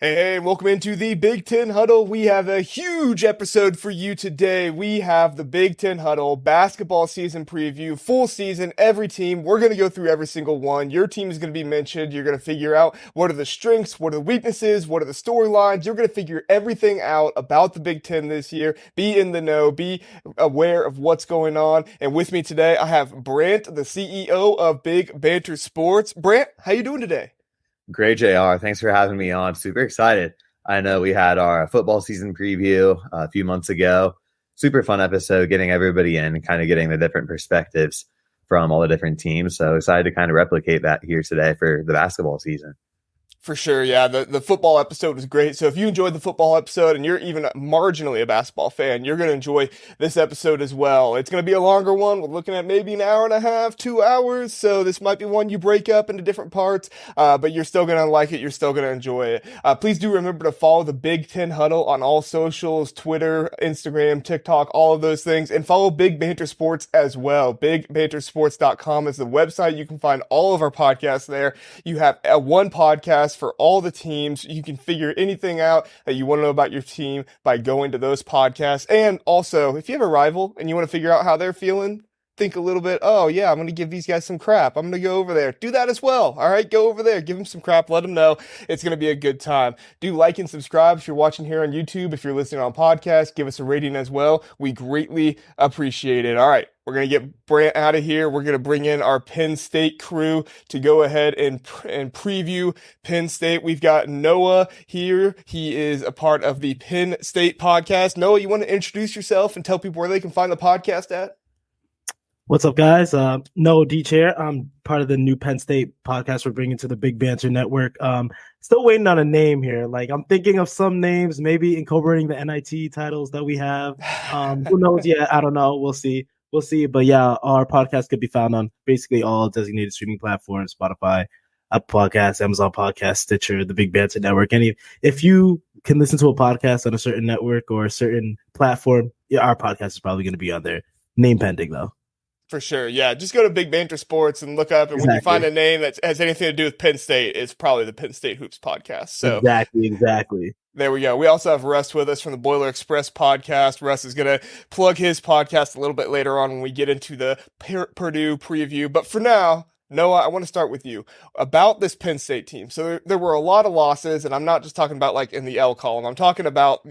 Hey, and welcome into the Big Ten Huddle. We have a huge episode for you today. We have the Big Ten Huddle basketball season preview, full season, every team. We're going to go through every single one. Your team is going to be mentioned. You're going to figure out what are the strengths, what are the weaknesses, what are the storylines. You're going to figure everything out about the Big Ten this year. Be in the know, be aware of what's going on. And with me today, I have Brant, the CEO of Big Banter Sports. Brant, how you doing today? Great, JR. Thanks for having me on. Super excited. I know we had our football season preview a few months ago. Super fun episode, getting everybody in and kind of getting the different perspectives from all the different teams. So excited to kind of replicate that here today for the basketball season. For sure, yeah. The football episode was great. So if you enjoyed the football episode and you're even marginally a basketball fan, you're going to enjoy this episode as well. It's going to be a longer one. We're looking at maybe an hour and a half, 2 hours. So this might be one you break up into different parts, but you're still going to like it. You're still going to enjoy it. Please do remember to follow the Big Ten Huddle on all socials, Twitter, Instagram, TikTok, all of those things. And follow Big Banter Sports as well. BigBanterSports.com is the website. You can find all of our podcasts there. You have one podcast for all the teams. You can figure anything out that you want to know about your team by going to those podcasts. And also, if you have a rival and you want to figure out how they're feeling, think a little bit, oh yeah, I'm going to give these guys some crap. I'm going to go over there. Do that as well. All right, go over there. Give them some crap. Let them know it's going to be a good time. Do like and subscribe if you're watching here on YouTube. If you're listening on podcast, give us a rating as well. We greatly appreciate it. All right. We're going to get Brant out of here. We're going to bring in our Penn State crew to go ahead and preview Penn State. We've got Noah here. He is a part of the Penn State podcast. Noah, you want to introduce yourself and tell people where they can find the podcast at? What's up, guys? Noah D. Chair. I'm part of the new Penn State podcast we're bringing to the Big Banter Network. Still waiting on a name here. Like, I'm thinking of some names, maybe incorporating the NIT titles that we have. Who knows yet? I don't know. We'll see. But yeah, our podcast could be found on basically all designated streaming platforms: Spotify, Apple Podcasts, Amazon Podcasts, Stitcher, the Big Banter Network. And if you can listen to a podcast on a certain network or a certain platform, yeah, our podcast is probably going to be on there. Name pending, though. For sure. Yeah. Just go to Big Banter Sports and look up. And when you find a name that has anything to do with Penn State, it's probably the Penn State Hoops podcast. So Exactly. There we go. We also have Russ with us from the Boiler Express podcast. Russ is going to plug his podcast a little bit later on when we get into the Purdue preview. But for now, Noah, I want to start with you about this Penn State team. So there were a lot of losses, and I'm not just talking about like in the L column. I'm talking about,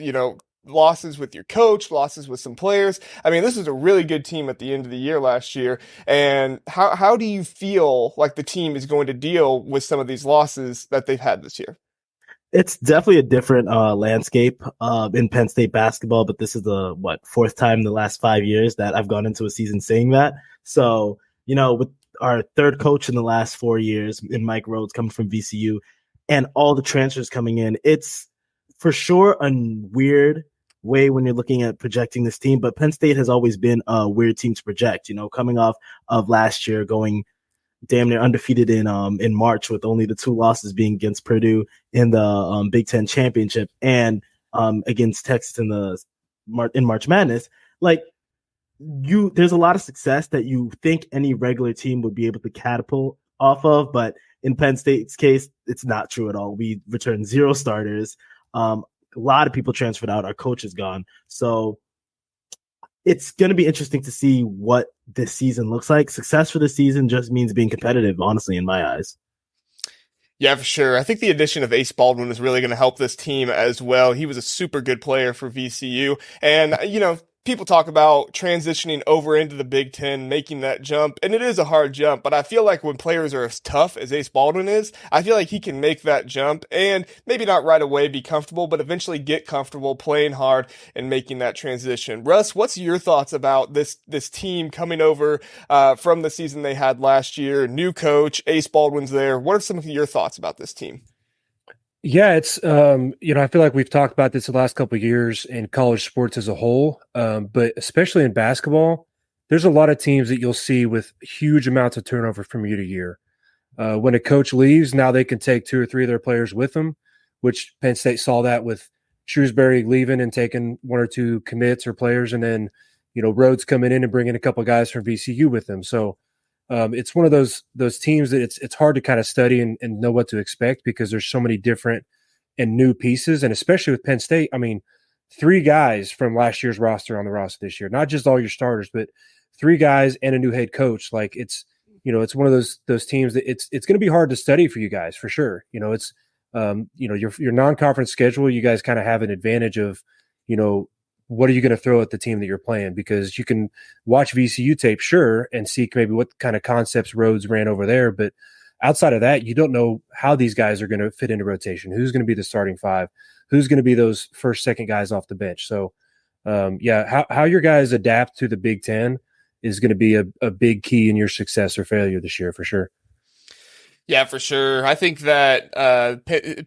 losses with your coach, losses with some players. I mean, this is a really good team at the end of the year last year. And how do you feel like the team is going to deal with some of these losses that they've had this year? It's definitely a different landscape in Penn State basketball, but this is the fourth time in the last 5 years that I've gone into a season saying that. So, with our third coach in the last 4 years in Mike Rhodes coming from VCU and all the transfers coming in, it's for sure a weird way when you're looking at projecting this team, but Penn State has always been a weird team to project, coming off of last year going damn near undefeated in March, with only the 2 losses being against Purdue in the Big Ten championship and against Texas in March Madness. Like, there's a lot of success that you think any regular team would be able to catapult off of, but in Penn State's case, it's not true at all. We returned 0 starters. A lot of people transferred out. Our coach is gone. So it's going to be interesting to see what this season looks like. Success for the season just means being competitive, honestly, in my eyes. Yeah, for sure. I think the addition of Ace Baldwin is really going to help this team as well. He was a super good player for VCU. And, people talk about transitioning over into the Big Ten, making that jump, and it is a hard jump, but I feel like when players are as tough as Ace Baldwin is, I feel like he can make that jump and maybe not right away be comfortable, but eventually get comfortable playing hard and making that transition. Russ, what's your thoughts about this team coming over from the season they had last year? New coach, Ace Baldwin's there. What are some of your thoughts about this team? Yeah, it's, I feel like we've talked about this the last couple of years in college sports as a whole, but especially in basketball, there's a lot of teams that you'll see with huge amounts of turnover from year to year. When a coach leaves, now they can take 2 or 3 of their players with them, which Penn State saw that with Shrewsbury leaving and taking 1 or 2 commits or players, and then, Rhodes coming in and bringing a couple of guys from VCU with them. So it's one of those teams that it's hard to kind of study and know what to expect because there's so many different and new pieces, and especially with Penn State, I mean, 3 guys from last year's roster on the roster this year, not just all your starters, but 3 guys and a new head coach. Like it's one of those teams that it's going to be hard to study for you guys for sure. It's your non-conference schedule, you guys kind of have an advantage of, what are you going to throw at the team that you're playing? Because you can watch VCU tape, sure, and see maybe what kind of concepts Rhodes ran over there. But outside of that, you don't know how these guys are going to fit into rotation. Who's going to be the starting 5? Who's going to be those first, second guys off the bench? So, how your guys adapt to the Big Ten is going to be a big key in your success or failure this year for sure. Yeah, for sure. I think that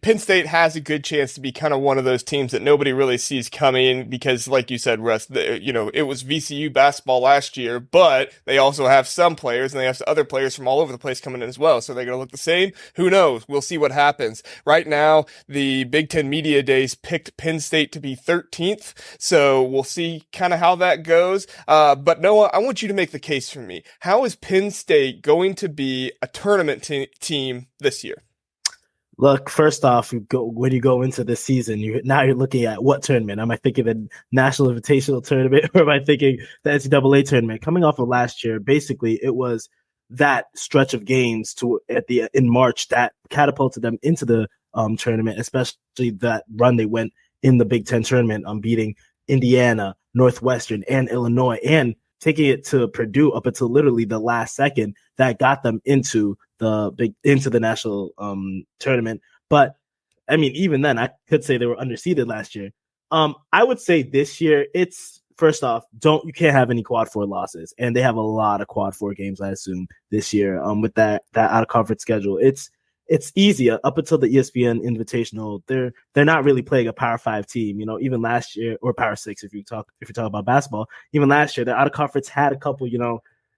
Penn State has a good chance to be kind of one of those teams that nobody really sees coming because, like you said, Russ, it was VCU basketball last year, but they also have some players and they have other players from all over the place coming in as well. So they're going to look the same. Who knows? We'll see what happens. Right now, the Big Ten Media Days picked Penn State to be 13th. So we'll see kind of how that goes. But Noah, I want you to make the case for me. How is Penn State going to be a tournament team this year? Look, first off, when you go into this season, you're looking at what tournament. Am I thinking the National Invitational Tournament or am I thinking the NCAA tournament? Coming off of last year, basically it was that stretch of games in March that catapulted them into the tournament, especially that run they went in the Big Ten tournament, beating Indiana, Northwestern, and Illinois, and taking it to Purdue up until literally the last second. That got them into the national tournament. But I mean, even then, I could say they were underseeded last year. I would say this year, it's first off, you can't have any quad 4 losses, and they have a lot of quad 4 games, I assume, this year. With that out of conference schedule, it's easy up until the ESPN Invitational. They're not really playing a Power 5 team, even last year, or Power 6 if you talk about basketball. Even last year, the out of conference had a couple,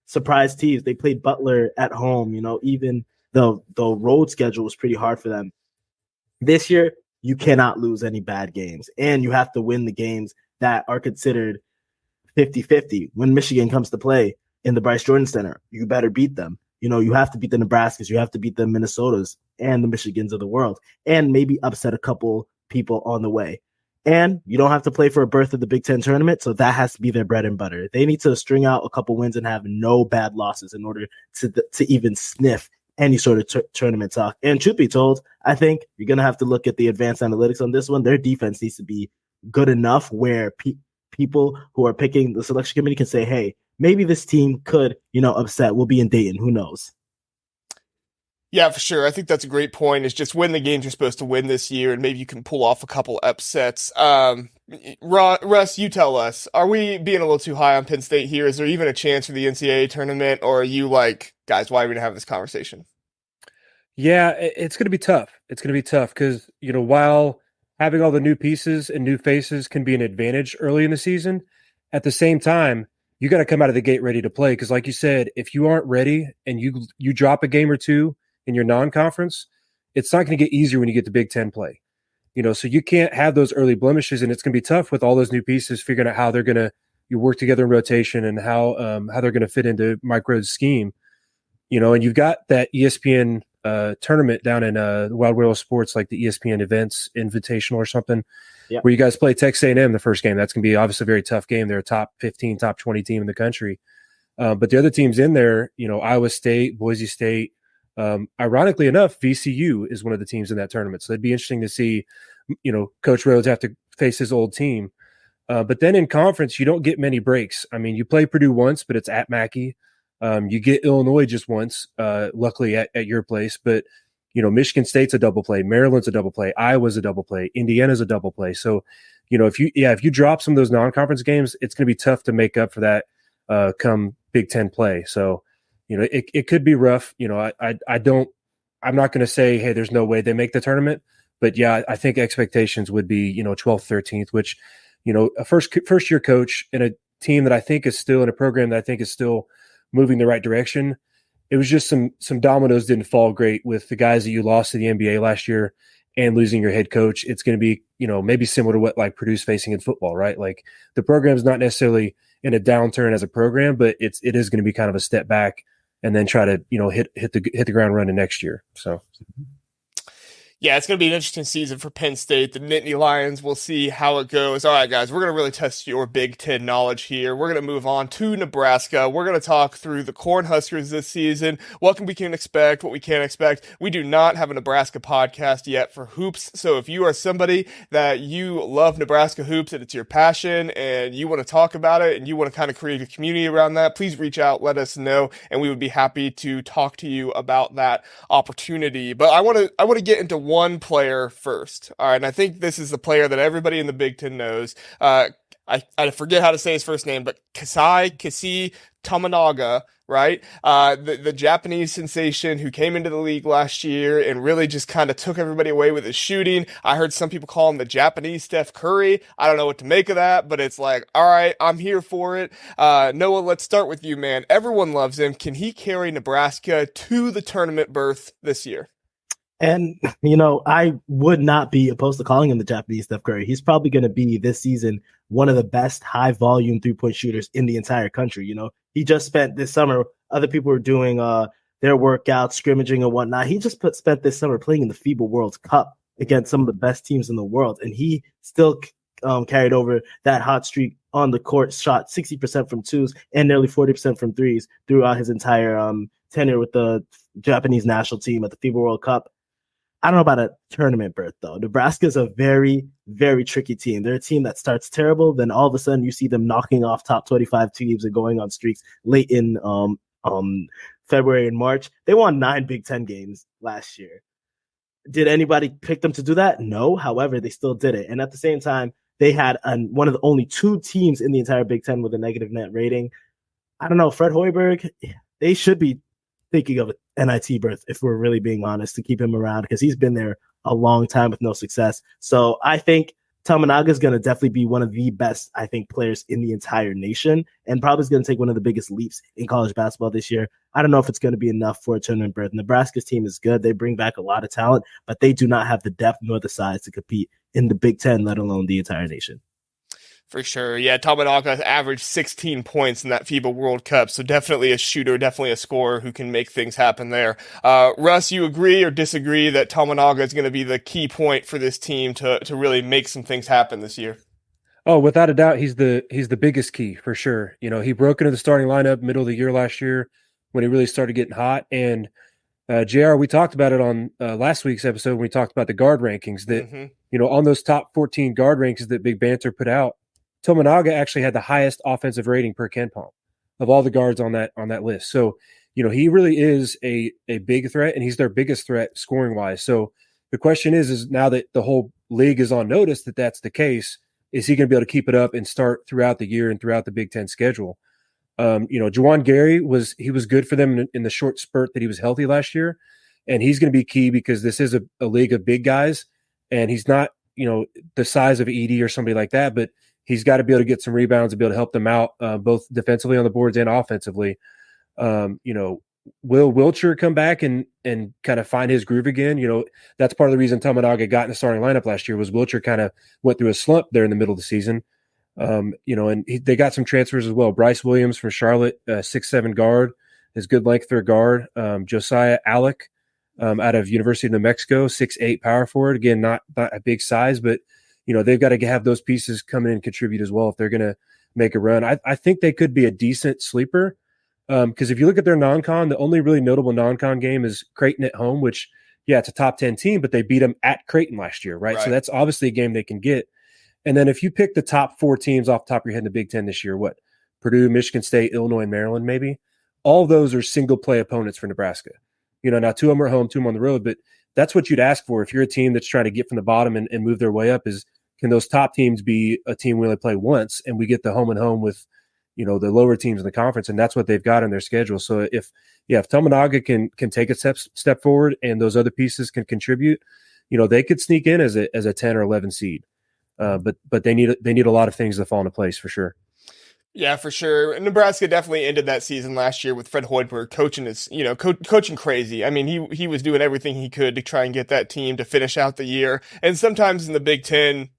surprise teams. They played Butler at home, even the road schedule was pretty hard for them. This year, you cannot lose any bad games, and you have to win the games that are considered 50-50. When Michigan comes to play in the Bryce Jordan Center, you better beat them. You have to beat the Nebraskas, you have to beat the Minnesotas and the Michigans of the world, and maybe upset a couple people on the way. And you don't have to play for a berth in the Big Ten tournament, so that has to be their bread and butter. They need to string out a couple wins and have no bad losses in order to even sniff any sort of tournament talk. And truth be told, I think you're going to have to look at the advanced analytics on this one. Their defense needs to be good enough where people who are picking the selection committee can say, hey, maybe this team could, upset. We'll be in Dayton. Who knows? Yeah, for sure. I think that's a great point. Is just win the games you're supposed to win this year, and maybe you can pull off a couple upsets. Russ, you tell us, are we being a little too high on Penn State here? Is there even a chance for the NCAA tournament, or are you like, guys, why are we going to have this conversation? Yeah, it's going to be tough. It's going to be tough because, while having all the new pieces and new faces can be an advantage early in the season, at the same time, you got to come out of the gate ready to play. Because like you said, if you aren't ready and you drop a game or two in your non-conference, it's not going to get easier when you get to Big Ten play. So you can't have those early blemishes, and it's going to be tough with all those new pieces figuring out how they're going to work together in rotation and how they're going to fit into Mike Rhodes' scheme. And you've got that ESPN tournament down in the Wild Whale of Sports, like the ESPN Events Invitational or something, where you guys play Texas A&M the first game. That's going to be obviously a very tough game. They're a top 15, top 20 team in the country. But the other teams in there, Iowa State, Boise State, ironically enough, VCU is one of the teams in that tournament. So it'd be interesting to see, Coach Rhodes have to face his old team. But then in conference, you don't get many breaks. I mean, you play Purdue once, but it's at Mackey. You get Illinois just once, luckily at your place. But, Michigan State's a double play. Maryland's a double play. Iowa's a double play. Indiana's a double play. So, if you drop some of those non-conference games, it's going to be tough to make up for that come Big Ten play. So, it could be rough. I'm not going to say, hey, there's no way they make the tournament. But, yeah, I think expectations would be, 12th, 13th, which, a first-year coach in a team that I think is still in a program that I think is still moving the right direction. It was just some dominoes didn't fall great with the guys that you lost to the NBA last year and losing your head coach. It's going to be, maybe similar to what like Purdue's facing in football, right? Like the program's not necessarily in a downturn as a program, but it is going to be kind of a step back and then try to, hit the ground running next year. So. Yeah, it's going to be an interesting season for Penn State. The Nittany Lions, we'll see how it goes. All right, guys, we're going to really test your Big Ten knowledge here. We're going to move on to Nebraska. We're going to talk through the Cornhuskers this season, what we can expect, what we can't expect. We do not have a Nebraska podcast yet for hoops, so if you are somebody that you love Nebraska hoops and it's your passion and you want to talk about it and you want to kind of create a community around that, please reach out, let us know, and we would be happy to talk to you about that opportunity. But I want to get into one player first. All right, and I think this is the player that everybody in the Big Ten knows. I forget how to say his first name, but Keisei Tominaga, right? The Japanese sensation who came into the league last year and really just kind of took everybody away with his shooting. I heard some people call him the Japanese Steph Curry. I don't know what to make of that, but it's like, all right, I'm here for it. Noah, let's start with you, man. Everyone loves him. Can he carry Nebraska to the tournament berth this year? And, I would not be opposed to calling him the Japanese Steph Curry. He's probably going to be this season one of the best high volume 3-point shooters in the entire country. He just spent this summer, other people were doing their workouts, scrimmaging and whatnot. He just spent this summer playing in the FIBA World Cup against some of the best teams in the world. And he still carried over that hot streak on the court, shot 60% from twos and nearly 40% from threes throughout his entire tenure with the Japanese national team at the FIBA World Cup. I don't know about a tournament berth, though. Nebraska is a very, very tricky team. They're a team that starts terrible, then all of a sudden you see them knocking off top 25 teams and going on streaks late in February and March. They won 9 Big Ten games last year. Did anybody pick them to do that? No. However, they still did it. And at the same time, they had one of the only 2 teams in the entire Big Ten with a negative net rating. I don't know. Fred Hoiberg, they should be thinking of an NIT berth, if we're really being honest, to keep him around because he's been there a long time with no success. So I think Tominaga is going to definitely be one of the best, players in the entire nation and probably is going to take one of the biggest leaps in college basketball this year. I don't know if it's going to be enough for a tournament berth. Nebraska's team is good. They bring back a lot of talent, but they do not have the depth nor the size to compete in the Big Ten, let alone the entire nation. For sure. Yeah, Tominaga averaged 16 points in that FIBA World Cup, so definitely a shooter, definitely a scorer who can make things happen there. Russ, you agree or disagree that Tominaga is going to be the key point for this team to really make some things happen this year? Oh, without a doubt, he's the biggest key for sure. He broke into the starting lineup middle of the year last year when he really started getting hot. And JR, we talked about it on last week's episode when we talked about the guard rankings that, on those top 14 guard rankings that Big Banter put out, Tominaga actually had the highest offensive rating per KenPom of all the guards on that list. So, he really is a big threat, and he's their biggest threat scoring wise. So the question is now that the whole league is on notice that that's the case, is he going to be able to keep it up and start throughout the year and throughout the Big Ten schedule? Juwan Gary was good for them in the short spurt that he was healthy last year, and he's going to be key because this is a league of big guys, and he's not the size of Edey or somebody like that, but he's got to be able to get some rebounds and be able to help them out both defensively on the boards and offensively. Will Wilcher come back and kind of find his groove again? That's part of the reason Tominaga got in the starting lineup last year was Wilcher kind of went through a slump there in the middle of the season. And they got some transfers as well. Bryce Williams from Charlotte, 6'7" guard, his good length for a guard. Josiah Alec out of University of New Mexico, 6'8" power forward. Again, not a big size, but they've got to have those pieces come in and contribute as well if they're going to make a run. I think they could be a decent sleeper because if you look at their non-con, the only really notable non-con game is Creighton at home, which, it's a top 10 team, but they beat them at Creighton last year, right? So that's obviously a game they can get. And then if you pick the top 4 teams off the top of your head in the Big Ten this year, what? Purdue, Michigan State, Illinois, and Maryland maybe? All of those are single-play opponents for Nebraska. Now 2 of them are home, 2 of them on the road, but that's what you'd ask for if you're a team that's trying to get from the bottom and move their way up is can those top teams be a team we only play once and we get the home and home with, the lower teams in the conference, and that's what they've got in their schedule. So if Tominaga can take a step forward and those other pieces can contribute, they could sneak in as a 10 or 11 seed. But they need a lot of things to fall into place for sure. Yeah, for sure. Nebraska definitely ended that season last year with Fred Hoiberg coaching coaching crazy. I mean, he was doing everything he could to try and get that team to finish out the year. And sometimes in the Big Ten,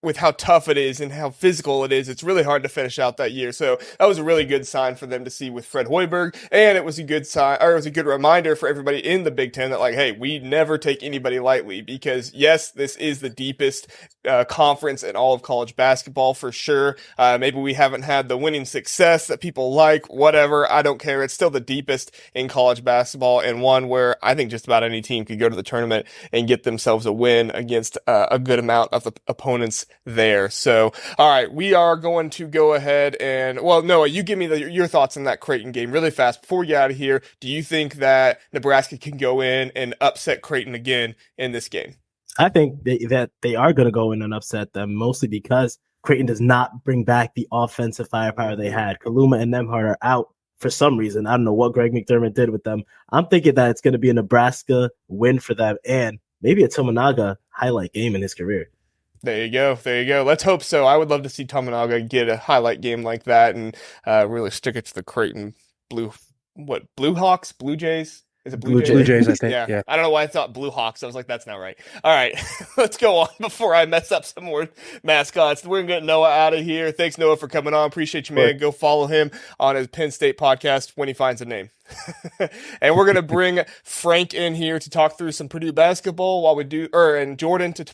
with how tough it is and how physical it is, it's really hard to finish out that year. So that was a really good sign for them to see with Fred Hoiberg. And it was a good sign, or it was a good reminder for everybody in the Big Ten that, like, hey, we never take anybody lightly, because yes, this is the deepest conference in all of college basketball for sure. Maybe we haven't had the winning success that people like, whatever. I don't care. It's still the deepest in college basketball, and one where I think just about any team could go to the tournament and get themselves a win against a good amount of the opponents there. So, all right, we are going to go ahead and, well, Noah, you give me your thoughts on that Creighton game really fast before we get out of here. Do you think that Nebraska can go in and upset Creighton again in this game? I think that they are going to go in and upset them, mostly because Creighton does not bring back the offensive firepower they had. Kaluma and Nembhard are out for some reason. I don't know what Greg McDermott did with them. I'm thinking that it's going to be a Nebraska win for them, and maybe a Tominaga highlight game in his career. There you go. There you go. Let's hope so. I would love to see Tominaga get a highlight game like that and really stick it to the Creighton Blue Hawks, Blue Jays? Is it Blue Jays? Blue Jays, I think. Yeah. I don't know why I thought Blue Hawks. I was like, that's not right. All right. Let's go on before I mess up some more mascots. We're going to get Noah out of here. Thanks, Noah, for coming on. Appreciate you, man. Sure. Go follow him on his Penn State podcast when he finds a name. And we're going to bring Frank in here to talk through some Purdue basketball while we do, and Jordan to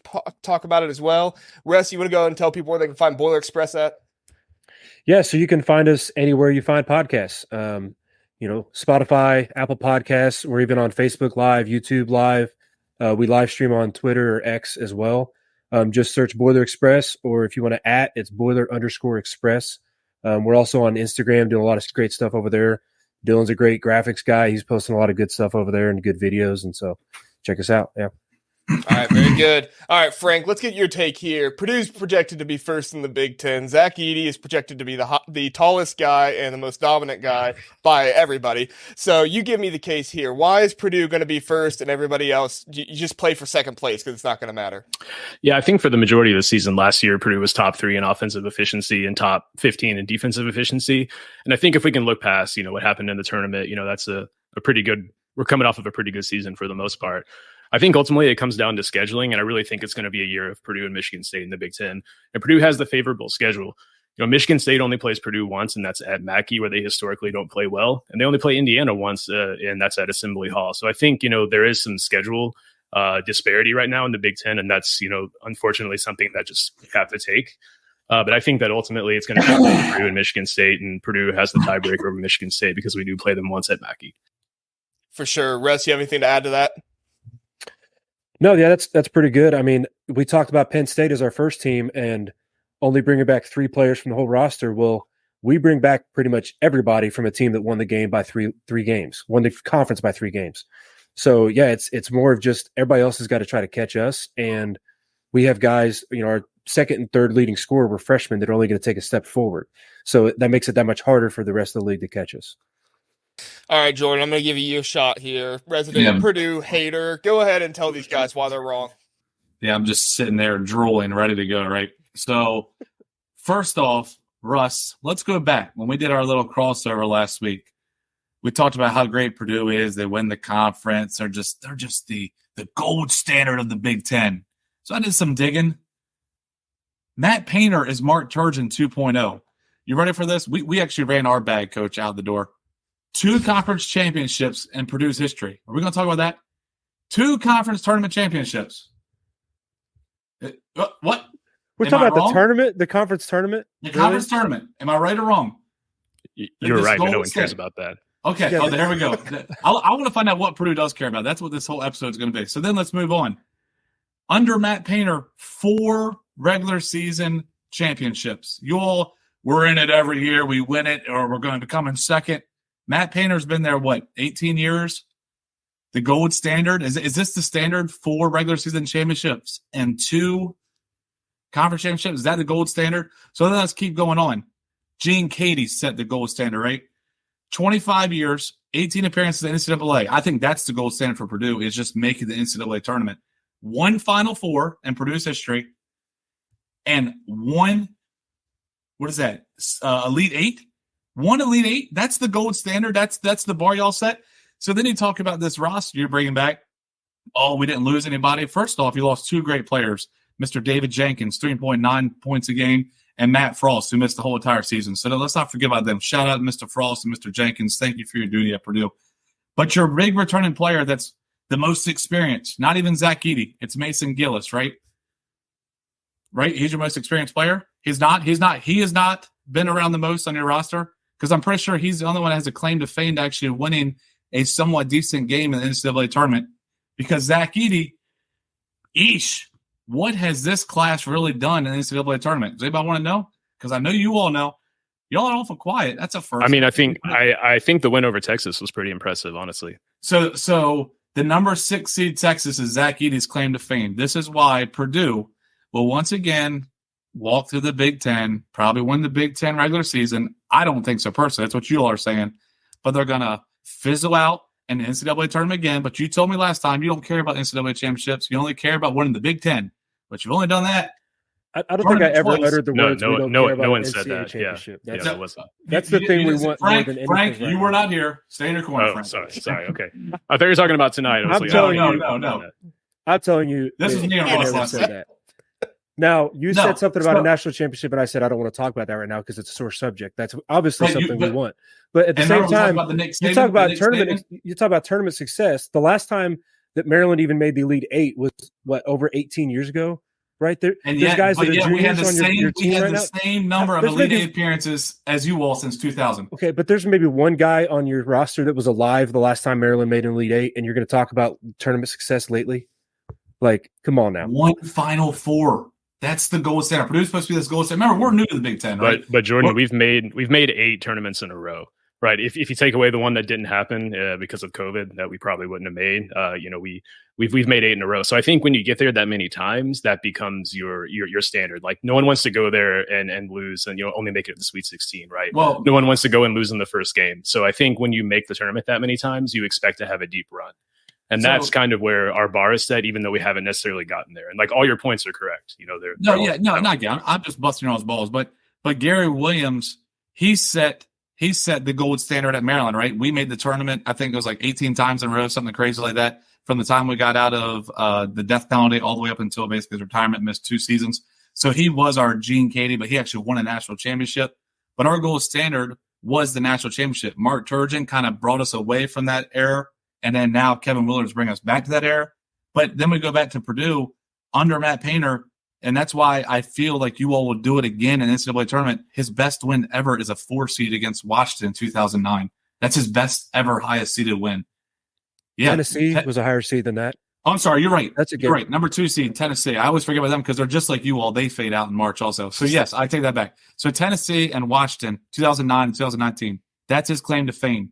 talk about it as well. Russ, you want to go and tell people where they can find Boiler Express at? Yeah, so you can find us anywhere you find podcasts. Spotify, Apple Podcasts. We're even on Facebook Live, YouTube Live. We live stream on Twitter or X as well. Just search Boiler Express, or if you want to it's Boiler_Express. We're also on Instagram doing a lot of great stuff over there. Dylan's a great graphics guy. He's posting a lot of good stuff over there and good videos. And so check us out. Yeah. All right, very good. All right, Frank, let's get your take here. Purdue's projected to be first in the Big Ten. Zach Edey is projected to be the tallest guy and the most dominant guy by everybody. So you give me the case here. Why is Purdue going to be first and everybody else, you just play for second place because it's not going to matter? Yeah, I think for the majority of the season last year, Purdue was top 3 in offensive efficiency and top 15 in defensive efficiency. And I think if we can look past, what happened in the tournament, that's a pretty good, we're coming off of a pretty good season for the most part. I think ultimately it comes down to scheduling, and I really think it's going to be a year of Purdue and Michigan State in the Big Ten. And Purdue has the favorable schedule. Michigan State only plays Purdue once, and that's at Mackey, where they historically don't play well. And they only play Indiana once, and that's at Assembly Hall. So I think, there is some schedule disparity right now in the Big Ten, and that's, unfortunately something that just we have to take. But I think that ultimately it's going to come down to Purdue and Michigan State, and Purdue has the tiebreaker over Michigan State because we do play them once at Mackey. For sure. Russ, you have anything to add to that? No, yeah, that's pretty good. I mean, we talked about Penn State as our first team and only bringing back 3 players from the whole roster. Well, we bring back pretty much everybody from a team that won the game by three games, won the conference by 3 games. So yeah, it's more of just everybody else has got to try to catch us, and we have guys. Our second and third leading scorer were freshmen that are only going to take a step forward. So that makes it that much harder for the rest of the league to catch us. All right, Jordan, I'm going to give you a shot here. Resident Purdue hater. Go ahead and tell these guys why they're wrong. Yeah, I'm just sitting there drooling, ready to go, right? So, first off, Russ, let's go back. When we did our little crossover last week, we talked about how great Purdue is. They win the conference. They're just the gold standard of the Big Ten. So I did some digging. Matt Painter is Mark Turgeon 2.0. You ready for this? We actually ran our bag coach out the door. 2 conference championships in Purdue's history. Are we going to talk about that? 2 conference tournament championships. What? We're talking about the tournament, the conference tournament? The conference tournament. Am I right or wrong? You're right, but no one cares about that. Okay, yeah. There we go. I want to find out what Purdue does care about. That's what this whole episode is going to be. So then let's move on. Under Matt Painter, 4 regular season championships. You all, we're in it every year. We win it, or we're going to come in second. Matt Painter's been there, 18 years? The gold standard? Is this the standard for regular season championships and 2 conference championships? Is that the gold standard? So then let's keep going on. Gene Cady set the gold standard, right? 25 years, 18 appearances in the NCAA. I think that's the gold standard for Purdue, is just making the NCAA tournament. 1 Final Four in Purdue's history, and 1, what is that, Elite 8? 1 Elite 8, that's the gold standard. That's the bar y'all set. So then you talk about this roster you're bringing back. Oh, we didn't lose anybody. First off, you lost 2 great players. Mr. David Jenkins, 3.9 points a game, and Matt Frost, who missed the whole entire season. So let's not forget about them. Shout out to Mr. Frost and Mr. Jenkins. Thank you for your duty at Purdue. But your big returning player that's the most experienced, not even Zach Edey, it's Mason Gillis, right? Right? He's your most experienced player. He has not been around the most on your roster, because I'm pretty sure he's the only one that has a claim to fame to actually winning a somewhat decent game in the NCAA tournament. Because Zach Edey, what has this class really done in the NCAA tournament? Does anybody want to know? Because I know you all know. Y'all are awful quiet. That's a first. I mean, I think the win over Texas was pretty impressive, honestly. So the number 6 seed Texas is Zach Edey's claim to fame. This is why Purdue will once again walk through the Big Ten, probably win the Big Ten regular season. I don't think so personally. That's what you all are saying. But they're going to fizzle out in the NCAA tournament again. But you told me last time you don't care about NCAA championships. You only care about winning the Big Ten. But you've only done that. I don't think I ever twice. uttered the words. No one said that. Championship. Yeah, That's, that wasn't. that's the thing we want Frank, more than anything. Frank, right you now. were not here. Stay in your corner, Frank. Sorry. Okay. I thought you were talking about tonight. I'm telling you. No. I'm telling you. This is me and I Russ never last said night. that. Now, you No, said something about so- a national championship, and I said I don't want to talk about that right now because it's a sore subject. That's obviously But something we want. But at the And same remember we talked time, about the Nick you Saban- talk the about Nick tournament. Saban? You talk about tournament success. The last time that Maryland even made the Elite Eight was over 18 years ago, right? There's guys that are we had juniors the on same, your we team had right the now. same number of There's Elite maybe- Eight appearances as you all since 2000. Okay, but there's maybe one guy on your roster that was alive the last time Maryland made an Elite Eight, and you're going to talk about tournament success lately? Like, come on now. One Final Four. That's the gold standard. Purdue's supposed to be this gold standard. Remember, we're new to the Big Ten, right? But Jordan, we've made 8 tournaments in a row, right? If you take away the one that didn't happen because of COVID, that we probably wouldn't have made, we've made 8 in a row. So I think when you get there that many times, that becomes your standard. Like, no one wants to go there and lose and only make it to the Sweet 16, right? Well, No one wants to go and lose in the first game. So I think when you make the tournament that many times, you expect to have a deep run. And that's kind of where our bar is set, even though we haven't necessarily gotten there. And like, all your points are correct. not again. I'm just busting all his balls. But Gary Williams, he set the gold standard at Maryland, right? We made the tournament. I think it was like 18 times in a row, something crazy like that. From the time we got out of the death penalty all the way up until basically his retirement, missed 2 seasons. So he was our Gene Katie, but he actually won a national championship. But our gold standard was the national championship. Mark Turgeon kind of brought us away from that era. And then now Kevin Willard's bring us back to that era. But then we go back to Purdue under Matt Painter, and that's why I feel like you all will do it again in the NCAA tournament. His best win ever is a 4 seed against Washington in 2009. That's his best ever highest seeded win. Yeah, Tennessee was a higher seed than that. Oh, I'm sorry, you're right. That's a good. You're right. Number 2 seed, Tennessee. I always forget about them because they're just like you all. They fade out in March also. So yes, I take that back. So Tennessee and Washington, 2009 and 2019. That's his claim to fame.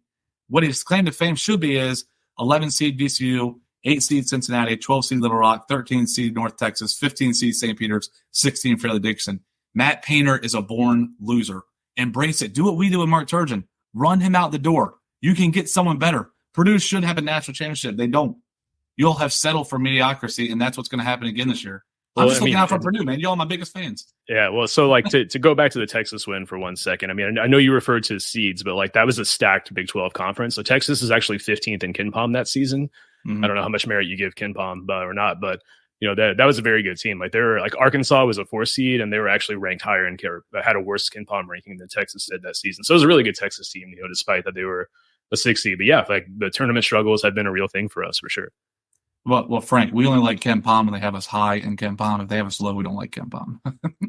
What his claim to fame should be is 11 seed VCU, 8 seed Cincinnati, 12 seed Little Rock, 13 seed North Texas, 15 seed St. Peter's, 16 Fairleigh Dickinson. Matt Painter is a born loser. Embrace it. Do what we do with Mark Turgeon. Run him out the door. You can get someone better. Purdue should have a national championship. They don't. You'll have settled for mediocrity, and that's what's going to happen again this year. I'm just looking out for Purdue, man. Y'all are my biggest fans. Yeah, well, so like to go back to the Texas win for 1 second. I mean, I know you referred to seeds, but like that was a stacked Big 12 conference. So Texas is actually 15th in KenPom that season. I don't know how much merit you give KenPom or not, but that was a very good team. Like Arkansas was a 4 seed, and they were actually ranked higher and had a worse KenPom ranking than Texas did that season. So it was a really good Texas team, despite that they were a 6 seed. But yeah, like the tournament struggles have been a real thing for us for sure. Well, Frank, we only like KenPom when they have us high in KenPom. If they have us low, we don't like KenPom.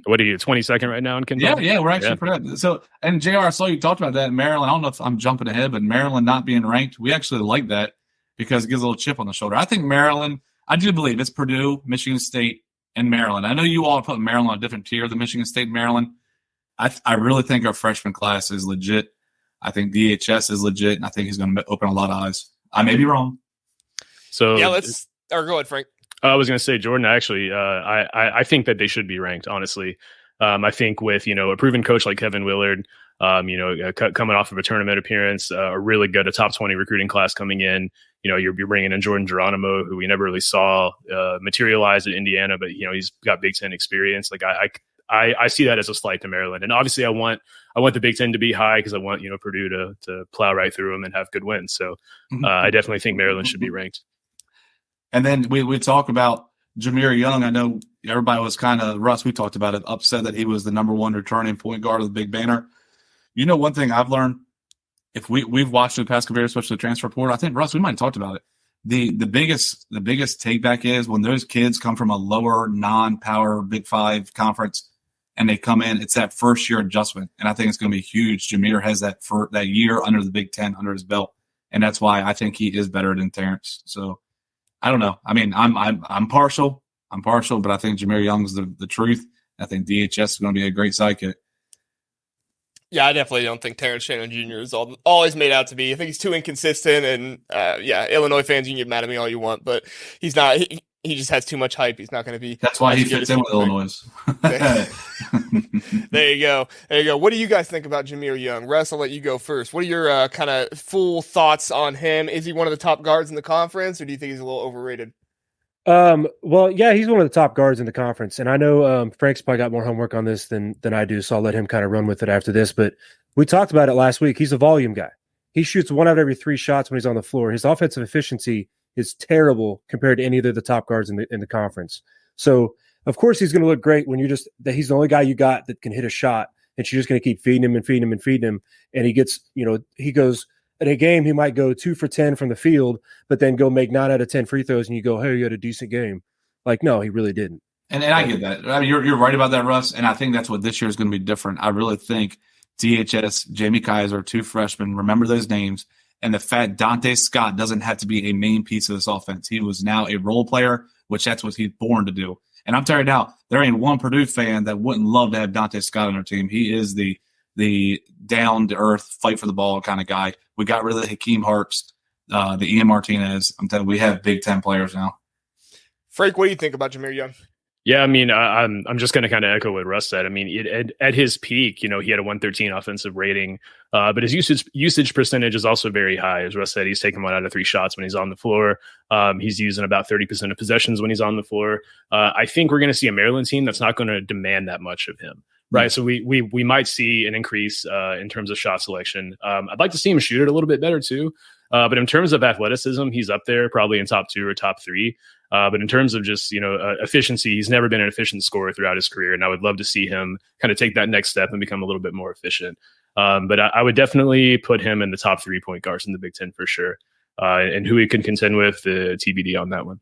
What are you, 22nd right now in KenPom? Yeah, we're actually pretty good. So, and JR, I saw you talked about that in Maryland. I don't know if I'm jumping ahead, but Maryland not being ranked, we actually like that because it gives a little chip on the shoulder. I think Maryland, I do believe it's Purdue, Michigan State, and Maryland. I know you all are putting Maryland on a different tier than Michigan State and Maryland. I really think our freshman class is legit. I think DHS is legit, and I think he's going to open a lot of eyes. I may be wrong. So yeah, go ahead, Frank. I was going to say, Jordan, actually, I think that they should be ranked, honestly. I think with, a proven coach like Kevin Willard, coming off of a tournament appearance, a really good, a top 20 recruiting class coming in, you're bringing in Jordan Geronimo, who we never really saw materialize at Indiana, but, he's got Big Ten experience. Like I see that as a slight to Maryland. And obviously I want the Big Ten to be high because I want, Purdue to plow right through them and have good wins. So I definitely think Maryland should be ranked. And then we talk about Jahmir Young. I know everybody was kind of, Russ, we talked about it, upset that he was the number one returning point guard of the big banner. You know, one thing I've learned, if we've watched the past couple years, especially the transfer portal, I think, Russ, we might have talked about it. The biggest take back is when those kids come from a lower non-power Big Five conference and they come in, it's that first year adjustment. And I think it's going to be huge. Jahmir has that year under the Big Ten under his belt. And that's why I think he is better than Terrence. So I don't know. I mean, I'm partial. But I think Jahmir Young's the truth. I think DHS is going to be a great sidekick. Yeah, I definitely don't think Terrence Shannon Jr. is always made out to be. I think he's too inconsistent, and Illinois fans, you can get mad at me all you want, but he's not. He just has too much hype. He's not going to be. That's why he fits in with Illinois. There you go. What do you guys think about Jahmir Young? Russ, I'll let you go first. What are your kind of full thoughts on him? Is he one of the top guards in the conference, or do you think he's a little overrated? Well, yeah, he's one of the top guards in the conference, and I know Frank's probably got more homework on this than I do, so I'll let him kind of run with it after this. But we talked about it last week. He's a volume guy. He shoots 1 out of every 3 shots when he's on the floor. His offensive efficiency is terrible compared to any of the top guards in the conference. So of course he's going to look great when he's the only guy you got that can hit a shot, and you're just going to keep feeding him and feeding him and feeding him, and he gets, he goes. In a game, he might go 2 for 10 from the field, but then go make 9 out of 10 free throws, and you go, hey, you had a decent game. Like, no, he really didn't. And I get that. I mean, you're right about that, Russ, and I think that's what this year is going to be different. I really think DHS, Jamie Kaiser, 2 freshmen, remember those names, and the fact Dante Scott doesn't have to be a main piece of this offense. He was now a role player, which that's what he's born to do. And I'm telling you now, there ain't one Purdue fan that wouldn't love to have Dante Scott on their team. He is the down-to-earth, fight for the ball kind of guy. We got rid of the Hakeem Harks, the Ian Martinez. I'm telling you, we have Big Ten players now. Frank, what do you think about Jahmir Young? Yeah, I mean, I'm just going to kind of echo what Russ said. I mean, at his peak, he had a 113 offensive rating, but his usage percentage is also very high. As Russ said, he's taking 1 out of 3 shots when he's on the floor. He's using about 30% of possessions when he's on the floor. I think we're going to see a Maryland team that's not going to demand that much of him. Right. So we might see an increase in terms of shot selection. I'd like to see him shoot it a little bit better too. But in terms of athleticism, he's up there probably in top 2 or top 3. But in terms of just, efficiency, he's never been an efficient scorer throughout his career. And I would love to see him kind of take that next step and become a little bit more efficient. But I would definitely put him in the top 3 point guards in the Big Ten for sure. And who he can contend with, the TBD on that one.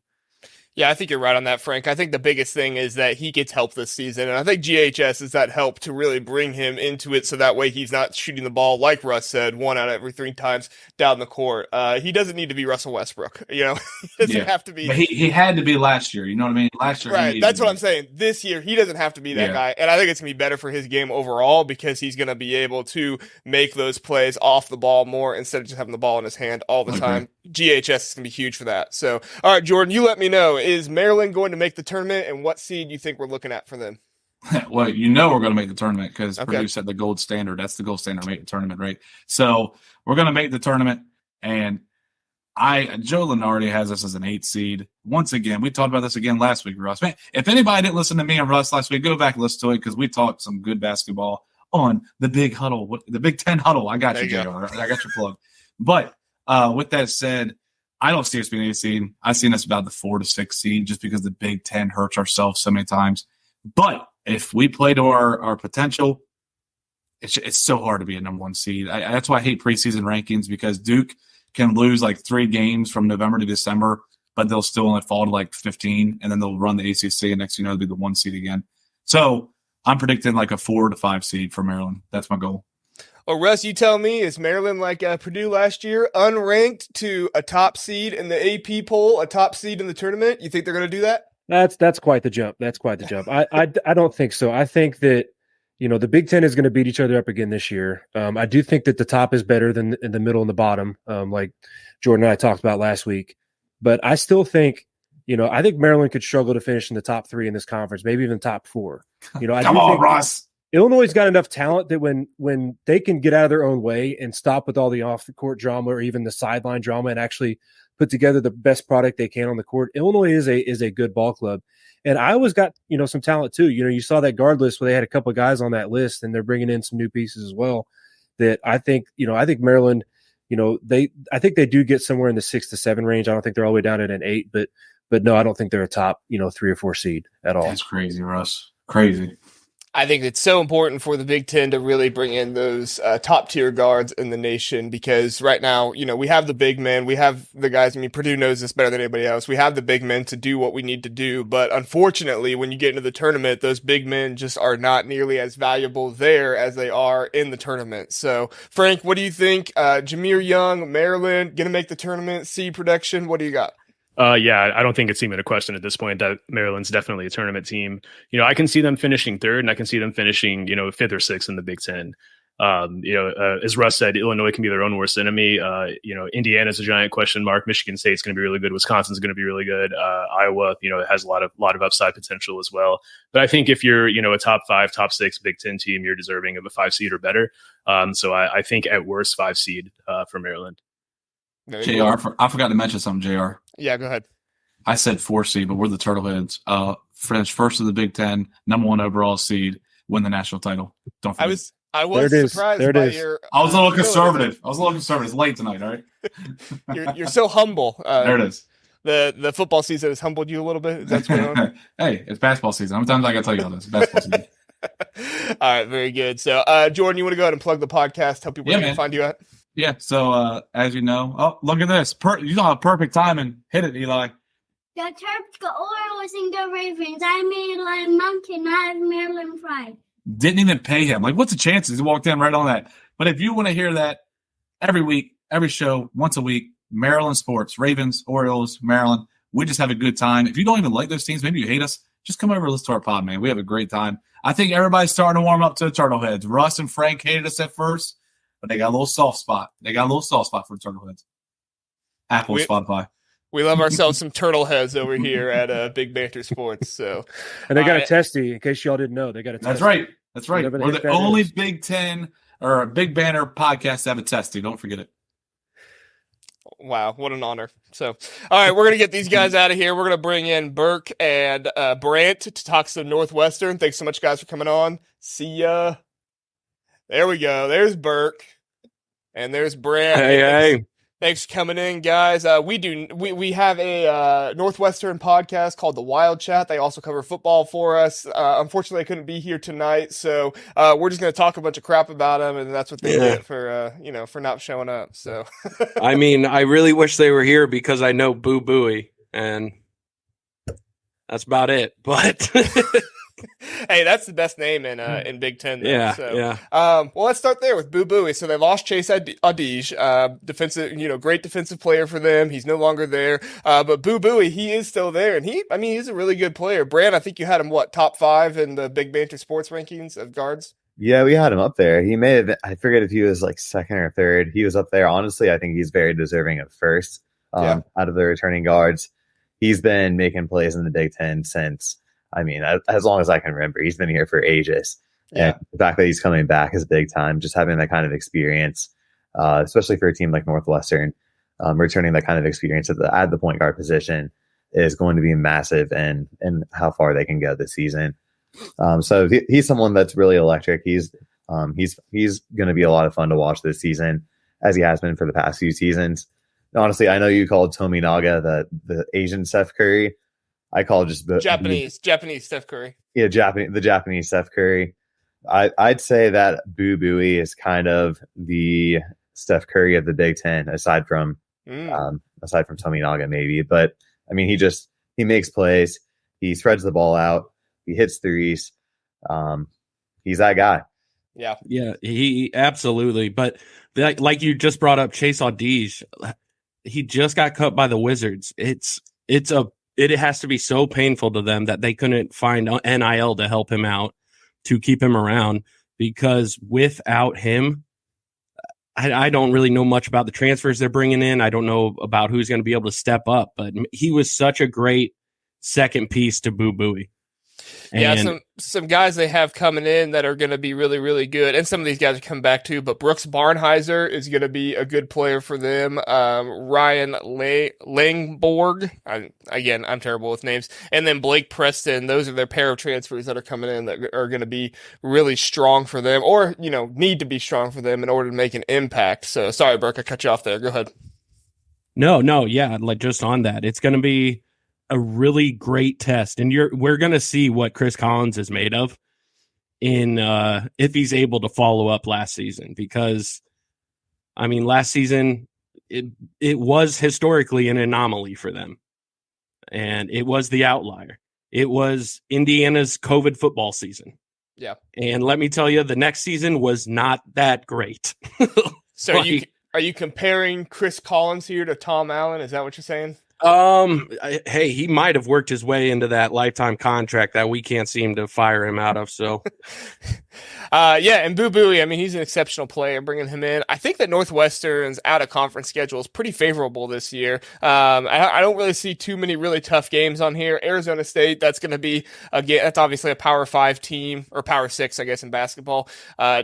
Yeah, I think you're right on that, Frank. I think the biggest thing is that he gets help this season, and I think GHS is that help to really bring him into it so that way he's not shooting the ball, like Russ said, 1 out of every 3 times down the court. He doesn't need to be Russell Westbrook. He doesn't have to be. But he had to be last year. You know what I mean? Last year. Right, that's what I'm saying. This year, he doesn't have to be that guy, and I think it's going to be better for his game overall because he's going to be able to make those plays off the ball more instead of just having the ball in his hand all the time. GHS is going to be huge for that. So, all right, Jordan, you let me know. Is Maryland going to make the tournament, and what seed you think we're looking at for them? Well, we're going to make the tournament because Purdue set the gold standard. That's the gold standard, make the tournament, right? So we're going to make the tournament, and Joe Lenardi has us as an 8 seed. Once again, we talked about this again last week, Russ. Man, if anybody didn't listen to me and Russ last week, go back and listen to it because we talked some good basketball on the Big Huddle, the Big Ten Huddle. I got you, JR. I got your plug. But with that said, I don't see us being 8 seed. I've seen us about the 4 to 6 seed just because the Big Ten hurts ourselves so many times. But if we play to our potential, it's so hard to be a number 1 seed. That's why I hate preseason rankings because Duke can lose like 3 games from November to December, but they'll still only fall to like 15, and then they'll run the ACC, and next they'll be the 1 seed again. So I'm predicting like a 4 to 5 seed for Maryland. That's my goal. Well, Russ, you tell me, is Maryland like Purdue last year, unranked to a top seed in the AP poll, a top seed in the tournament? You think they're going to do that? That's quite the jump. I don't think so. I think that, the Big Ten is going to beat each other up again this year. I do think that the top is better than in the middle and the bottom, like Jordan and I talked about last week. But I still think, I think Maryland could struggle to finish in the top 3 in this conference, maybe even top 4. Come on, Russ. Illinois got enough talent that when they can get out of their own way and stop with all the off-the-court drama or even the sideline drama and actually put together the best product they can on the court, Illinois is a good ball club. And Iowa's got, some talent too. You saw that guard list where they had a couple of guys on that list, and they're bringing in some new pieces as well that I think Maryland, I think they do get somewhere in the 6 to 7 range. I don't think they're all the way down at an 8, but But no, I don't think they're a top, 3 or 4 seed at all. That's crazy, Russ. Crazy. I think it's so important for the Big Ten to really bring in those top tier guards in the nation, because right now, we have the big men, we have the guys. I mean, Purdue knows this better than anybody else. We have the big men to do what we need to do, but unfortunately, when you get into the tournament, those big men just are not nearly as valuable there as they are in the tournament. So, Frank, what do you think? Jahmir Young, Maryland, gonna make the tournament? C production. What do you got? Yeah, I don't think it's even a question at this point that Maryland's definitely a tournament team. I can see them finishing third, and I can see them finishing, 5th or 6th in the Big Ten. As Russ said, Illinois can be their own worst enemy. Indiana's a giant question mark. Michigan State's going to be really good. Wisconsin's going to be really good. Iowa, it has a lot of upside potential as well. But I think if you're, a top 5, top 6 Big Ten team, you're deserving of a 5 seed or better. So I think at worst 5 seed for Maryland. JR, I forgot to mention something, JR. Yeah, go ahead. I said 4 seed, but we're the Turtleheads. Finish first of the Big Ten, number 1 overall seed, win the national title. Don't forget. I was surprised by your. I was a little conservative. It's late tonight, all right? You're so humble. There it is. The football season has humbled you a little bit. Is that what's going on? Hey, it's basketball season. How many times I got to tell you all this? It's basketball season. All right, very good. So, Jordan, you want to go ahead and plug the podcast? Tell people where they can find you at. Yeah, so as you know, look at this. You don't have perfect timing. Hit it, Eli. The Terps, the Orioles, and the Ravens. I made Lion Mountain. I have Maryland pride. Didn't even pay him. Like, what's the chances? He walked in right on that. But if you want to hear that every week, every show, once a week, Maryland sports, Ravens, Orioles, Maryland, we just have a good time. If you don't even like those teams, maybe you hate us, just come over and listen to our pod, man. We have a great time. I think everybody's starting to warm up to the Turtleheads. Russ and Frank hated us at first, but they got a little soft spot. For the Turtleheads. Apple, Spotify. We love ourselves some Turtleheads over here at Big Banter Sports. So, and they got a testy, in case y'all didn't know. They got a testy. That's right. We're the only Big Ten or Big Banter podcast to have a testy. Don't forget it. Wow, what an honor. So, all right, we're going to get these guys out of here. We're going to bring in Burke and Brant to talk some Northwestern. Thanks so much, guys, for coming on. See ya. There we go. There's Burke. And there's Brant. Hey. Thanks for coming in, guys. We have a Northwestern podcast called The Wild Chat. They also cover football for us. Unfortunately, I couldn't be here tonight, so we're just going to talk a bunch of crap about them, and that's what they get for for not showing up. So, I mean, I really wish they were here because I know Buie, and that's about it. But hey, that's the best name in Big Ten. Though, yeah, so. yeah. Well, let's start there with Buie. So they lost Keisei Tominaga, defensive, great defensive player for them. He's no longer there, but Buie, he is still there, and he's a really good player. Brand, I think you had him top 5 in the Big Banter Sports rankings of guards. Yeah, we had him up there. He may have, I forget if he was like 2nd or 3rd. He was up there. Honestly, I think he's very deserving of 1st out of the returning guards. He's been making plays in the Big Ten since, as long as I can remember. He's been here for ages. Yeah. And the fact that he's coming back is big time. Just having that kind of experience, especially for a team like Northwestern, returning that kind of experience at the point guard position is going to be massive and how far they can go this season. So he's someone that's really electric. He's going to be a lot of fun to watch this season, as he has been for the past few seasons. And honestly, I know you called Tominaga the Asian Steph Curry. I call it just Japanese Steph Curry. Yeah, the Japanese Steph Curry. I'd say that Buie is kind of the Steph Curry of the Big Ten, aside from Tominaga maybe. But he makes plays. He spreads the ball out. He hits threes. He's that guy. Yeah, he absolutely. But like you just brought up, Keisei Tominaga, he just got cut by the Wizards. It has to be so painful to them that they couldn't find NIL to help him out, to keep him around, because without him, I don't really know much about the transfers they're bringing in. I don't know about who's going to be able to step up, but he was such a great second piece to Buie. Yeah, some guys they have coming in that are going to be really, really good. And some of these guys are coming back too. But Brooks Barnheiser is going to be a good player for them. Ryan Langborg. I'm terrible with names. And then Blake Preston. Those are their pair of transfers that are coming in that are going to be really strong for them, or, need to be strong for them in order to make an impact. So sorry, Burke, I cut you off there. Go ahead. No. Yeah. Like just on that, it's going to be, a really great test, and we're going to see what Chris Collins is made of in if he's able to follow up last season, because I mean, last season it was historically an anomaly for them, and it was the outlier. It was Indiana's COVID football season. Yeah. And let me tell you, the next season was not that great. So are you comparing Chris Collins here to Tom Allen? Is that what you're saying? Hey, he might have worked his way into that lifetime contract that we can't seem to fire him out of. So, yeah, and Buie, I mean, he's an exceptional player. Bringing him in, I think that Northwestern's out of conference schedule is pretty favorable this year. I don't really see too many really tough games on here. Arizona State, that's going to be that's obviously a Power 5 team, or Power 6, I guess, in basketball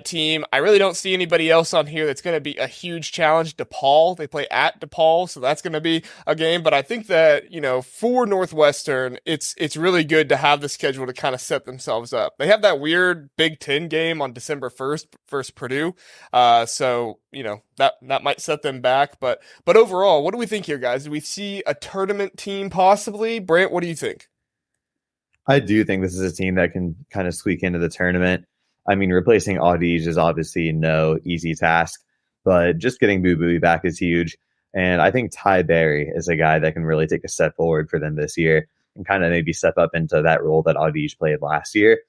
team. I really don't see anybody else on here that's going to be a huge challenge. DePaul, they play at DePaul, so that's going to be a game. But I think that, you know, for Northwestern, it's really good to have the schedule to kind of set themselves up. They have that weird Big Ten game on December 1st versus Purdue. So, you know, that might set them back. But overall, what do we think here, guys? Do we see a tournament team possibly? Brant, what do you think? I do think this is a team that can kind of squeak into the tournament. I mean, replacing Edey is obviously no easy task, but just getting Buie back is huge. And I think Ty Berry is a guy that can really take a step forward for them this year and kind of maybe step up into that role that Edey played last year.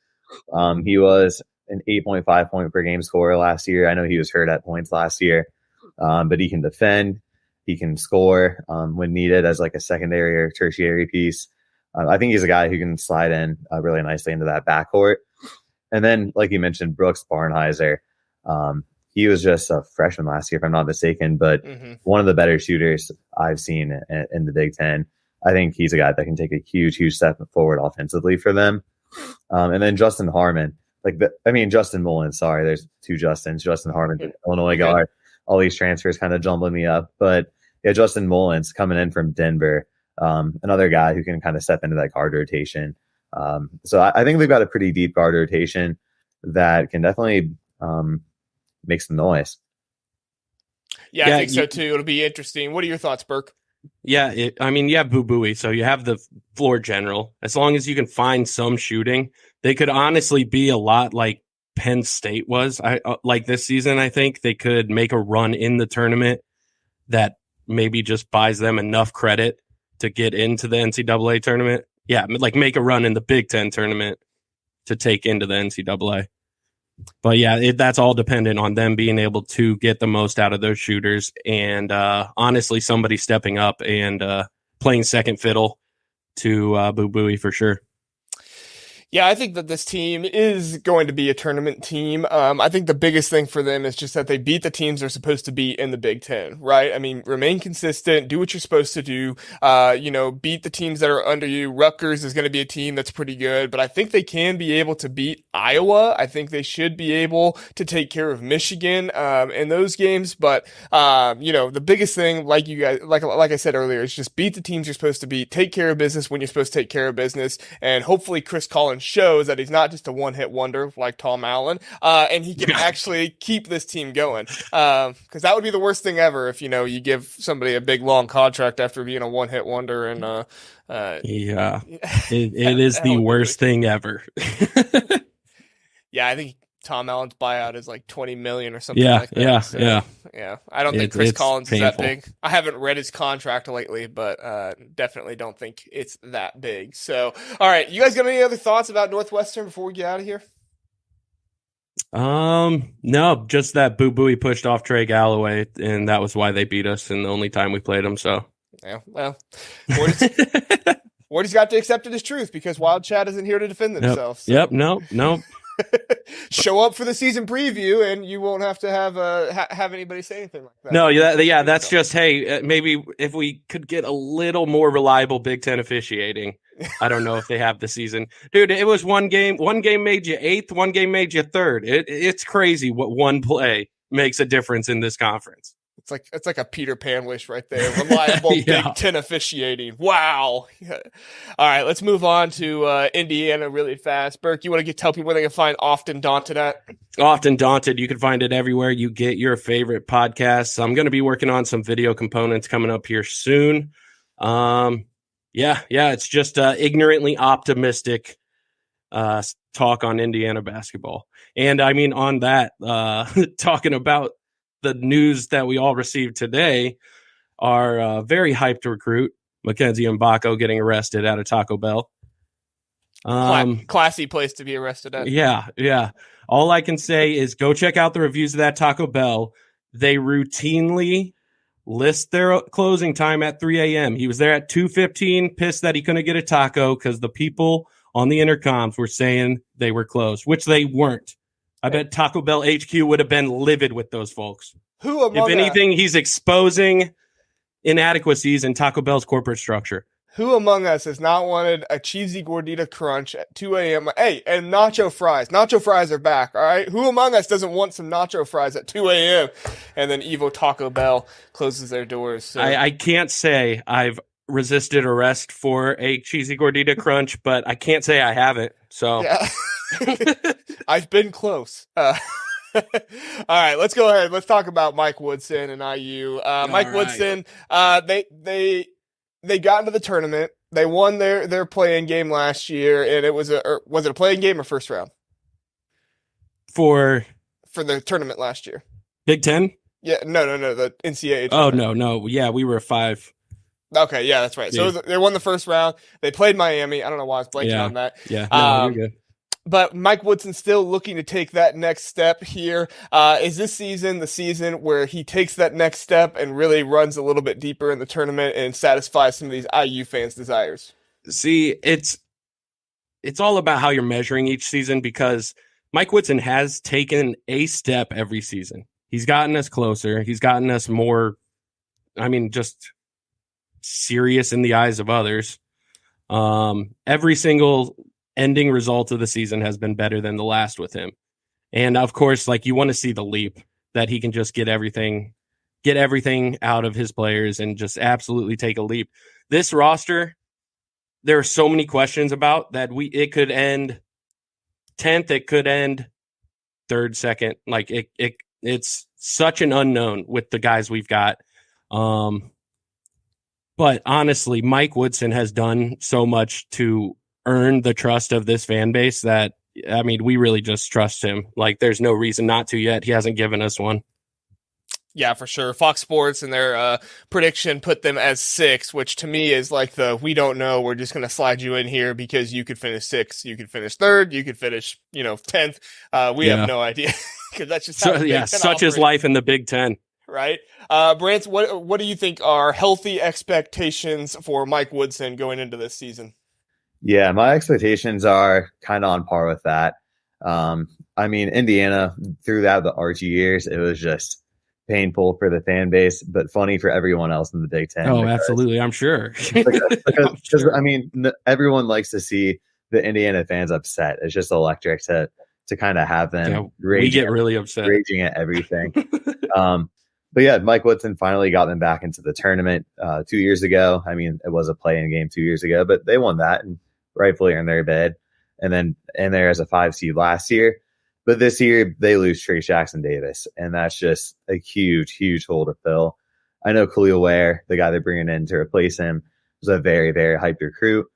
He was an 8.5 point per game scorer last year. I know he was hurt at points last year, but he can defend. He can score when needed as like a secondary or tertiary piece. I think he's a guy who can slide in really nicely into that backcourt. And then, like you mentioned, Brooks Barnhizer. He was just a freshman last year, if I'm not mistaken, but one of the better shooters I've seen in the Big Ten. I think he's a guy that can take a huge, huge step forward offensively for them. And then Justin Harmon, Justin Mullins, sorry, there's two Justins. Justin Harmon, Illinois guard. All these transfers kind of jumbling me up. But yeah, Justin Mullins coming in from Denver, another guy who can kind of step into that guard rotation. So I think they've got a pretty deep guard rotation that can definitely make some noise. Yeah, I think so too. It'll be interesting. What are your thoughts, Burke? Yeah, you have Buie, so you have the floor general. As long as you can find some shooting, they could honestly be a lot like Penn State was. Like this season, I think they could make a run in the tournament that maybe just buys them enough credit to get into the NCAA tournament. Yeah, like make a run in the Big Ten tournament to take into the NCAA. But yeah, that's all dependent on them being able to get the most out of those shooters, and honestly, somebody stepping up and playing second fiddle to Buie for sure. Yeah, I think that this team is going to be a tournament team. I think the biggest thing for them is just that they beat the teams they're supposed to beat in the Big Ten, right? I mean, remain consistent, do what you're supposed to do, beat the teams that are under you. Rutgers is going to be a team that's pretty good, but I think they can be able to beat Iowa. I think they should be able to take care of Michigan in those games. But, the biggest thing, like you guys, like I said earlier, is just beat the teams you're supposed to beat, take care of business when you're supposed to take care of business, and hopefully Chris Collins shows that he's not just a one-hit wonder like Tom Allen, and he can actually keep this team going. Because that would be the worst thing ever if, you give somebody a big, long contract after being a one-hit wonder. And it is the worst thing ever. Yeah, I think Tom Allen's buyout is like $20 million or something like that. Yeah. I don't think Chris Collins is that big. I haven't read his contract lately, but definitely don't think it's that big. So, all right, you guys got any other thoughts about Northwestern before we get out of here? No, just that Buie pushed off Trey Galloway, and that was why they beat us, and the only time we played them. So, yeah, well, Wardy's got to accept it as truth because Wild Chat isn't here to defend themselves. So. Yep, no. Show up for the season preview, and you won't have to have anybody say anything like that. No, that's just maybe if we could get a little more reliable Big Ten officiating. I don't know if they have the season, dude. It was one game. One game made you 8th. One game made you 3rd. It's crazy what one play makes a difference in this conference. It's like a Peter Pan wish right there. Reliable Big Ten officiating. Wow. Yeah. All right, let's move on to Indiana really fast. Burke, you want to tell people where they can find Often Daunted at? Often Daunted. You can find it everywhere you get your favorite podcasts. I'm going to be working on some video components coming up here soon. Yeah, it's just ignorantly optimistic talk on Indiana basketball. And I mean, on that, talking about the news that we all received today, our very hyped recruit, Mackenzie Mbako, getting arrested at a Taco Bell. Classy place to be arrested at. Yeah. All I can say is go check out the reviews of that Taco Bell. They routinely list their closing time at 3 a.m. He was there at 2:15, pissed that he couldn't get a taco because the people on the intercoms were saying they were closed, which they weren't. I bet Taco Bell HQ would have been livid with those folks. If anything, he's exposing inadequacies in Taco Bell's corporate structure. Who among us has not wanted a cheesy gordita crunch at 2 a.m.? Hey, and nacho fries. Nacho fries are back, all right? Who among us doesn't want some nacho fries at 2 a.m.? And then Evo Taco Bell closes their doors. So. I can't say I've resisted arrest for a cheesy gordita crunch, but I can't say I haven't. So yeah. I've been close. All right, let's go ahead. Let's talk about Mike Woodson and IU. Mike Woodson, they got into the tournament. They won their playing game last year, and was it a playing game or first round? For the tournament last year. Big Ten? Yeah, no, the NCAA tournament. Oh, no. Yeah, we were 5. Okay, yeah, that's right. So they won the first round. They played Miami. I don't know why I was blanking on that. Yeah, no, you're good. But Mike Woodson still looking to take that next step here. Is this season the season where he takes that next step and really runs a little bit deeper in the tournament and satisfies some of these IU fans' desires? See, it's all about how you're measuring each season, because Mike Woodson has taken a step every season. He's gotten us closer. He's gotten us more, just serious in the eyes of others. Every single ending result of the season has been better than the last with him. And of course, you want to see the leap that he can just get everything out of his players and just absolutely take a leap. This roster, there are so many questions about that. It could end 10th, it could end 3rd, 2nd. It's such an unknown with the guys we've got. But honestly, Mike Woodson has done so much to earn the trust of this fan base that, we really just trust him. There's no reason not to yet. He hasn't given us one. Yeah, for sure. Fox Sports and their prediction put them as 6, which to me is we don't know. We're just going to slide you in here because you could finish 6th, you could finish 3rd, you could finish, 10th. We have no idea because that's just how such is life in the Big Ten. Right. Brant, what do you think are healthy expectations for Mike Woodson going into this season? Yeah, my expectations are kind of on par with that. Indiana, throughout the Archie years, it was just painful for the fan base, but funny for everyone else in the Big Ten. Oh, absolutely. I'm sure. because everyone likes to see the Indiana fans upset. It's just electric to kind of have them we get really upset, raging at everything. But yeah, Mike Woodson finally got them back into the tournament 2 years ago. It was a play-in game 2 years ago, but they won that and rightfully earned their bid. And then in there as a 5 seed last year. But this year they lose Trey Jackson Davis, and that's just a huge, huge hole to fill. I know Khalil Ware, the guy they're bringing in to replace him, was a very, very hyped recruit,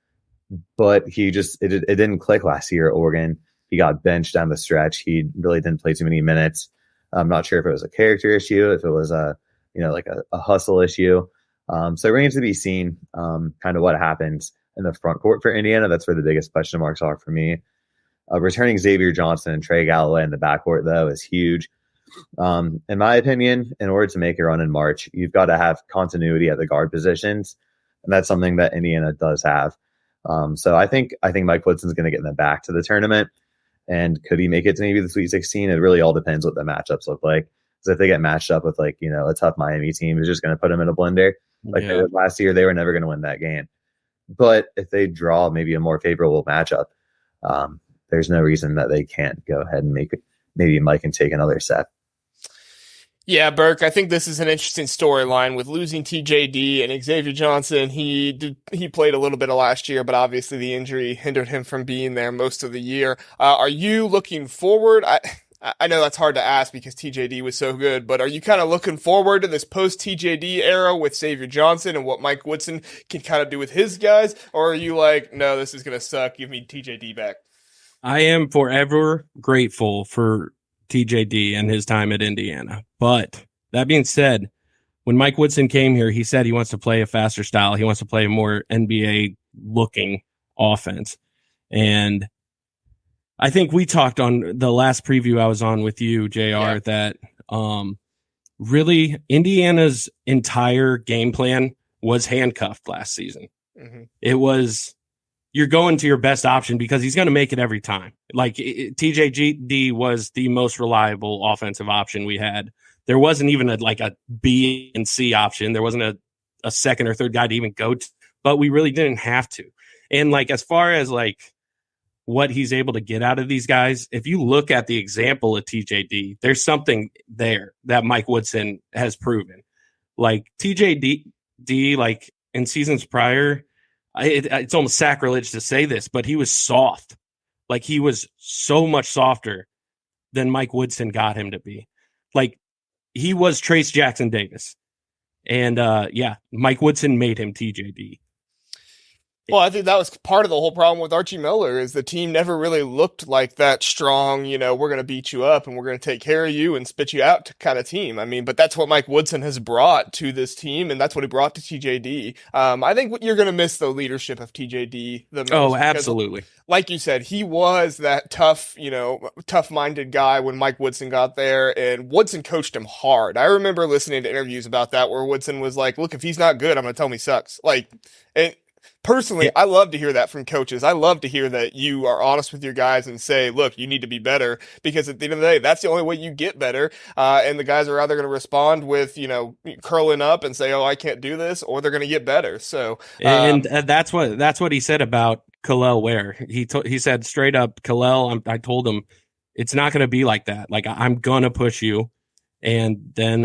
but it didn't click last year at Oregon. He got benched down the stretch. He really didn't play too many minutes. I'm not sure if it was a character issue, if it was a hustle issue. So it remains to be seen kind of what happens in the front court for Indiana. That's where the biggest question marks are for me. Returning Xavier Johnson and Trey Galloway in the backcourt, though, is huge. In my opinion, in order to make a run in March, you've got to have continuity at the guard positions, and that's something that Indiana does have. So I think Mike Woodson's going to get them back to the tournament. And could he make it to maybe the Sweet 16? It really all depends what the matchups look like. Because if they get matched up with a tough Miami team who's just going to put them in a blender, they did last year, they were never going to win that game. But if they draw maybe a more favorable matchup, there's no reason that they can't go ahead and make it. Maybe Mike can take another set. Yeah, Burke, I think this is an interesting storyline with losing TJD and Xavier Johnson. He played a little bit of last year, but obviously the injury hindered him from being there most of the year. Are you looking forward? I know that's hard to ask because TJD was so good, but are you kind of looking forward to this post-TJD era with Xavier Johnson and what Mike Woodson can kind of do with his guys? Or are you like, no, this is going to suck, give me TJD back? I am forever grateful for TJD and his time at Indiana. But that being said, when Mike Woodson came here, he said he wants to play a faster style. He wants to play a more NBA-looking offense. And I think we talked on the last preview I was on with you, JR, that really Indiana's entire game plan was handcuffed last season. Mm-hmm. It was, you're going to your best option because he's going to make it every time. Like TJD was the most reliable offensive option we had. There wasn't even a B and C option. There wasn't a second or third guy to even go to, but we really didn't have to. And like, as far as like what he's able to get out of these guys, if you look at the example of TJD, there's something there that Mike Woodson has proven. Like TJD, like in seasons prior, it's almost sacrilege to say this, but he was soft. Like he was so much softer than Mike Woodson got him to be. Like he was Trace Jackson Davis. And Mike Woodson made him TJD. Well, I think that was part of the whole problem with Archie Miller is the team never really looked like that strong, we're going to beat you up and we're going to take care of you and spit you out kind of team. I mean, but that's what Mike Woodson has brought to this team, and that's what he brought to TJD. I think you're going to miss the leadership of TJD the most. Oh, absolutely. Like you said, he was that tough-minded guy when Mike Woodson got there, and Woodson coached him hard. I remember listening to interviews about that where Woodson was like, look, if he's not good, I'm going to tell him he sucks. Personally, I love to hear that from coaches. I love to hear that you are honest with your guys and say, look, you need to be better, because at the end of the day, that's the only way you get better. And the guys are either going to respond with, curling up and say, oh, I can't do this, or they're going to get better. So, and that's what he said about Khalil Ware. He said straight up, Khalil, I told him it's not going to be like that. Like, I'm going to push you. And then,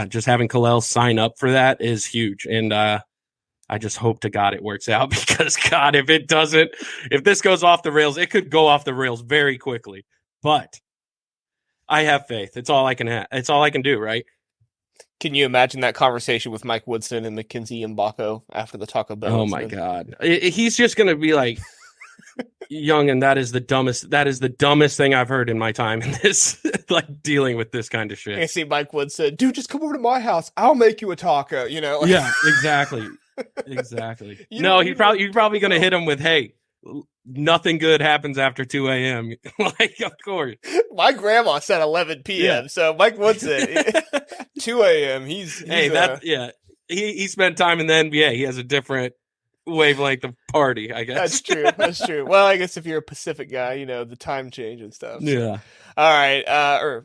just having Khalil sign up for that is huge. And, I just hope to God it works out, because God, if it doesn't, if this goes off the rails, it could go off the rails very quickly. But I have faith. It's all I can it's all I can do, right? Can you imagine that conversation with Mike Woodson and Mackenzie Mbako after the Taco Bell? Oh my God. He's just going to be like, Young, and that is the dumbest thing I've heard in my time in this, like, dealing with this kind of shit. I see Mike Woodson, dude, just come over to my house. I'll make you a taco, Yeah, exactly. Exactly. You're probably going to hit him with, hey, nothing good happens after 2 a.m. Like, of course. My grandma said 11 p.m. So Mike Woodson, 2 a.m. He spent time in the NBA. He has a different wavelength of party, I guess. That's true. Well, I guess if you're a Pacific guy, the time change and stuff. So. Yeah. All right.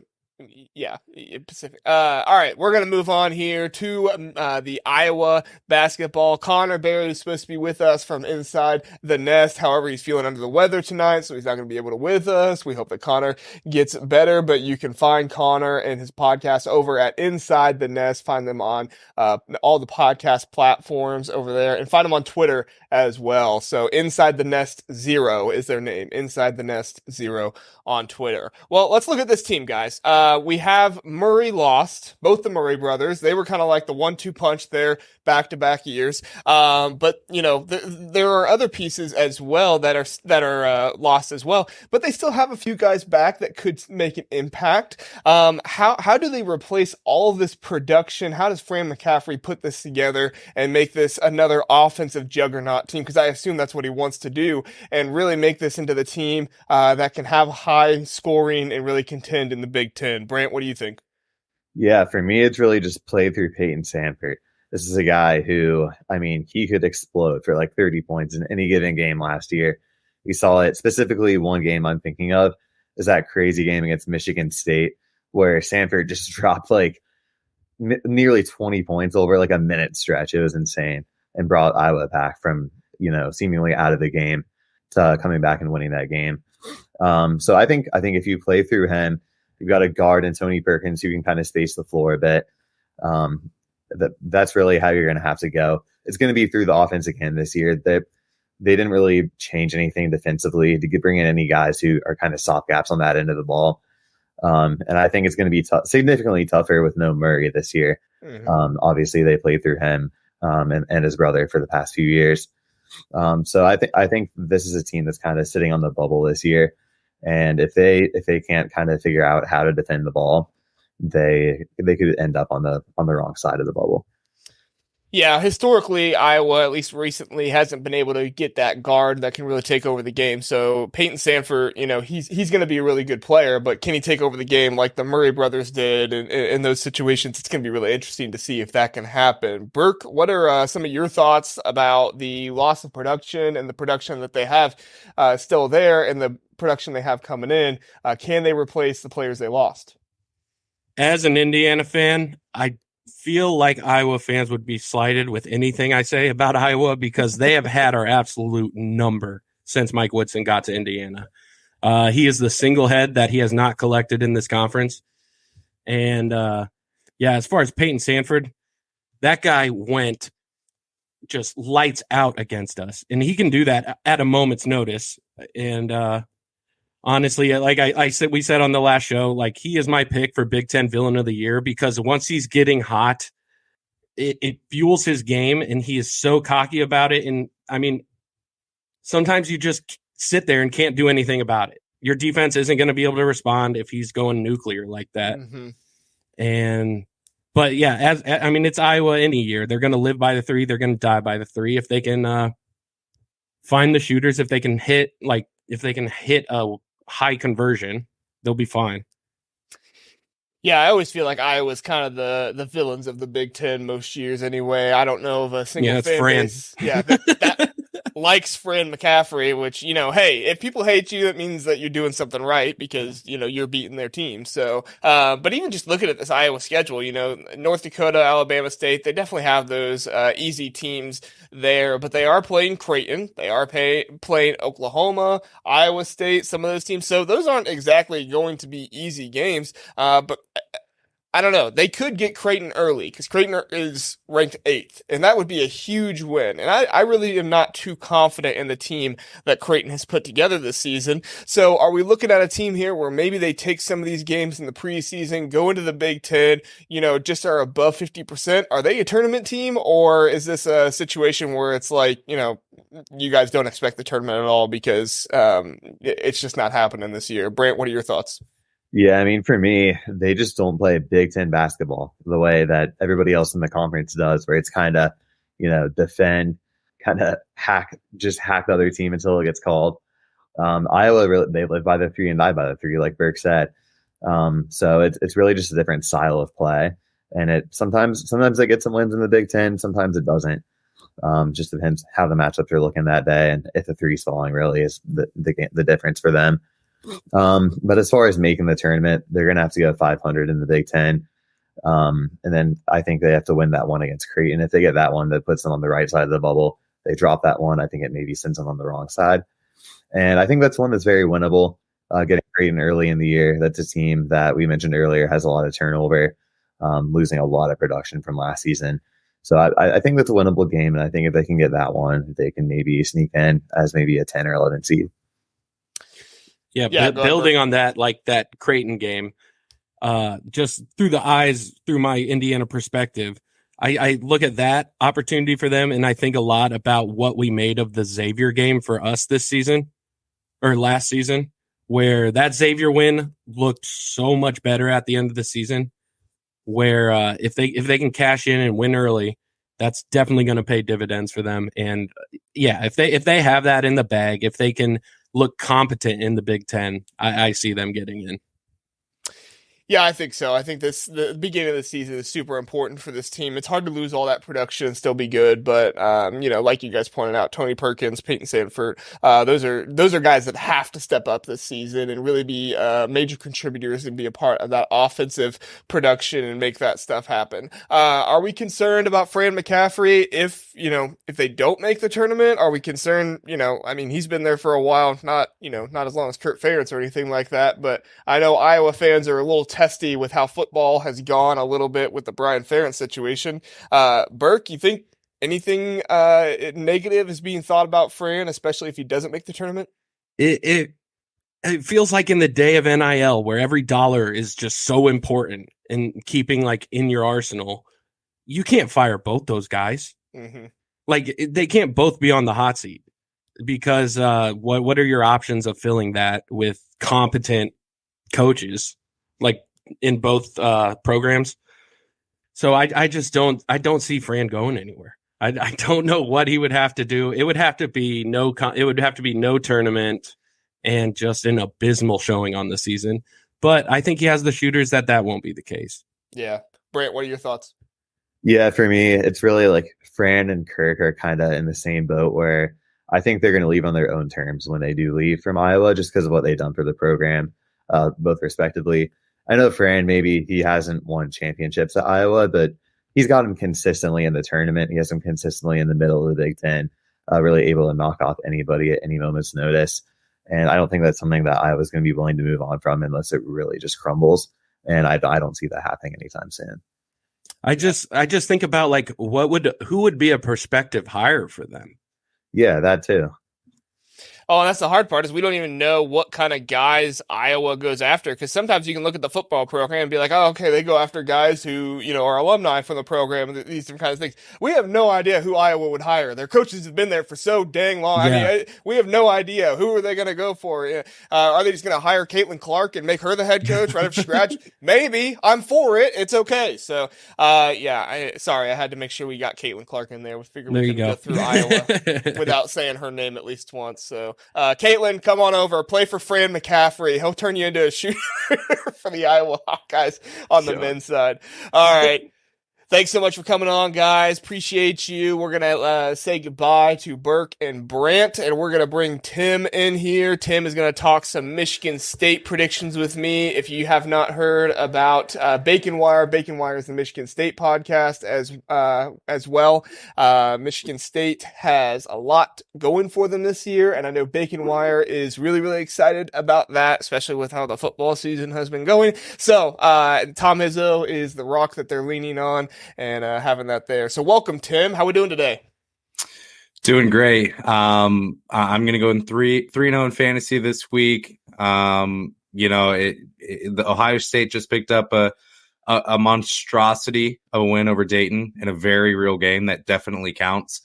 Pacific. All right, we're going to move on here to the Iowa basketball. Connor Barry is supposed to be with us from Inside the Nest. However, he's feeling under the weather tonight, so he's not going to be able to with us. We hope that Connor gets better, but you can find Connor and his podcast over at Inside the Nest. Find them on all the podcast platforms over there, and find them on Twitter as well. So Inside the Nest 0 is their name. Inside the Nest 0 on Twitter. Well, let's look at this team, guys. We have Murray lost, both the Murray brothers. They were kind of like the 1-2 punch there back-to-back years. But there are other pieces as well that are lost as well. But they still have a few guys back that could make an impact. How do they replace all of this production? How does Fran McCaffrey put this together and make this another offensive juggernaut team? Because I assume that's what he wants to do, and really make this into the team that can have high scoring and really contend in the Big Ten. Brant, what do you think? Yeah, for me, it's really just play through Peyton Sandfort. This is a guy who, he could explode for like 30 points in any given game last year. We saw it specifically. One game I'm thinking of is that crazy game against Michigan State where Sandfort just dropped like nearly 20 points over like a minute stretch. It was insane, and brought Iowa back from, seemingly out of the game to coming back and winning that game. So I think if you play through him, you've got a guard in Tony Perkins who can kind of space the floor a bit. That's really how you're going to have to go. It's going to be through the offense again this year. They didn't really change anything defensively to bring in any guys who are kind of soft gaps on that end of the ball. And I think it's going to be significantly tougher with no Murray this year. Obviously, they played through him and his brother for the past few years. So I think this is a team that's kind of sitting on the bubble this year. And if they can't kind of figure out how to defend the ball, they could end up on the wrong side of the bubble. Yeah, historically, Iowa, at least recently, hasn't been able to get that guard that can really take over the game. So Peyton Sandfort, he's going to be a really good player, but can he take over the game like the Murray brothers did in those situations? It's going to be really interesting to see if that can happen. Burke, what are some of your thoughts about the loss of production and the production that they have still there and the production they have coming in? Can they replace the players they lost? As an Indiana fan, I feel like Iowa fans would be slighted with anything I say about Iowa because they have had our absolute number since Mike Woodson got to Indiana. He is the single head that he has not collected in this conference. And as far as Peyton Sandfort, that guy went just lights out against us. And he can do that at a moment's notice. And honestly, like I said, we said on the last show, like he is my pick for Big Ten Villain of the Year because once he's getting hot, it fuels his game and he is so cocky about it. And I mean, sometimes you just sit there and can't do anything about it. Your defense isn't going to be able to respond if he's going nuclear like that. But yeah, it's Iowa any year. They're going to live by the three. They're going to die by the three. If they can find the shooters, if they can hit a high conversion, they'll be fine. Yeah, I always feel like Iowa's kind of the villains of the Big Ten most years anyway. I don't know of a single fan base that likes Fran McCaffrey, which, hey, if people hate you, it means that you're doing something right because, you're beating their team. So, but even just looking at this Iowa schedule, North Dakota, Alabama State, they definitely have those easy teams there, but they are playing Creighton. They are playing Oklahoma, Iowa State, some of those teams. So those aren't exactly going to be easy games, but I don't know. They could get Creighton early because Creighton is ranked 8th, and that would be a huge win. And I really am not too confident in the team that Creighton has put together this season. So are we looking at a team here where maybe they take some of these games in the preseason, go into the Big Ten, just are above 50%? Are they a tournament team, or is this a situation where it's like, you guys don't expect the tournament at all because it's just not happening this year? Brant, what are your thoughts? Yeah, I mean, for me, they just don't play Big Ten basketball the way that everybody else in the conference does, where it's kind of, defend, kind of hack the other team until it gets called. Iowa, they live by the three and die by the three, like Burke said. So it's really just a different style of play. And it sometimes they get some wins in the Big Ten, sometimes it doesn't. Just depends how the matchups are looking that day. And if the three's falling really is the difference for them. But as far as making the tournament, they're going to have to go 500 in the Big Ten. And then I think they have to win that one against Creighton. If they get that one, that puts them on the right side of the bubble. They drop that one, I think it maybe sends them on the wrong side. And I think that's one that's very winnable. Getting Creighton early in the year, that's a team that we mentioned earlier has a lot of turnover, losing a lot of production from last season. So I think that's a winnable game. And I think if they can get that one, they can maybe sneak in as maybe a 10 or 11 seed. Yeah, building on that, like that Creighton game, just through my Indiana perspective, I look at that opportunity for them, and I think a lot about what we made of the Xavier game for us this season, or last season, where that Xavier win looked so much better at the end of the season, where if they can cash in and win early, that's definitely going to pay dividends for them. And yeah, if they have that in the bag, if they can look competent in the Big Ten, I see them getting in. Yeah, I think so. I think the beginning of the season is super important for this team. It's hard to lose all that production and still be good, but like you guys pointed out, Tony Perkins, Peyton Sandfort, those are guys that have to step up this season and really be major contributors and be a part of that offensive production and make that stuff happen. Are we concerned about Fran McCaffrey if they don't make the tournament? Are we concerned? He's been there for a while, not as long as Kurt Ferentz or anything like that, but I know Iowa fans are a little testy with how football has gone a little bit with the Brian Ferentz situation. Burke, you think anything negative is being thought about Fran, especially if he doesn't make the tournament? it feels like in the day of NIL where every dollar is just so important and keeping like in your arsenal, you can't fire both those guys. Mm-hmm. Like they can't both be on the hot seat because what are your options of filling that with competent coaches like in both programs? So I just don't see Fran going anywhere. I don't know what he would have to do. It would have to be no tournament and just an abysmal showing on the season. But I think he has the shooters that won't be the case. Yeah. Brant, what are your thoughts? Yeah, for me, it's really like Fran and Kirk are kind of in the same boat where I think they're going to leave on their own terms when they do leave from Iowa just because of what they've done for the program, both respectively. I know Fran, maybe he hasn't won championships at Iowa, but he's got him consistently in the tournament. He has him consistently in the middle of the Big Ten, really able to knock off anybody at any moment's notice. And I don't think that's something that Iowa's going to be willing to move on from unless it really just crumbles. And I don't see that happening anytime soon. I just think about like who would be a prospective hire for them? Yeah, that too. Oh, and that's the hard part is we don't even know what kind of guys Iowa goes after, because sometimes you can look at the football program and be like, oh, okay, they go after guys who, you know, are alumni from the program and these different kinds of things. We have no idea who Iowa would hire. Their coaches have been there for so dang long. Yeah. I mean, we have no idea. Who are they going to go for? Are they just going to hire Caitlin Clark and make her the head coach right after scratch? Maybe. I'm for it. It's okay. So, sorry, I had to make sure we got Caitlin Clark in there. We figured we could go through Iowa without saying her name at least once. So, Caitlin, come on over, play for Fran McCaffrey. He'll turn you into a shooter for the Iowa Hawkeyes on the men's side. All right. Thanks so much for coming on, guys. Appreciate you. We're going to say goodbye to Burke and Brant, and we're going to bring Tim in here. Tim is going to talk some Michigan State predictions with me. If you have not heard about Bacon Wire is the Michigan State podcast as well. Michigan State has a lot going for them this year, and I know Bacon Wire is really, really excited about that, especially with how the football season has been going. So Tom Izzo is the rock that they're leaning on, and having that there. So welcome, Tim. How we doing today? Doing great. I'm going to go in 3-0 in fantasy this week. The Ohio State just picked up a monstrosity of a win over Dayton in a very real game that definitely counts.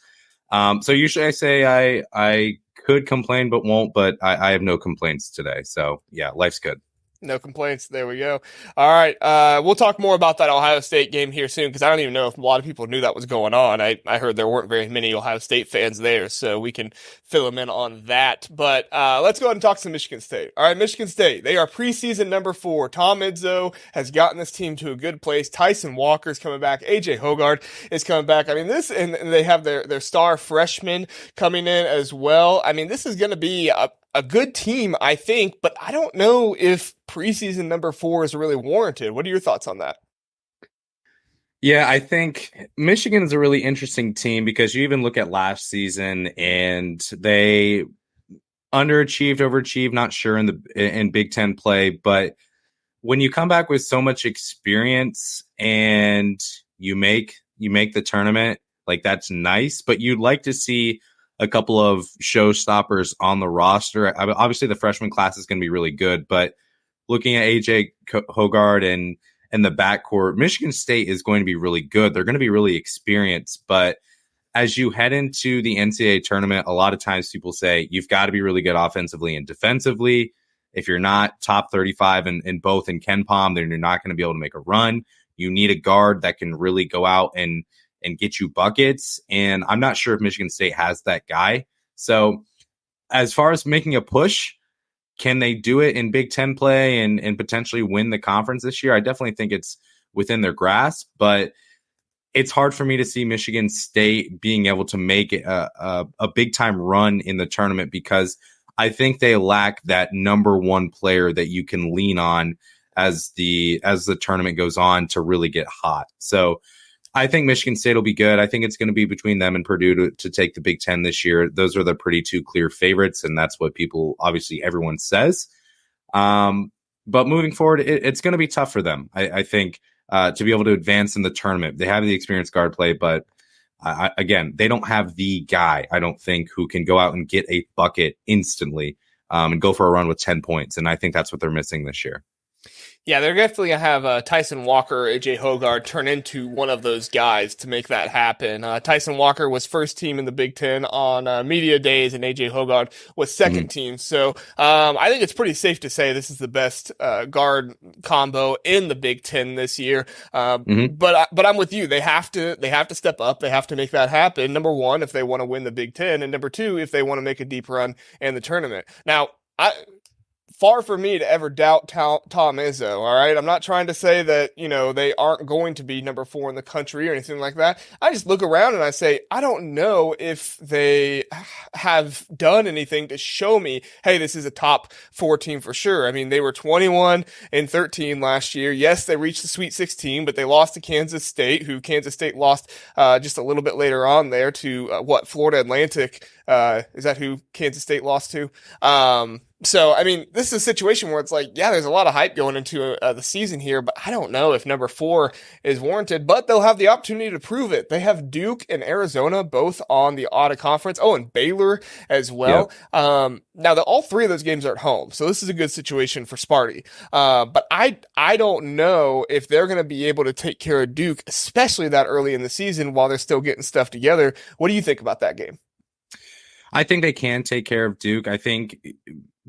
So usually I say I could complain but won't, but I have no complaints today. So yeah, life's good. No complaints. There we go. All right. We'll talk more about that Ohio State game here soon, because I don't even know if a lot of people knew that was going on. I heard there weren't very many Ohio State fans there, so we can fill them in on that. But let's go ahead and talk some Michigan State. All right, Michigan State. They are preseason number 4. Tom Izzo has gotten this team to a good place. Tyson Walker's coming back. AJ Hoggard is coming back. I mean, and they have their star freshman coming in as well. I mean, this is going to be a good team, I think, but I don't know if preseason number 4 is really warranted. What are your thoughts on that? Yeah, I think Michigan is a really interesting team because you even look at last season and they underachieved, overachieved, not sure in Big Ten play. But when you come back with so much experience and you make the tournament, like that's nice. But you'd like to see a couple of showstoppers on the roster. Obviously, the freshman class is going to be really good, but looking at AJ Hoggard and the backcourt, Michigan State is going to be really good. They're going to be really experienced, but as you head into the NCAA tournament, a lot of times people say you've got to be really good offensively and defensively. If you're not top 35 in both in KenPom, then you're not going to be able to make a run. You need a guard that can really go out and get you buckets. And I'm not sure if Michigan State has that guy. So as far as making a push, can they do it in Big Ten play and potentially win the conference this year? I definitely think it's within their grasp, but it's hard for me to see Michigan State being able to make a big time run in the tournament because I think they lack that number one player that you can lean on as the tournament goes on to really get hot. So I think Michigan State will be good. I think it's going to be between them and Purdue to take the Big Ten this year. Those are the pretty two clear favorites, and that's what obviously everyone says. But moving forward, it's going to be tough for them, I think, to be able to advance in the tournament. They have the experienced guard play, but again, they don't have the guy, I don't think, who can go out and get a bucket instantly. and go for a run with 10 points. And I think that's what they're missing this year. Yeah, they're definitely going to have Tyson Walker, AJ Hoggard turn into one of those guys to make that happen. Tyson Walker was first team in the Big Ten on media days, and AJ Hoggard was second team. So I think it's pretty safe to say this is the best guard combo in the Big Ten this year. But I'm with you. They have to step up. They have to make that happen. Number one, if they want to win the Big Ten, and number two, if they want to make a deep run in the tournament. Now, far from me to ever doubt Tom Izzo, all right? I'm not trying to say that, they aren't going to be number 4 in the country or anything like that. I just look around and I say, I don't know if they have done anything to show me, hey, this is a top 4 team for sure. I mean, they were 21-13 last year. Yes, they reached the Sweet 16, but they lost to Kansas State, who Kansas State lost just a little bit later on there to, Florida Atlantic. Is that who Kansas State lost to? So, I mean, this is a situation where it's like, yeah, there's a lot of hype going into the season here, but I don't know if number 4 is warranted, but they'll have the opportunity to prove it. They have Duke and Arizona both on the Auto Conference. Oh, and Baylor as well. Yep. Now, all 3 of those games are at home, so this is a good situation for Sparty. But I don't know if they're going to be able to take care of Duke, especially that early in the season while they're still getting stuff together. What do you think about that game? I think they can take care of Duke. I think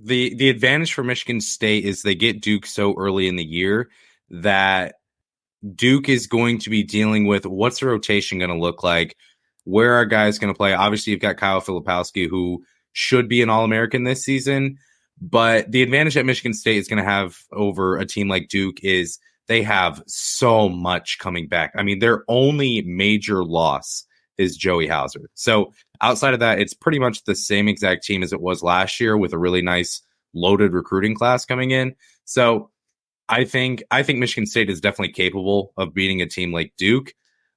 the advantage for Michigan State is they get Duke so early in the year that Duke is going to be dealing with what's the rotation going to look like, where are guys going to play. Obviously, you've got Kyle Filipowski, who should be an All-American this season, but the advantage that Michigan State is going to have over a team like Duke is they have so much coming back. I mean, their only major loss is Joey Hauser. So outside of that, it's pretty much the same exact team as it was last year with a really nice loaded recruiting class coming in. So I think Michigan State is definitely capable of beating a team like Duke.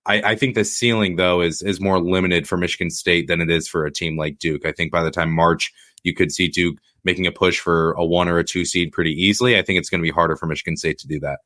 I think the ceiling, though, is more limited for Michigan State than it is for a team like Duke. I think by the time March, you could see Duke making a push for a 1 or a 2 seed pretty easily. I think it's going to be harder for Michigan State to do that.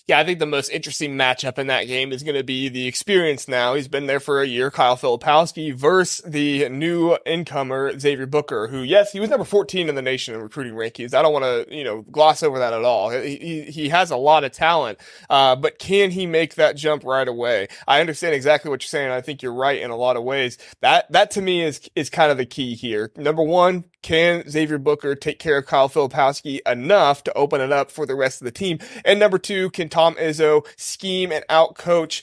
Yeah, I think the most interesting matchup in that game is going to be the experience now. He's been there for a year, Kyle Filipowski, versus the new incomer, Xavier Booker, who, yes, he was number 14 in the nation in recruiting rankings. I don't want to, gloss over that at all. He has a lot of talent, but can he make that jump right away? I understand exactly what you're saying. I think you're right in a lot of ways. That to me is kind of the key here. Number one, can Xavier Booker take care of Kyle Filipowski enough to open it up for the rest of the team? And number two, can Tom Izzo scheme and outcoach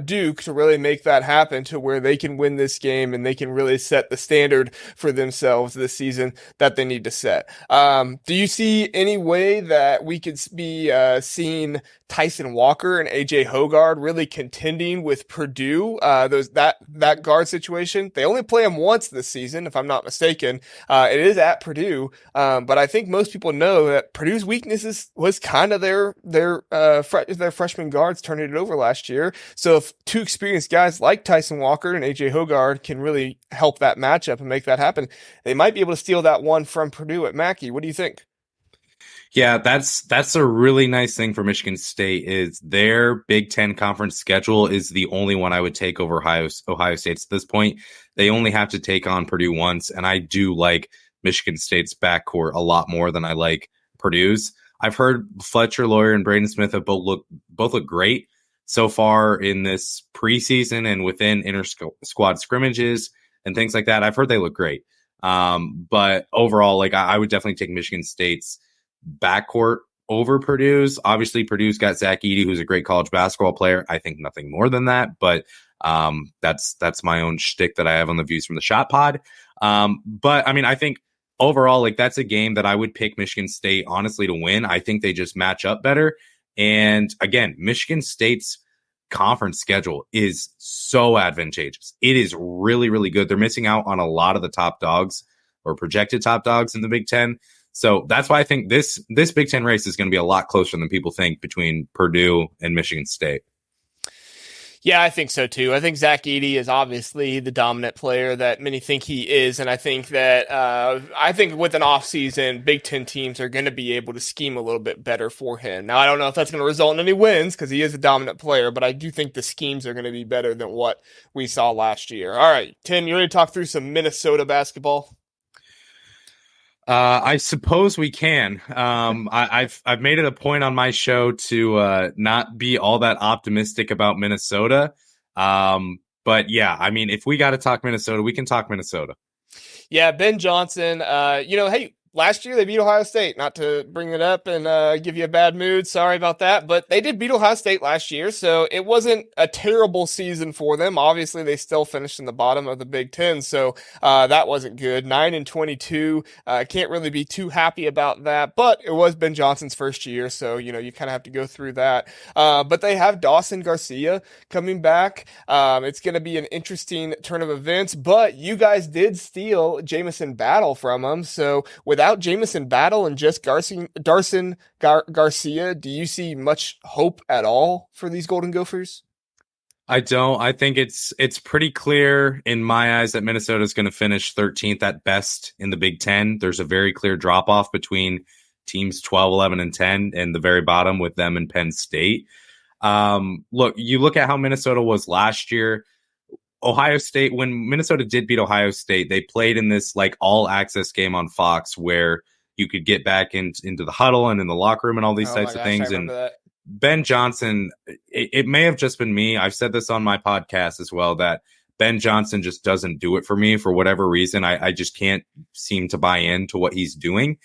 Duke to really make that happen to where they can win this game and they can really set the standard for themselves this season that they need to set? Do you see any way that we could be seeing Tyson Walker and AJ Hoggard really contending with Purdue? That guard situation, they only play them once this season, if I'm not mistaken. It is at Purdue, but I think most people know that Purdue's weakness was kind of their freshman guards turning it over last year. So if two experienced guys like Tyson Walker and AJ Hoggard can really help that matchup and make that happen, they might be able to steal that one from Purdue at Mackey. What do you think? Yeah, that's a really nice thing for Michigan State is their Big Ten conference schedule is the only one I would take over Ohio State's at this point. They only have to take on Purdue once, and I do like Michigan State's backcourt a lot more than I like Purdue's. I've heard Fletcher Lawyer and Braden Smith have both look great so far in this preseason and within inter-squad scrimmages and things like that. I've heard they look great. But overall, I would definitely take Michigan State's backcourt over Purdue's. Obviously, Purdue's got Zach Edey, who's a great college basketball player. I think nothing more than that, but that's my own shtick that I have on the Views from the Shot pod. But I mean, I think overall, that's a game that I would pick Michigan State, honestly, to win. I think they just match up better. And again, Michigan State's conference schedule is so advantageous. It is really, really good. They're missing out on a lot of the top dogs or projected top dogs in the Big Ten. So that's why I think this Big Ten race is going to be a lot closer than people think between Purdue and Michigan State. Yeah, I think so too. I think Zach Edey is obviously the dominant player that many think he is, and I think that with an offseason, Big Ten teams are going to be able to scheme a little bit better for him. Now, I don't know if that's going to result in any wins because he is a dominant player, but I do think the schemes are going to be better than what we saw last year. All right, Tim, you ready to talk through some Minnesota basketball? I suppose we can. I've made it a point on my show to not be all that optimistic about Minnesota. But yeah, I mean, if we got to talk Minnesota, we can talk Minnesota. Yeah, Ben Johnson, hey, last year they beat Ohio State. Not to bring it up and give you a bad mood. Sorry about that. But they did beat Ohio State last year, so it wasn't a terrible season for them. Obviously, they still finished in the bottom of the Big Ten, so that wasn't good. 9-22. Can't really be too happy about that. But it was Ben Johnson's first year, so you kind of have to go through that. But they have Dawson Garcia coming back. It's going to be an interesting turn of events. But you guys did steal Jamison Battle from them, so without Jamison Battle and just Garcia, do you see much hope at all for these Golden Gophers? I don't. I think it's pretty clear in my eyes that Minnesota is going to finish 13th at best in the Big Ten. There's a very clear drop off between teams 12, 11, and 10 and the very bottom with them and Penn State. You look at how Minnesota was last year. Ohio State, when Minnesota did beat Ohio State, they played in this like all access game on Fox where you could get back into the huddle and in the locker room and all these types of things. And Ben Johnson, it may have just been me. I've said this on my podcast as well, that Ben Johnson just doesn't do it for me for whatever reason. I just can't seem to buy into what he's doing.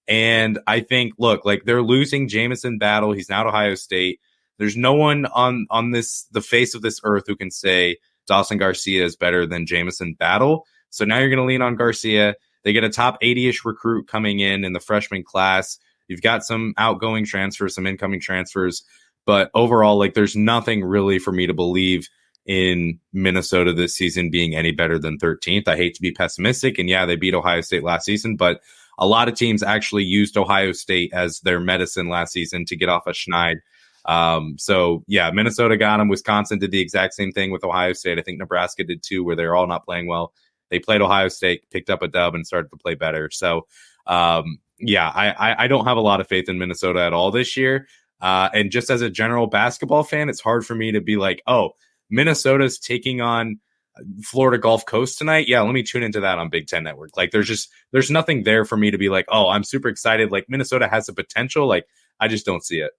And I think, look, like they're losing Jamison Battle. He's now at Ohio State. There's no one on the face of this earth who can say Dawson Garcia is better than Jamison Battle. So now you're going to lean on Garcia. They get a top 80-ish recruit coming in the freshman class. You've got some outgoing transfers, some incoming transfers. But overall, like there's nothing really for me to believe in Minnesota this season being any better than 13th. I hate to be pessimistic. And yeah, they beat Ohio State last season, but a lot of teams actually used Ohio State as their medicine last season to get off a schneid. So yeah, Minnesota got them. Wisconsin did the exact same thing with Ohio State. I think Nebraska did too, where they're all not playing well. They played Ohio State, picked up a dub, and started to play better. So yeah, I don't have a lot of faith in Minnesota at all this year. And just as a general basketball fan, it's hard for me to be like, oh, Minnesota's taking on Florida Gulf Coast tonight. Yeah, let me tune into that on Big Ten Network. Like there's nothing there for me to be like, oh, I'm super excited. Like Minnesota has the potential. Like I just don't see it.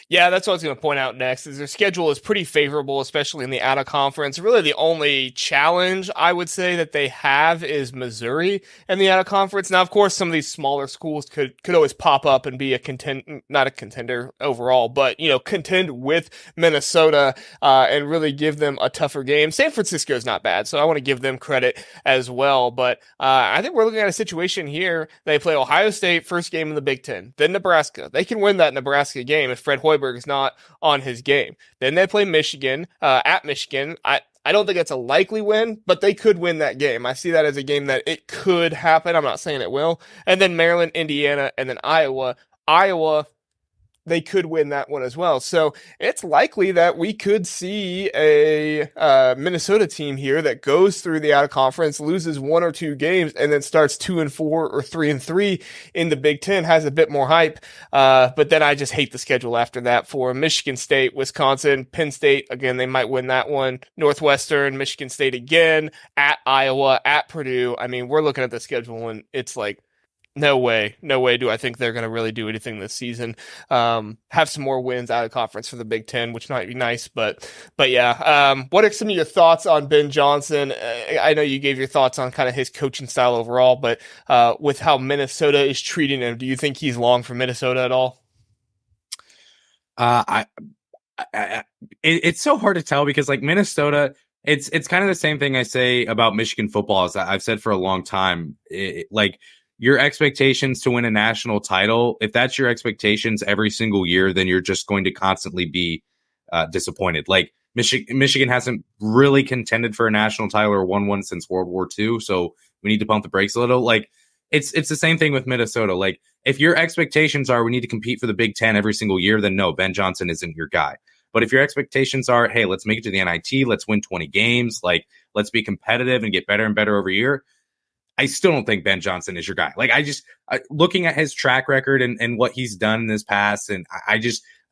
Yeah, that's what I was going to point out next, is their schedule is pretty favorable, especially in the out-of-conference. Really, the only challenge I would say that they have is Missouri in the out-of-conference. Now, of course, some of these smaller schools could always pop up and be not a contender overall, but, contend with Minnesota and really give them a tougher game. San Francisco is not bad, so I want to give them credit as well. But I think we're looking at a situation here. They play Ohio State, first game in the Big Ten, then Nebraska. They can win that Nebraska game if Fred Hoiberg is not on his game. Then they play Michigan at Michigan. I don't think it's a likely win, but they could win that game. I see that as a game that it could happen. I'm not saying it will. And then Maryland, Indiana, and then Iowa. They could win that one as well. So it's likely that we could see a Minnesota team here that goes through the out-of-conference, loses one or two games, and then starts 2-4 or 3-3 in the Big Ten, has a bit more hype. But then I just hate the schedule after that for Michigan State, Wisconsin, Penn State. Again, they might win that one. Northwestern, Michigan State again, at Iowa, at Purdue. I mean, we're looking at the schedule and it's like, no way do I think they're going to really do anything this season. Have some more wins out of conference for the Big Ten, which might be nice, but yeah. What are some of your thoughts on Ben Johnson? I know you gave your thoughts on kind of his coaching style overall, but with how Minnesota is treating him, do you think he's long for Minnesota at all? It's so hard to tell because like Minnesota, it's kind of the same thing I say about Michigan football as I've said for a long time. Like your expectations to win a national title, if that's your expectations every single year, then you're just going to constantly be disappointed. Like Michigan hasn't really contended for a national title or won one since World War II. So we need to pump the brakes a little. Like it's the same thing with Minnesota. Like if your expectations are we need to compete for the Big Ten every single year, then no, Ben Johnson isn't your guy. But if your expectations are, hey, let's make it to the NIT, let's win 20 games, like let's be competitive and get better and better every year, I still don't think Ben Johnson is your guy. Like looking at his track record and what he's done in this past, and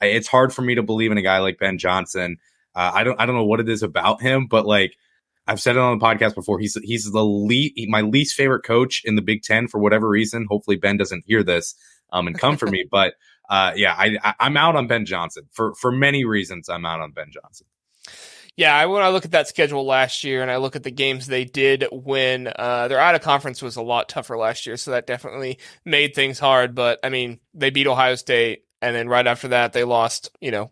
it's hard for me to believe in a guy like Ben Johnson. I don't know what it is about him, but like I've said it on the podcast before. He's my least favorite coach in the Big Ten for whatever reason. Hopefully Ben doesn't hear this and come for me. But I'm out on Ben Johnson for many reasons. I'm out on Ben Johnson. Yeah, when I look at that schedule last year and I look at the games they did win, their out of conference was a lot tougher last year, so that definitely made things hard. But I mean, they beat Ohio State, and then right after that they lost. I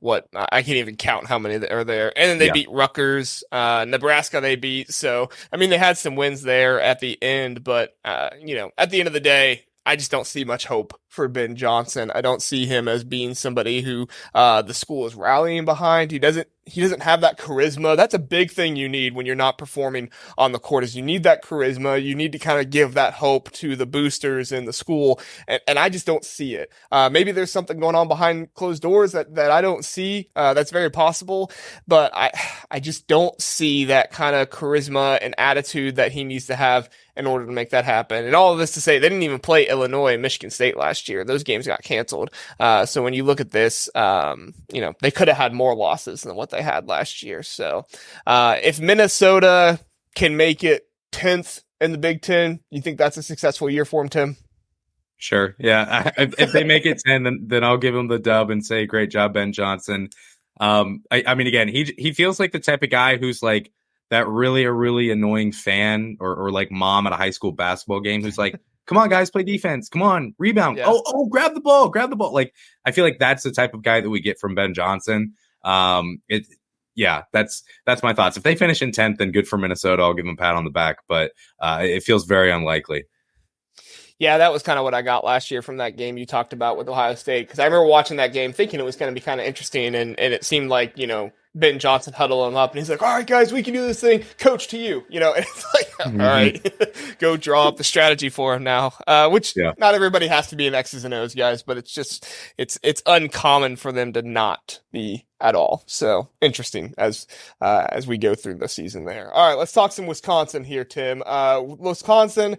can't even count how many are there, and then they beat Rutgers, Nebraska they beat. So I mean, they had some wins there at the end, but at the end of the day, I just don't see much hope for Ben Johnson. I don't see him as being somebody who the school is rallying behind. He doesn't have that charisma. That's a big thing you need when you're not performing on the court, is you need that charisma. You need to kind of give that hope to the boosters in the school. And I just don't see it. Maybe there's something going on behind closed doors that I don't see. That's very possible, but I just don't see that kind of charisma and attitude that he needs to have in order to make that happen. And all of this to say, they didn't even play Illinois and Michigan State last year. Those games got canceled. So when you look at this, they could have had more losses than what they had last year. So if Minnesota can make it 10th in the Big Ten, you think that's a successful year for them, Tim? Sure. Yeah. If they make it 10, then I'll give them the dub and say, great job, Ben Johnson. I mean, again, he feels like the type of guy who's like that really annoying fan or like mom at a high school basketball game who's like, come on, guys, play defense. Come on, rebound. Yeah. Oh, grab the ball. Like, I feel like that's the type of guy that we get from Ben Johnson. That's my thoughts. If they finish in 10th, then good for Minnesota. I'll give them a pat on the back, but it feels very unlikely. Yeah, that was kind of what I got last year from that game you talked about with Ohio State, because I remember watching that game thinking it was going to be kind of interesting, and it seemed like, Ben Johnson huddled him up, and he's like, all right, guys, we can do this thing. Coach to you, and it's like, all right, go draw up the strategy for him now, not everybody has to be an X's and O's, guys, but it's just, it's uncommon for them to not be at all. So interesting as we go through the season there. All right, let's talk some Wisconsin here, Tim. Wisconsin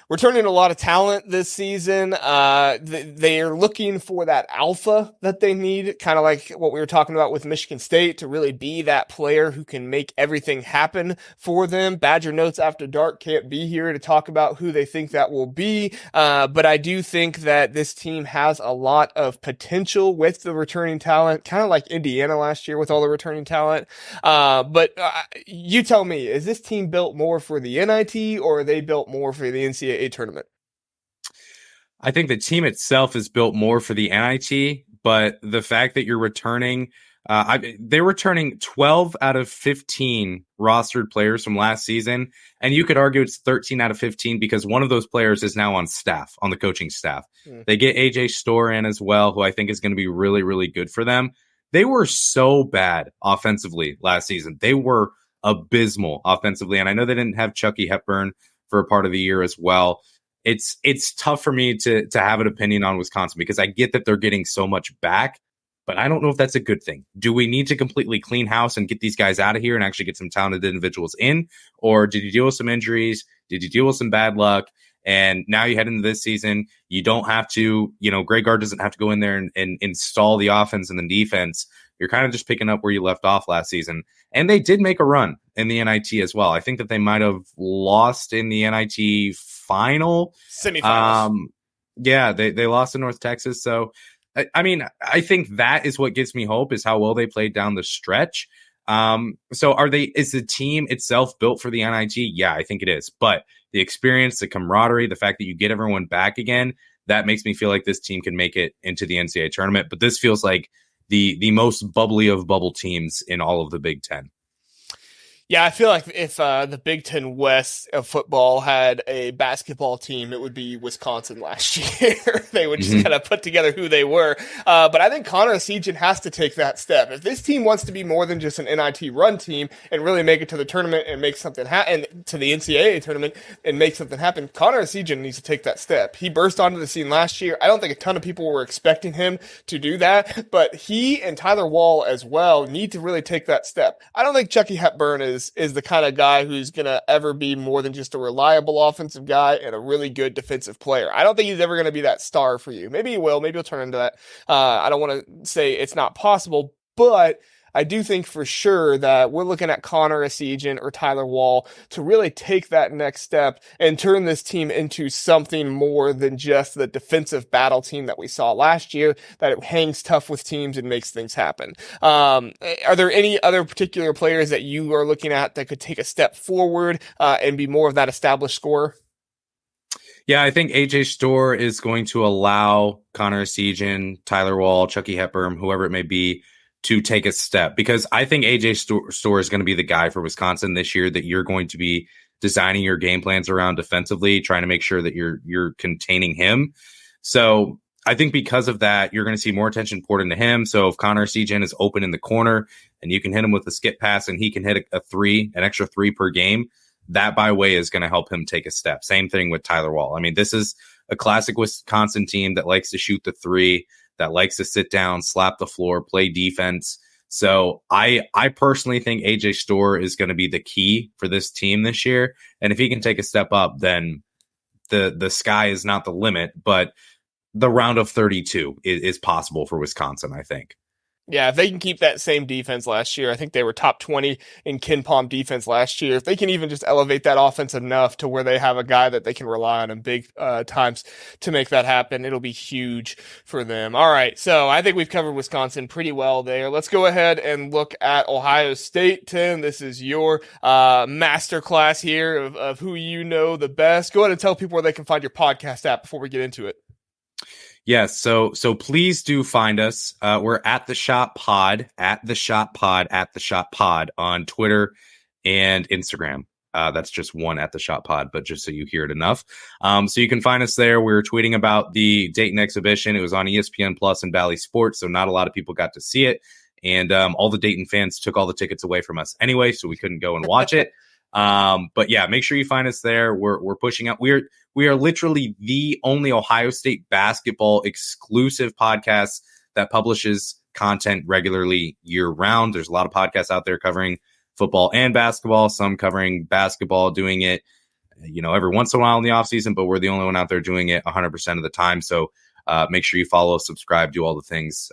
returning a lot of talent this season. They are looking for that alpha that they need, kind of like what we were talking about with Michigan State, to really be that player who can make everything happen for them. Badger Notes After Dark can't be here to talk about who they think that will be, but I do think that this team has a lot of potential with the returning talent, kind of like Indiana last year with all the returning talent. But you tell me, is this team built more for the NIT, or are they built more for the NCAA tournament? I think the team itself is built more for the NIT, but the fact that you're returning, they're returning 12 out of 15 rostered players from last season, and you could argue it's 13 out of 15 because one of those players is now on the coaching staff. They get AJ Storr in as well, who I think is going to be really, really good for them. They were so bad offensively last season. They were abysmal offensively, and I know they didn't have Chucky Hepburn for a part of the year as well. It's tough for me to have an opinion on Wisconsin because I get that they're getting so much back, but I don't know if that's a good thing. Do we need to completely clean house and get these guys out of here and actually get some talented individuals in? Or did you deal with some injuries? Did you deal with some bad luck? And now you head into this season, you don't have to, Greg Gard doesn't have to go in there and install the offense and the defense. You're kind of just picking up where you left off last season. And they did make a run in the NIT as well. I think that they might have lost in the NIT final. Semifinals. They lost to North Texas. So, I think that is what gives me hope, is how well they played down the stretch. So is the team itself built for the NIT? Yeah, I think it is. But the experience, the camaraderie, the fact that you get everyone back again, that makes me feel like this team can make it into the NCAA tournament. But this feels like the most bubbly of bubble teams in all of the Big Ten. Yeah, I feel like if the Big Ten West of football had a basketball team, it would be Wisconsin last year. They would just kind of put together who they were. But I think Connor Essegian has to take that step. If this team wants to be more than just an NIT run team and really make it to the tournament and make something happen, and to the NCAA tournament and make something happen, Connor Essegian needs to take that step. He burst onto the scene last year. I don't think a ton of people were expecting him to do that, but he and Tyler Wall as well need to really take that step. I don't think Chucky Hepburn is the kind of guy who's going to ever be more than just a reliable offensive guy and a really good defensive player. I don't think he's ever going to be that star for you. Maybe he will. Maybe he'll turn into that. I don't want to say it's not possible, but I do think for sure that we're looking at Connor Essegian or Tyler Wall to really take that next step and turn this team into something more than just the defensive battle team that we saw last year, that it hangs tough with teams and makes things happen. Are there any other particular players that you are looking at that could take a step forward and be more of that established scorer? Yeah, I think AJ Storr is going to allow Connor Essegian, Tyler Wall, Chucky Hepburn, whoever it may be, to take a step, because I think AJ Storr is going to be the guy for Wisconsin this year that you're going to be designing your game plans around defensively, trying to make sure that you're containing him. So I think because of that, you're going to see more attention poured into him. So if Connor Essegian is open in the corner and you can hit him with a skip pass and he can hit an extra three per game, that by way is going to help him take a step. Same thing with Tyler Wall. I mean, this is a classic Wisconsin team that likes to shoot the three, that likes to sit down, slap the floor, play defense. So I personally think AJ Storr is going to be the key for this team this year. And if he can take a step up, then the sky is not the limit, but the round of 32 is possible for Wisconsin, I think. Yeah, if they can keep that same defense last year, I think they were top 20 in KenPom defense last year. If they can even just elevate that offense enough to where they have a guy that they can rely on in big times to make that happen, it'll be huge for them. All right, so I think we've covered Wisconsin pretty well there. Let's go ahead and look at Ohio State. Tim, this is your master class here of who you know the best. Go ahead and tell people where they can find your podcast at before we get into it. Yes, so please do find us. We're at the Shot Pod on Twitter and Instagram. That's just one at the Shot Pod, but just so you hear it enough. So you can find us there. We were tweeting about the Dayton exhibition. It was on ESPN Plus and Bally Sports, so not a lot of people got to see it. And all the Dayton fans took all the tickets away from us anyway, so we couldn't go and watch it. But yeah, make sure you find us there. We're pushing out. We are literally the only Ohio State basketball exclusive podcast that publishes content regularly year round. There's a lot of podcasts out there covering football and basketball, some covering basketball, doing it, every once in a while in the off season, but we're the only one out there doing it 100% of the time. So make sure you follow, subscribe, do all the things.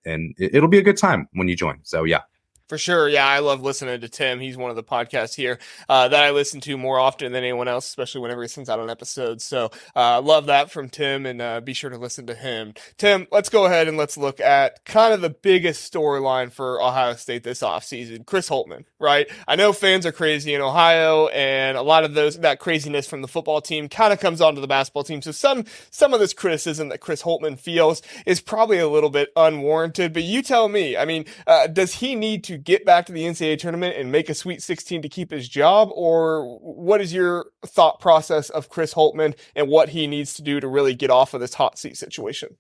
And it'll be a good time when you join. So yeah. For sure. Yeah, I love listening to Tim. He's one of the podcasts here that I listen to more often than anyone else, especially whenever he sends out an episode. So love that from Tim, and be sure to listen to him. Tim, let's go ahead and let's look at kind of the biggest storyline for Ohio State this offseason, Chris Holtmann, right? I know fans are crazy in Ohio, and a lot of that craziness from the football team kind of comes onto the basketball team. So some of this criticism that Chris Holtmann feels is probably a little bit unwarranted, but you tell me. I mean, does he need to get back to the NCAA tournament and make a Sweet 16 to keep his job? Or what is your thought process of Chris Holtmann and what he needs to do to really get off of this hot seat situation?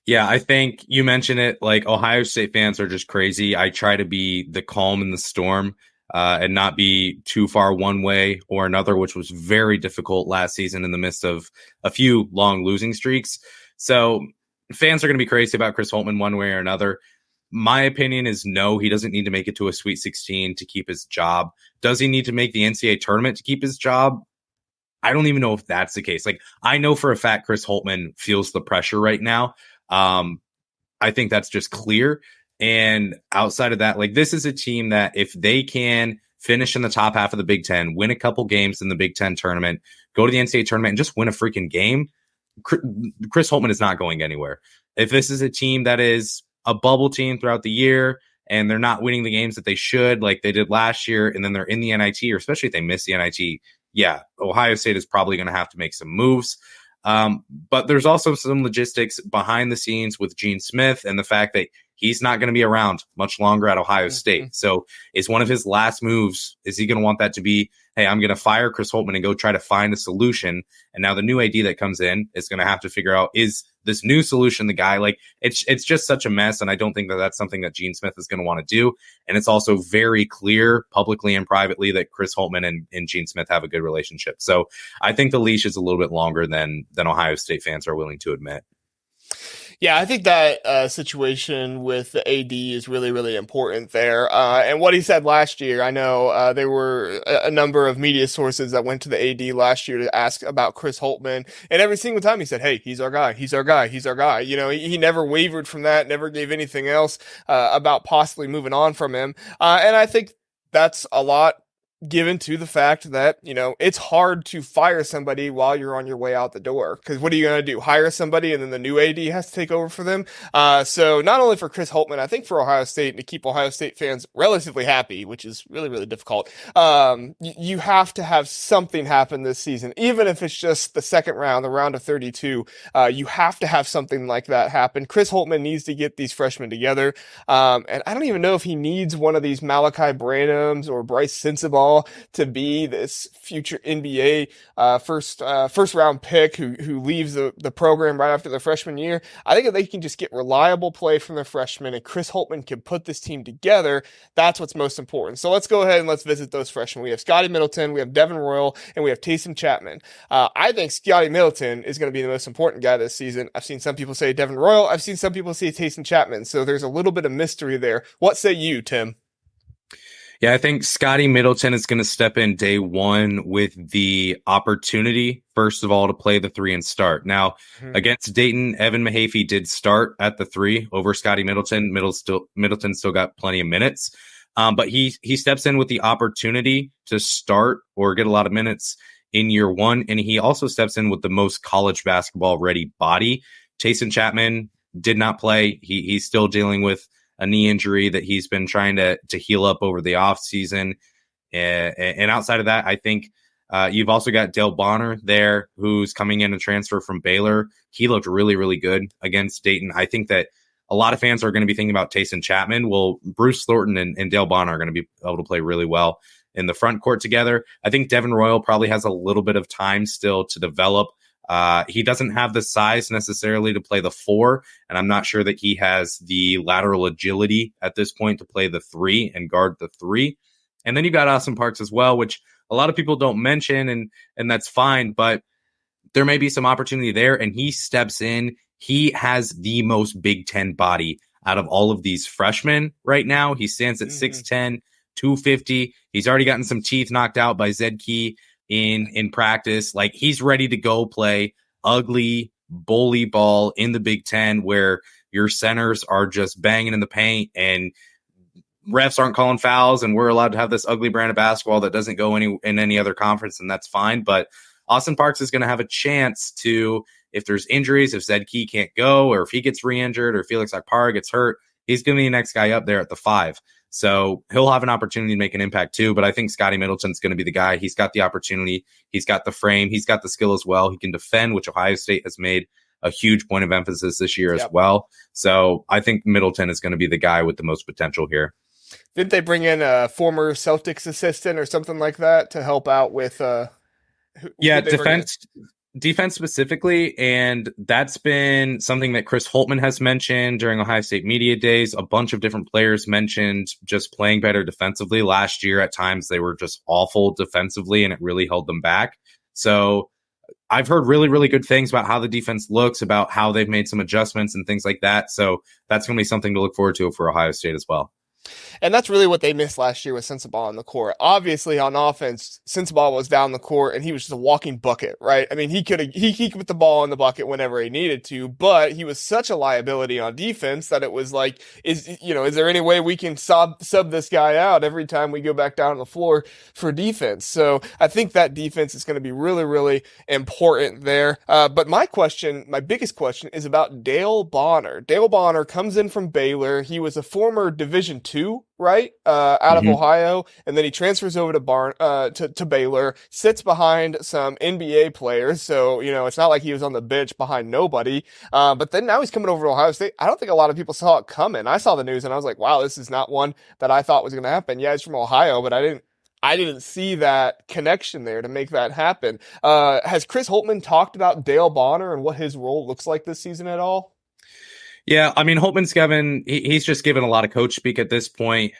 Yeah, I think you mentioned it. Like, Ohio State fans are just crazy. I try to be the calm in the storm and not be too far one way or another, which was very difficult last season in the midst of a few long losing streaks. So fans are going to be crazy about Chris Holtmann one way or another. My opinion is no, he doesn't need to make it to a Sweet 16 to keep his job. Does he need to make the NCAA tournament to keep his job? I don't even know if that's the case. Like, I know for a fact Chris Holtmann feels the pressure right now. I think that's just clear. And outside of that, like, this is a team that if they can finish in the top half of the Big Ten, win a couple games in the Big Ten tournament, go to the NCAA tournament and just win a freaking game, Chris Holtmann is not going anywhere. If this is a team that is a bubble team throughout the year and they're not winning the games that they should, like they did last year, and then they're in the NIT, or especially if they miss the NIT, yeah, Ohio State is probably going to have to make some moves. But there's also some logistics behind the scenes with Gene Smith and the fact that he's not going to be around much longer at Ohio State. So is one of his last moves, is he going to want that to be, hey, I'm going to fire Chris Holtmann and go try to find a solution? And now the new AD that comes in is going to have to figure out, is this new solution the guy? Like, it's just such a mess. And I don't think that that's something that Gene Smith is going to want to do. And it's also very clear publicly and privately that Chris Holtmann and Gene Smith have a good relationship. So I think the leash is a little bit longer than Ohio State fans are willing to admit. Yeah, I think that situation with the AD is really, really important there. And what he said last year, I know there were a number of media sources that went to the AD last year to ask about Chris Holtmann. And every single time he said, hey, he's our guy, he's our guy, he's our guy. You know, he never wavered from that, never gave anything else about possibly moving on from him. And I think that's a lot given to the fact that, you know, it's hard to fire somebody while you're on your way out the door. Because what are you going to do? Hire somebody and then the new AD has to take over for them? So not only for Chris Holtmann, I think for Ohio State, and to keep Ohio State fans relatively happy, which is really, really difficult, you have to have something happen this season. Even if it's just the second round, the round of 32, you have to have something like that happen. Chris Holtmann needs to get these freshmen together. And I don't even know if he needs one of these Malachi Branhams or Bryce Sensabaugh to be this future NBA first round pick who leaves the program right after the freshman year. I think if they can just get reliable play from the freshmen and Chris Holtmann can put this team together, that's what's most important. So let's go ahead and let's visit those freshmen. We have Scotty Middleton, we have Devin Royal, and we have Taysom Chapman. I think Scotty Middleton is going to be the most important guy this season. I've seen some people say Devin Royal. I've seen some people say Taysom Chapman. So there's a little bit of mystery there. What say you, Tim? Yeah, I think Scotty Middleton is going to step in day one with the opportunity, first of all, to play the 3 and start. Now, against Dayton, Evan Mahaffey did start at the 3 over Scotty Middleton. Middleton still got plenty of minutes, but he steps in with the opportunity to start or get a lot of minutes in year one, and he also steps in with the most college basketball ready body. Taysom Chapman did not play. He's still dealing with a knee injury that he's been trying to heal up over the offseason. And outside of that, I think you've also got Dale Bonner there, who's coming in a transfer from Baylor. He looked really, really good against Dayton. I think that a lot of fans are going to be thinking about Taysom Chapman. Well, Bruce Thornton and Dale Bonner are going to be able to play really well in the front court together. I think Devin Royal probably has a little bit of time still to develop. He doesn't have the size necessarily to play the 4, and I'm not sure that he has the lateral agility at this point to play the 3 and guard the 3. And then you got Austin Parks as well, which a lot of people don't mention, and that's fine, but there may be some opportunity there, and he steps in. He has the most Big Ten body out of all of these freshmen right now. He stands at 6'10", 250. He's already gotten some teeth knocked out by Zed Key in practice. Like, he's ready to go play ugly bully ball in the Big Ten, where your centers are just banging in the paint and refs aren't calling fouls, and we're allowed to have this ugly brand of basketball that doesn't go in any other conference, and that's fine. But Austin Parks is going to have a chance to, if there's injuries, if Zed Key can't go, or if he gets re-injured, or Felix Akpara gets hurt, he's going to be the next guy up there at the 5. So he'll have an opportunity to make an impact too. But I think Scotty Middleton's going to be the guy. He's got the opportunity. He's got the frame. He's got the skill as well. He can defend, which Ohio State has made a huge point of emphasis this year as well. So I think Middleton is going to be the guy with the most potential here. Didn't they bring in a former Celtics assistant or something like that to help out with defense specifically, and that's been something that Chris Holtmann has mentioned during Ohio State Media Days. A bunch of different players mentioned just playing better defensively. Last year, at times, they were just awful defensively, and it really held them back. So I've heard really, really good things about how the defense looks, about how they've made some adjustments and things like that. So that's going to be something to look forward to for Ohio State as well. And that's really what they missed last year with Sensabaugh on the court. Obviously, on offense, Sensabaugh was down the court and he was just a walking bucket, right? I mean, he could put the ball in the bucket whenever he needed to, but he was such a liability on defense that it was like, is there any way we can sub this guy out every time we go back down on the floor for defense? So I think that defense is going to be really, really important there. But my biggest question is about Dale Bonner. Dale Bonner comes in from Baylor. He was a former Division II, right? Out of Ohio, and then he transfers over to Baylor, sits behind some NBA players. So, it's not like he was on the bench behind nobody. But then now he's coming over to Ohio State. I don't think a lot of people saw it coming. I saw the news and I was like, wow, this is not one that I thought was going to happen. Yeah, he's from Ohio, but I didn't see that connection there to make that happen. Has Chris Holtmann talked about Dale Bonner and what his role looks like this season at all? Yeah, I mean, Holtmann's he's just given a lot of coach speak at this point.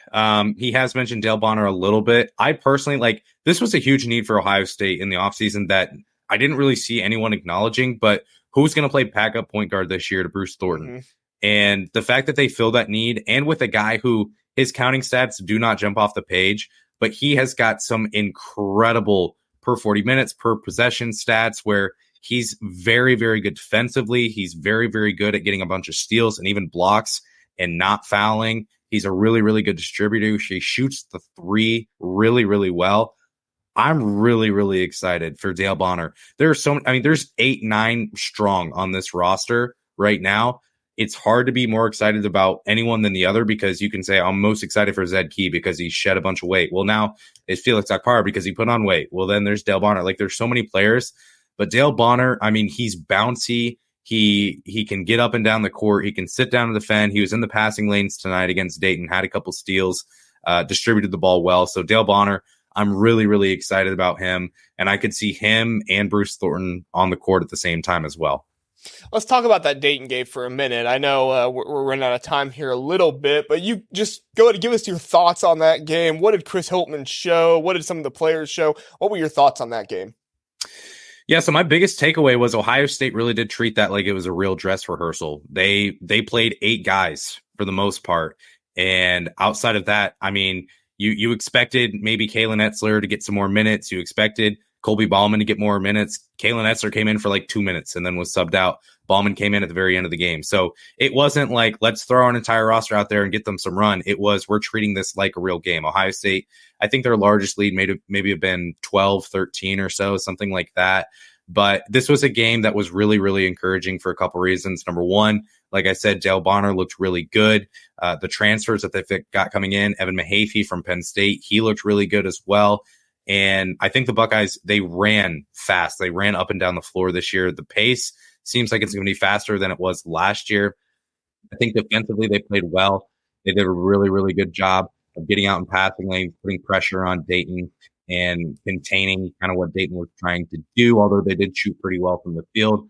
He has mentioned Dale Bonner a little bit. I personally, this was a huge need for Ohio State in the offseason that I didn't really see anyone acknowledging, but who's going to play backup point guard this year to Bruce Thornton? Mm-hmm. And the fact that they fill that need, and with a guy who his counting stats do not jump off the page, but he has got some incredible per 40 minutes, per possession stats where he's very, very good defensively. He's very, very good at getting a bunch of steals and even blocks and not fouling. He's a really, really good distributor. He shoots the three really, really well. I'm really, really excited for Dale Bonner. There's 8, 9 strong on this roster right now. It's hard to be more excited about anyone than the other because you can say, I'm most excited for Zed Key because he shed a bunch of weight. Well, now it's Felix Akpar because he put on weight. Well, then there's Dale Bonner. Like, there's so many players, but Dale Bonner, I mean, he's bouncy. He can get up and down the court. He can sit down and defend. He was in the passing lanes tonight against Dayton, had a couple steals, distributed the ball well. So Dale Bonner, I'm really, really excited about him. And I could see him and Bruce Thornton on the court at the same time as well. Let's talk about that Dayton game for a minute. I know we're running out of time here a little bit, but you just go ahead and give us your thoughts on that game. What did Chris Holtmann show? What did some of the players show? What were your thoughts on that game? Yeah, so my biggest takeaway was Ohio State really did treat that like it was a real dress rehearsal. They played 8 guys for the most part. And outside of that, I mean, you expected maybe Kalen Etzler to get some more minutes. You expected Colby Ballman to get more minutes. Kalen Etzler came in for like 2 minutes and then was subbed out. Ballman came in at the very end of the game. So it wasn't like, let's throw our entire roster out there and get them some run. It was, we're treating this like a real game. Ohio State, I think their largest lead maybe have been 12, 13 or so, something like that. But this was a game that was really, really encouraging for a couple reasons. Number one, like I said, Dale Bonner looked really good. The transfers that they got coming in, Evan Mahaffey from Penn State, he looked really good as well. And I think the Buckeyes, they ran fast. They ran up and down the floor this year. The pace seems like it's going to be faster than it was last year. I think defensively they played well. They did a really, really good job of getting out in passing lanes, putting pressure on Dayton and containing kind of what Dayton was trying to do, although they did shoot pretty well from the field.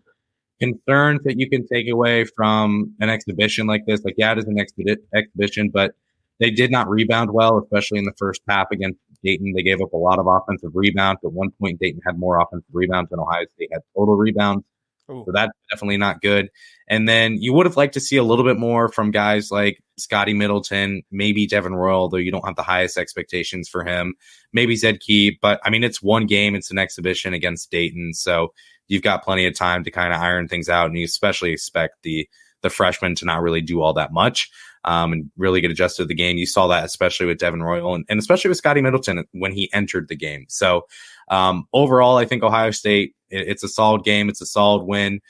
Concerns that you can take away from an exhibition like this, like, yeah, it is an exhibition, but they did not rebound well, especially in the first half against Dayton. They gave up a lot of offensive rebounds. At one point, Dayton had more offensive rebounds than Ohio State had total rebounds. Ooh. So that's definitely not good. And then you would have liked to see a little bit more from guys like Scotty Middleton, maybe Devin Royal, though you don't have the highest expectations for him. Maybe Zed Key. But, I mean, it's one game. It's an exhibition against Dayton. So you've got plenty of time to kind of iron things out. And you especially expect the freshmen to not really do all that much. And really get adjusted to the game. You saw that especially with Devin Royal and especially with Scotty Middleton when he entered the game. So overall, I think Ohio State, it's a solid game. It's a solid win.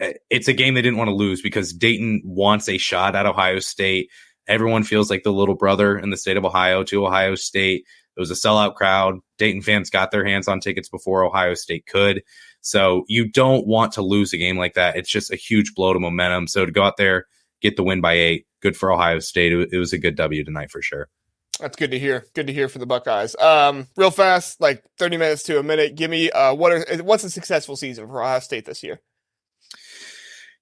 It's a game they didn't want to lose because Dayton wants a shot at Ohio State. Everyone feels like the little brother in the state of Ohio to Ohio State. It was a sellout crowd. Dayton fans got their hands on tickets before Ohio State could. So you don't want to lose a game like that. It's just a huge blow to momentum. So to go out there, get the win by 8. Good for Ohio State. It was a good W tonight for sure. That's good to hear. Good to hear for the Buckeyes. Real fast, like 30 minutes to a minute. Give me what's a successful season for Ohio State this year?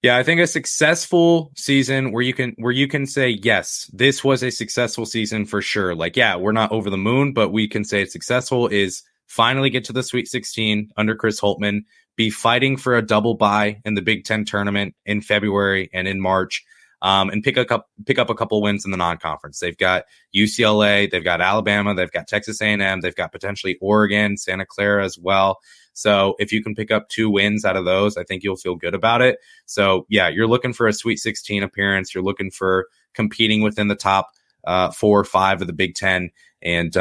Yeah, I think a successful season where you can say, yes, this was a successful season for sure. Like, yeah, we're not over the moon, but we can say it's successful is finally get to the Sweet 16 under Chris Holtmann, be fighting for a double bye in the Big Ten tournament in February and in March, and pick up a couple wins in the non-conference. They've got UCLA, they've got Alabama, they've got Texas A&M, they've got potentially Oregon, Santa Clara as well. So if you can pick up 2 wins out of those, I think you'll feel good about it. So yeah, you're looking for a Sweet 16 appearance. You're looking for competing within the top 4 or 5 of the Big Ten, and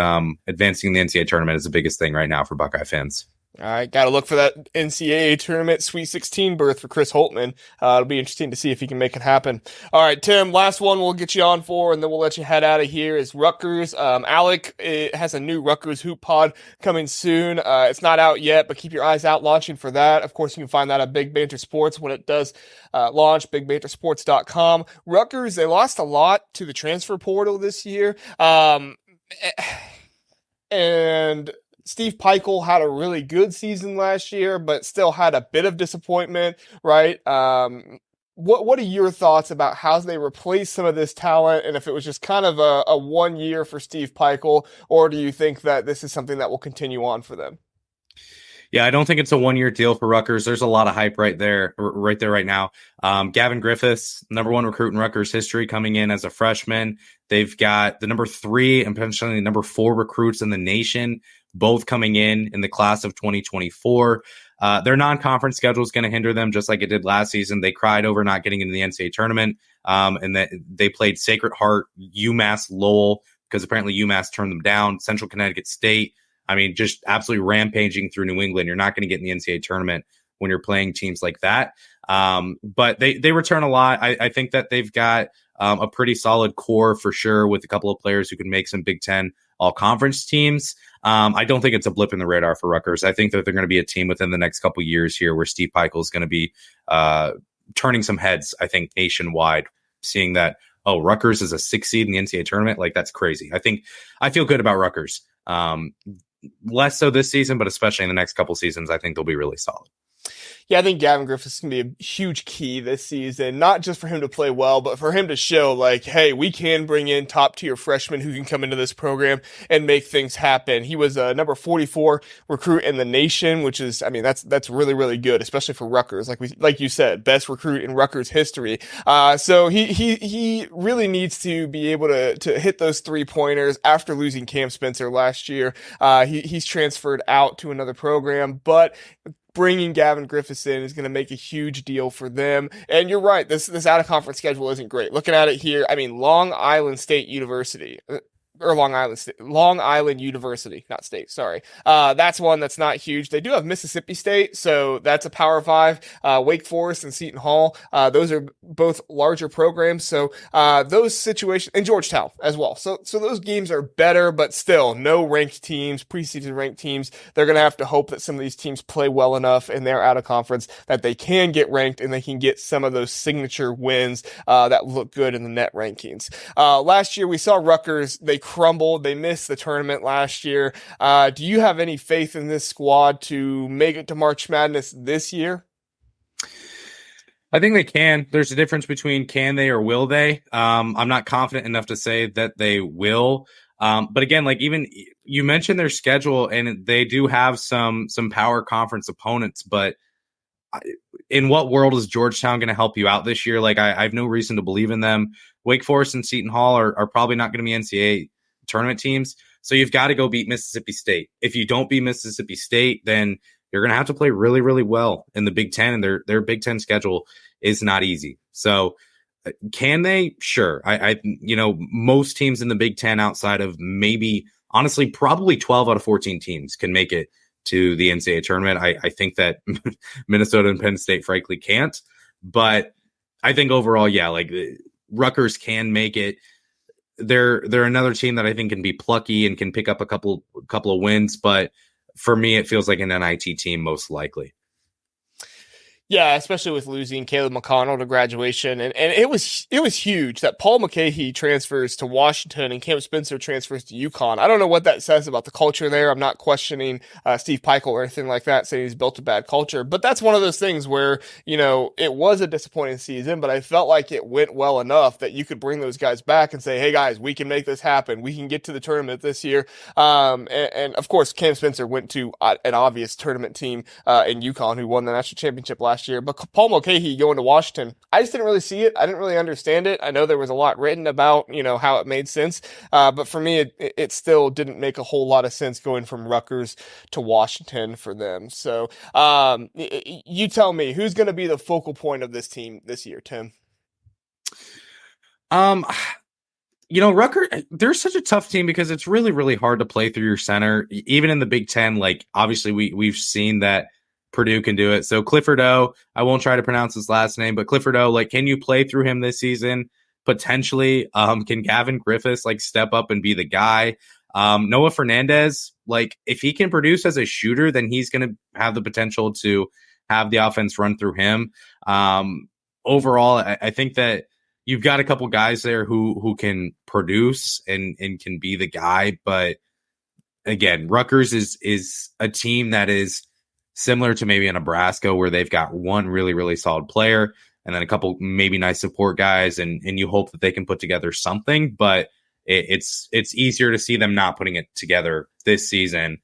advancing the NCAA tournament is the biggest thing right now for Buckeye fans. All right, got to look for that NCAA tournament Sweet 16 berth for Chris Holtmann. It'll be interesting to see if he can make it happen. All right, Tim, last one we'll get you on for, and then we'll let you head out of here is Rutgers. Alec has a new Rutgers Hoop Pod coming soon. It's not out yet, but keep your eyes out launching for that. Of course, you can find that at Big Banter Sports when it does launch, bigbantersports.com. Rutgers, they lost a lot to the transfer portal this year. And Steve Peichel had a really good season last year, but still had a bit of disappointment, right? What are your thoughts about how they replace some of this talent, and if it was just kind of a 1 year for Steve Peichel, or do you think that this is something that will continue on for them? Yeah, I don't think it's a one-year deal for Rutgers. There's a lot of hype right there right now. Gavin Griffiths, number 1 recruit in Rutgers history, coming in as a freshman. They've got the number 3 and potentially number 4 recruits in the nation, both coming in the class of 2024. Their non-conference schedule is going to hinder them, just like it did last season. They cried over not getting into the NCAA tournament, and that they played Sacred Heart, UMass Lowell, because apparently UMass turned them down, Central Connecticut State. I mean, just absolutely rampaging through New England. You're not going to get in the NCAA tournament when you're playing teams like that. But they return a lot. I think that they've got a pretty solid core for sure, with a couple of players who can make some Big Ten all-conference teams. I don't think it's a blip in the radar for Rutgers. I think that they're going to be a team within the next couple of years here where Steve Peichel is going to be turning some heads, I think, nationwide, seeing that, oh, Rutgers is a 6th seed in the NCAA tournament. Like, that's crazy. I feel good about Rutgers. Less so this season, but especially in the next couple seasons, I think they'll be really solid. Yeah, I think Gavin Griffiths can be a huge key this season, not just for him to play well, but for him to show, like, hey, we can bring in top-tier freshmen who can come into this program and make things happen. He was a number 44 recruit in the nation, which is, I mean, that's really, really good, especially for Rutgers. Like you said, best recruit in Rutgers history. So he really needs to be able to hit those 3-pointers after losing Cam Spencer last year. He's transferred out to another program, but bringing Gavin Griffiths in is going to make a huge deal for them. And you're right, this out-of-conference schedule isn't great. Looking at it here, I mean, Long Island University, not state, sorry. That's one that's not huge. They do have Mississippi State, so that's a Power 5. Wake Forest and Seton Hall, those are both larger programs. So those situations, and Georgetown as well. So those games are better, but still no ranked teams, preseason ranked teams. They're going to have to hope that some of these teams play well enough in their out of conference that they can get ranked and they can get some of those signature wins that look good in the net rankings. Last year we saw Rutgers, they crumbled. They missed the tournament last year. Do you have any faith in this squad to make it to March Madness this year? I think they can. There's a difference between can they or will they. I'm not confident enough to say that they will. But again, like, even you mentioned their schedule, and they do have some power conference opponents, but in what world is Georgetown going to help you out this year? Like, I have no reason to believe in them. Wake Forest and Seton Hall are probably not going to be NCAA tournament teams. So you've got to go beat Mississippi State. If you don't beat Mississippi State, then you're going to have to play really, really well in the Big Ten, and their Big Ten schedule is not easy. So can they? Sure. I most teams in the Big Ten, outside of maybe, honestly, probably 12 out of 14 teams can make it to the NCAA tournament. I think that Minnesota and Penn State frankly can't, but I think overall, yeah, like, Rutgers can make it. They're another team that I think can be plucky and can pick up a couple of wins, but for me, it feels like an NIT team most likely. Yeah, especially with losing Caleb McConnell to graduation. And it was huge that Paul McCahey transfers to Washington and Cam Spencer transfers to UConn. I don't know what that says about the culture there. I'm not questioning Steve Peichel or anything like that, saying he's built a bad culture. But that's one of those things where, it was a disappointing season, but I felt like it went well enough that you could bring those guys back and say, hey, guys, we can make this happen. We can get to the tournament this year. And of course, Cam Spencer went to an obvious tournament team in UConn, who won the national championship last year. But Paul Mulcahy going to Washington, I just didn't really see it. I didn't really understand it. I know there was a lot written about, how it made sense. But for me, it still didn't make a whole lot of sense going from Rutgers to Washington for them. So you tell me, who's going to be the focal point of this team this year, Tim? Rutgers, they're such a tough team because it's really, really hard to play through your center. Even in the Big Ten, like, obviously we've seen that Purdue can do it. So Clifford O, I won't try to pronounce his last name, but Clifford O, like, can you play through him this season? Potentially. Can Gavin Griffiths, like, step up and be the guy? Noah Fernandez, like, if he can produce as a shooter, then he's going to have the potential to have the offense run through him. Overall, I think that you've got a couple guys there who can produce and can be the guy. But again, Rutgers is a team that is similar to maybe a Nebraska, where they've got one really, really solid player and then a couple maybe nice support guys, and you hope that they can put together something. But it's easier to see them not putting it together this season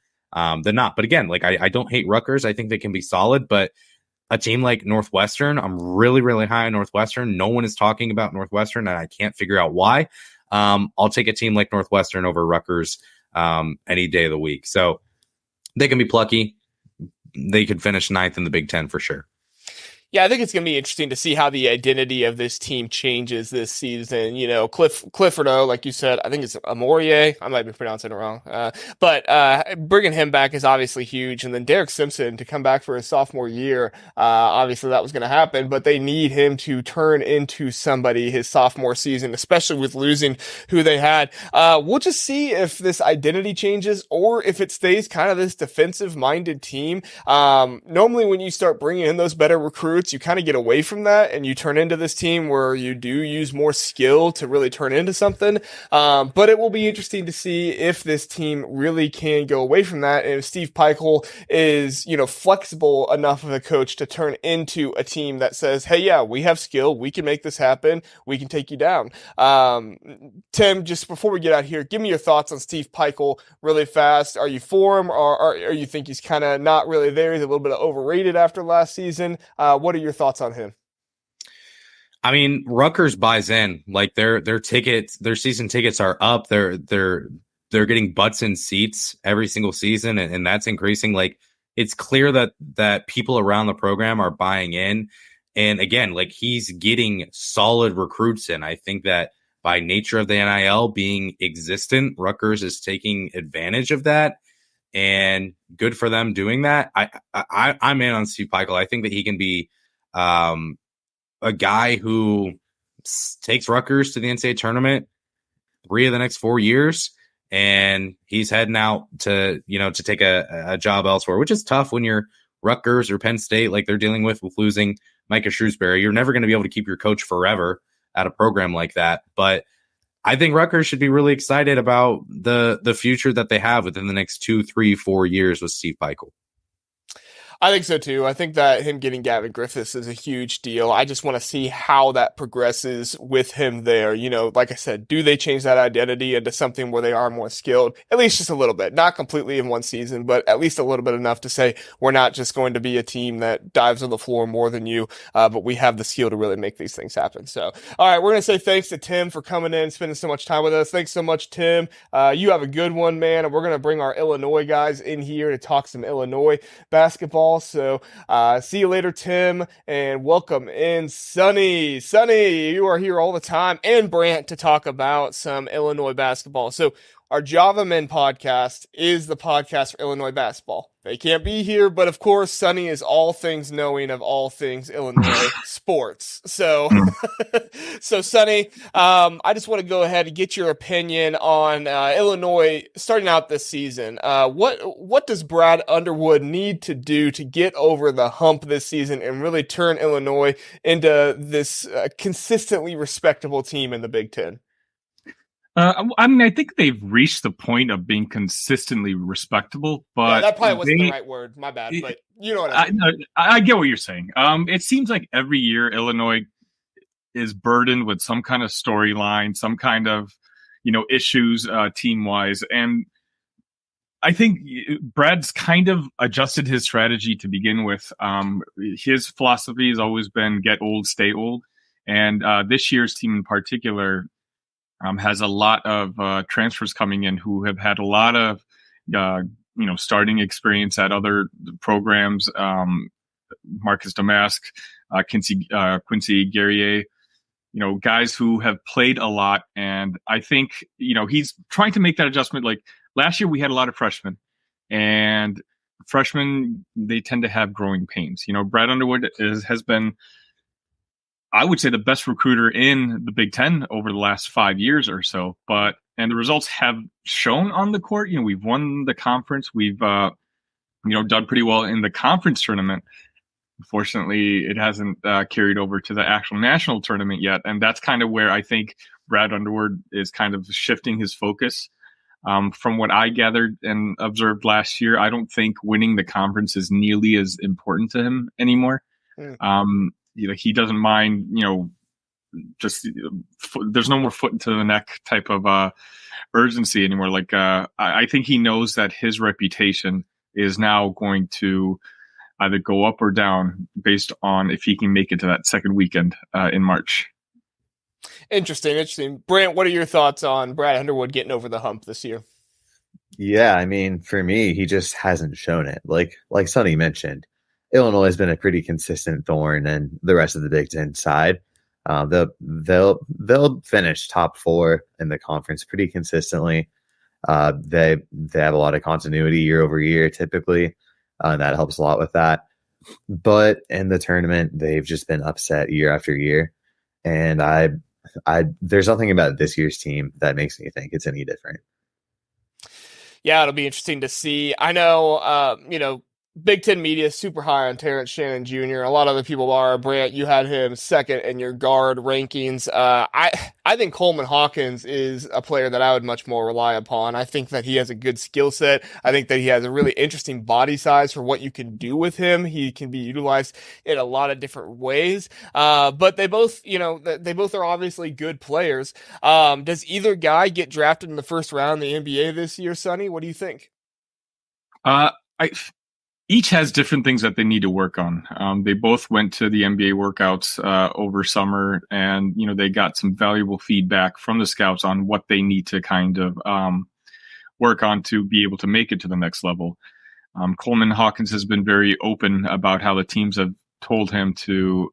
than not. But again, like I don't hate Rutgers. I think they can be solid, but a team like Northwestern, I'm really, really high on Northwestern. No one is talking about Northwestern, and I can't figure out why. I'll take a team like Northwestern over Rutgers any day of the week. So they can be plucky. They could finish 9th in the Big Ten for sure. Yeah, I think it's going to be interesting to see how the identity of this team changes this season. You know, Clifford O, like you said, I think it's Amorie. I might be pronouncing it wrong. But bringing him back is obviously huge. And then Derek Simpson to come back for his sophomore year, obviously that was going to happen, but they need him to turn into somebody his sophomore season, especially with losing who they had. We'll just see if this identity changes or if it stays kind of this defensive-minded team. Normally when you start bringing in those better recruits, you kind of get away from that and you turn into this team where you do use more skill to really turn into something. But it will be interesting to see if this team really can go away from that. And if Steve Peichel is, flexible enough of a coach to turn into a team that says, hey, yeah, we have skill. We can make this happen. We can take you down. Tim, just before we get out here, give me your thoughts on Steve Peichel really fast. Are you for him or you think he's kind of not really there? He's a little bit overrated after last season. What are your thoughts on him? I mean, Rutgers buys in. Like their tickets, their season tickets are up. They're getting butts in seats every single season, and that's increasing. Like it's clear that people around the program are buying in. And again, like he's getting solid recruits in. I think that by nature of the NIL being existent, Rutgers is taking advantage of that. And good for them doing that. I'm in on Steve Peichel. I think that he can be a guy who takes Rutgers to the NCAA tournament 3 of the next 4 years, and he's heading out to take a job elsewhere, which is tough when you're Rutgers or Penn State, like they're dealing with losing Micah Shrewsbury. You're never going to be able to keep your coach forever at a program like that, but I think Rutgers should be really excited about the future that they have within the next 2, 3, 4 years with Steve Peichel. I think so too. I think that him getting Gavin Griffiths is a huge deal. I just want to see how that progresses with him there. Like I said, do they change that identity into something where they are more skilled? At least just a little bit. Not completely in one season, but at least a little bit enough to say we're not just going to be a team that dives on the floor more than you, but we have the skill to really make these things happen. So, all right, we're going to say thanks to Tim for coming in, spending so much time with us. Thanks so much, Tim. You have a good one, man. And we're going to bring our Illinois guys in here to talk some Illinois basketball. So see you later, Tim, and welcome in Sonny. Sonny, you are here all the time, and Brant to talk about some Illinois basketball. So our Java Men podcast is the podcast for Illinois basketball. They can't be here, but of course, Sonny is all things knowing of all things Illinois sports. So, Sonny, I just want to go ahead and get your opinion on Illinois starting out this season. What does Brad Underwood need to do to get over the hump this season and really turn Illinois into this consistently respectable team in the Big Ten? I think they've reached the point of being consistently respectable, but yeah, that probably wasn't the right word. My bad, but you know what I mean. I get what you're saying. It seems like every year Illinois is burdened with some kind of storyline, some kind of, issues team-wise, and I think Brad's kind of adjusted his strategy to begin with. His philosophy has always been get old, stay old, and this year's team in particular has a lot of transfers coming in who have had a lot of, starting experience at other programs. Marcus Damask, Quincy Guerrier, guys who have played a lot. And I think, he's trying to make that adjustment. Like last year we had a lot of freshmen, and freshmen, they tend to have growing pains. Brad Underwood has been, I would say, the best recruiter in the Big Ten over the last 5 years or so, and the results have shown on the court. We've won the conference. We've, done pretty well in the conference tournament. Unfortunately, it hasn't carried over to the actual national tournament yet. And that's kind of where I think Brad Underwood is kind of shifting his focus. From what I gathered and observed last year, I don't think winning the conference is nearly as important to him anymore. He doesn't mind, just there's no more foot to the neck type of urgency anymore. Like I think he knows that his reputation is now going to either go up or down based on if he can make it to that second weekend in March. Interesting. Brant, what are your thoughts on Brad Underwood getting over the hump this year? Yeah, I mean, for me, he just hasn't shown it. Like Sonny mentioned, Illinois has been a pretty consistent thorn in the rest of the Big Ten side. They'll finish top 4 in the conference pretty consistently. They have a lot of continuity year over year typically. That helps a lot with that. But in the tournament, they've just been upset year after year. And there's nothing about this year's team that makes me think it's any different. Yeah, it'll be interesting to see. I know, Big Ten media is super high on Terrence Shannon Jr. A lot of other people are. Brant, you had him second in your guard rankings. I think Coleman Hawkins is a player that I would much more rely upon. I think that he has a good skill set. I think that he has a really interesting body size for what you can do with him. He can be utilized in a lot of different ways. But they both are obviously good players. Does either guy get drafted in the first round in the NBA this year, Sonny? What do you think? Each has different things that they need to work on. They both went to the NBA workouts over summer, and they got some valuable feedback from the scouts on what they need to kind of work on to be able to make it to the next level. Coleman Hawkins has been very open about how the teams have told him to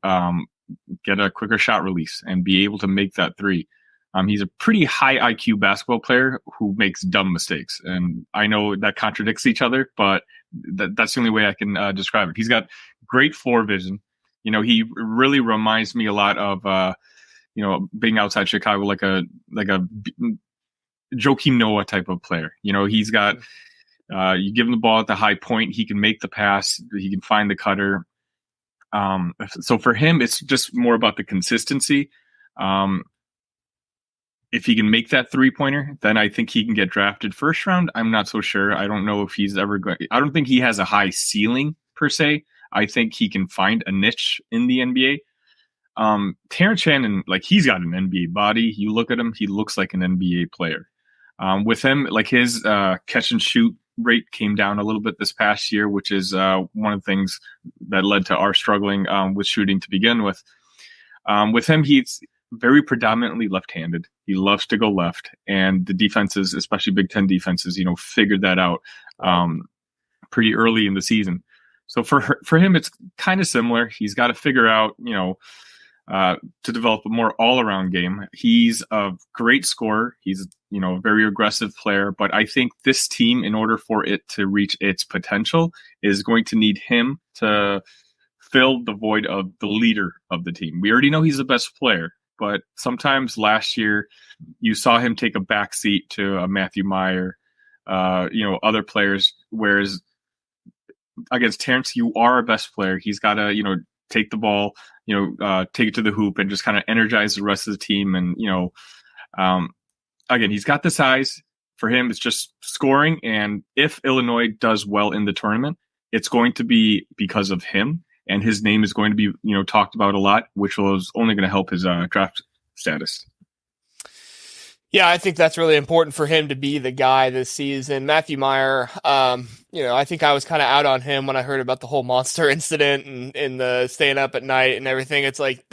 get a quicker shot release and be able to make that three. He's a pretty high IQ basketball player who makes dumb mistakes. And I know that contradicts each other, but that's the only way I can describe it. He's got great floor vision. He really reminds me a lot of, being outside Chicago, like a Joakim Noah type of player. He's got, you give him the ball at the high point, he can make the pass, he can find the cutter. So for him, it's just more about the consistency. If he can make that 3-pointer, then I think he can get drafted first round. I'm not so sure. I don't know if he's ever going. I don't think he has a high ceiling per se. I think he can find a niche in the NBA. Terrence Shannon, he's got an NBA body. You look at him, he looks like an NBA player. With him, his catch and shoot rate came down a little bit this past year, which is one of the things that led to our struggling with shooting to begin with. With him, he's very predominantly left-handed. He loves to go left, and the defenses, especially Big Ten defenses, figured that out pretty early in the season. So for him, it's kind of similar. He's got to figure out, to develop a more all-around game. He's a great scorer. He's a very aggressive player, but I think this team, in order for it to reach its potential, is going to need him to fill the void of the leader of the team. We already know he's the best player, but sometimes last year you saw him take a backseat to a Matthew Meyer, other players, whereas against Terrence, you are a best player. He's got to, take the ball, take it to the hoop and just kind of energize the rest of the team. And, again, he's got the size. For him, it's just scoring. And if Illinois does well in the tournament, it's going to be because of him. And his name is going to be, talked about a lot, which was only going to help his draft status. Yeah, I think that's really important for him to be the guy this season. Matthew Meyer, I think I was kind of out on him when I heard about the whole monster incident and the staying up at night and everything. It's like,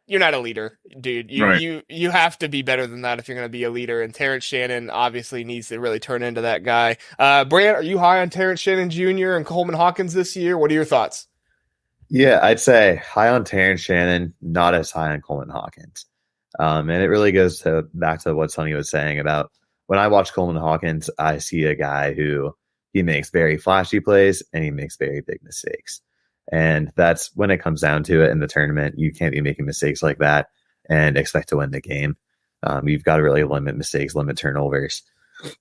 you're not a leader, dude. You have to be better than that if you're going to be a leader. And Terrence Shannon obviously needs to really turn into that guy. Brant, are you high on Terrence Shannon Jr. and Coleman Hawkins this year? What are your thoughts? Yeah, I'd say high on Terrence Shannon, not as high on Coleman Hawkins. And it really goes back to what Sonny was saying about when I watch Coleman Hawkins, I see a guy who he makes very flashy plays and he makes very big mistakes. And that's when it comes down to it in the tournament. You can't be making mistakes like that and expect to win the game. You've got to really limit mistakes, limit turnovers.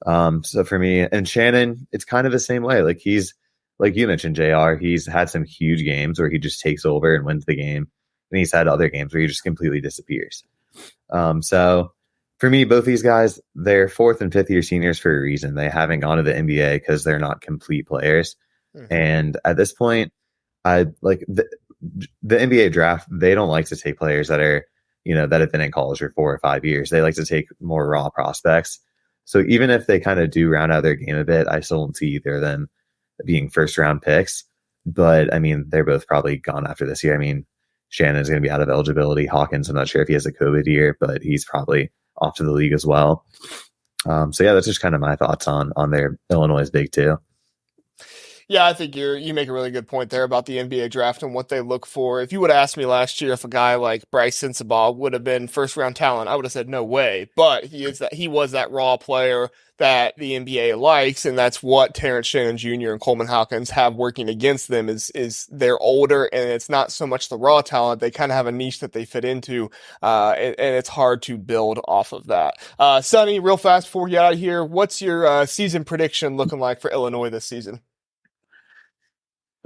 So for me and Shannon, it's kind of the same way. He's, like you mentioned, JR, he's had some huge games where he just takes over and wins the game. And he's had other games where he just completely disappears. So for me, both these guys, they're 4th and 5th year seniors for a reason. They haven't gone to the NBA because they're not complete players. Mm-hmm. And at this point, I like the NBA draft. They don't like to take players that are, that have been in college for 4 or 5 years. They like to take more raw prospects. So even if they kind of do round out their game a bit, I still don't see either of them being first round picks. But I mean, they're both probably gone after this year. I mean, Shannon's going to be out of eligibility. Hawkins, I'm not sure if he has a COVID year, but he's probably off to the league as well. So yeah, that's just kind of my thoughts on their Illinois' big two. Yeah, I think you make a really good point there about the NBA draft and what they look for. If you would have asked me last year if a guy like Bryce Sensabaugh would have been first round talent, I would have said no way. But he was that raw player that the NBA likes, and that's what Terrence Shannon Jr. and Coleman Hawkins have working against them is they're older, and it's not so much the raw talent. They kind of have a niche that they fit into, and it's hard to build off of that. Sonny, real fast before we get out of here, what's your season prediction looking like for Illinois this season?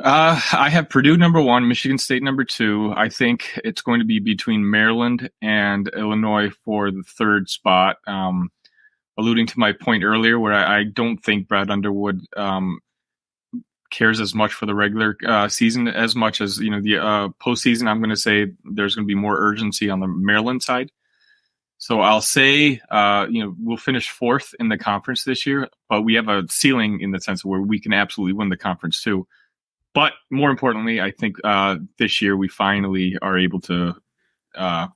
I have Purdue number 1, Michigan State number 2. I think it's going to be between Maryland and Illinois for the third spot. Alluding to my point earlier, where I don't think Brad Underwood cares as much for the regular season as much as the postseason. I'm going to say there's going to be more urgency on the Maryland side. So I'll say we'll finish 4th in the conference this year, but we have a ceiling in the sense where we can absolutely win the conference too. But more importantly, I think this year we finally are able to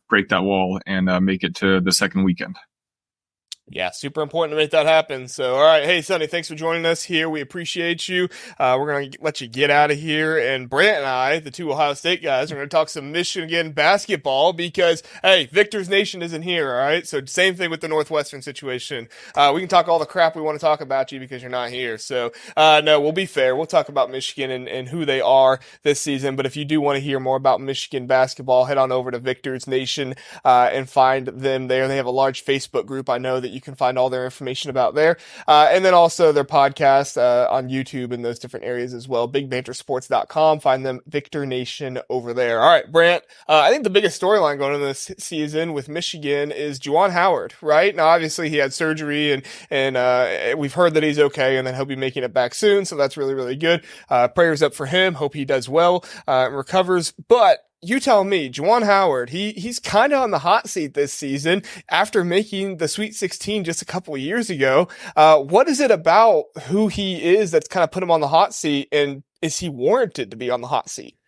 break that wall and make it to the second weekend. Yeah, super important to make that happen. So, all right. Hey, Sonny, thanks for joining us here. We appreciate you. We're going to let you get out of here. And Brant and I, the two Ohio State guys, are going to talk some Michigan basketball because, hey, Victor's Nation isn't here, all right? So, same thing with the Northwestern situation. We can talk all the crap we want to talk about you because you're not here. So, no, we'll be fair. We'll talk about Michigan and who they are this season. But if you do want to hear more about Michigan basketball, head on over to Victor's Nation and find them there. They have a large Facebook group. I know that you can find all their information about there. And then also their podcast on YouTube and those different areas as well. BigBanterSports.com. Find them, Victor Nation, over there. All right, Brant. I think the biggest storyline going into this season with Michigan is Juwan Howard, right? Now, obviously, he had surgery and we've heard that he's okay and then he'll be making it back soon. So that's really, really good. Prayers up for him. Hope he does well and recovers. But you tell me, Juwan Howard, he's kind of on the hot seat this season after making the Sweet 16 just a couple of years ago. What is it about who he is that's kind of put him on the hot seat, and is he warranted to be on the hot seat?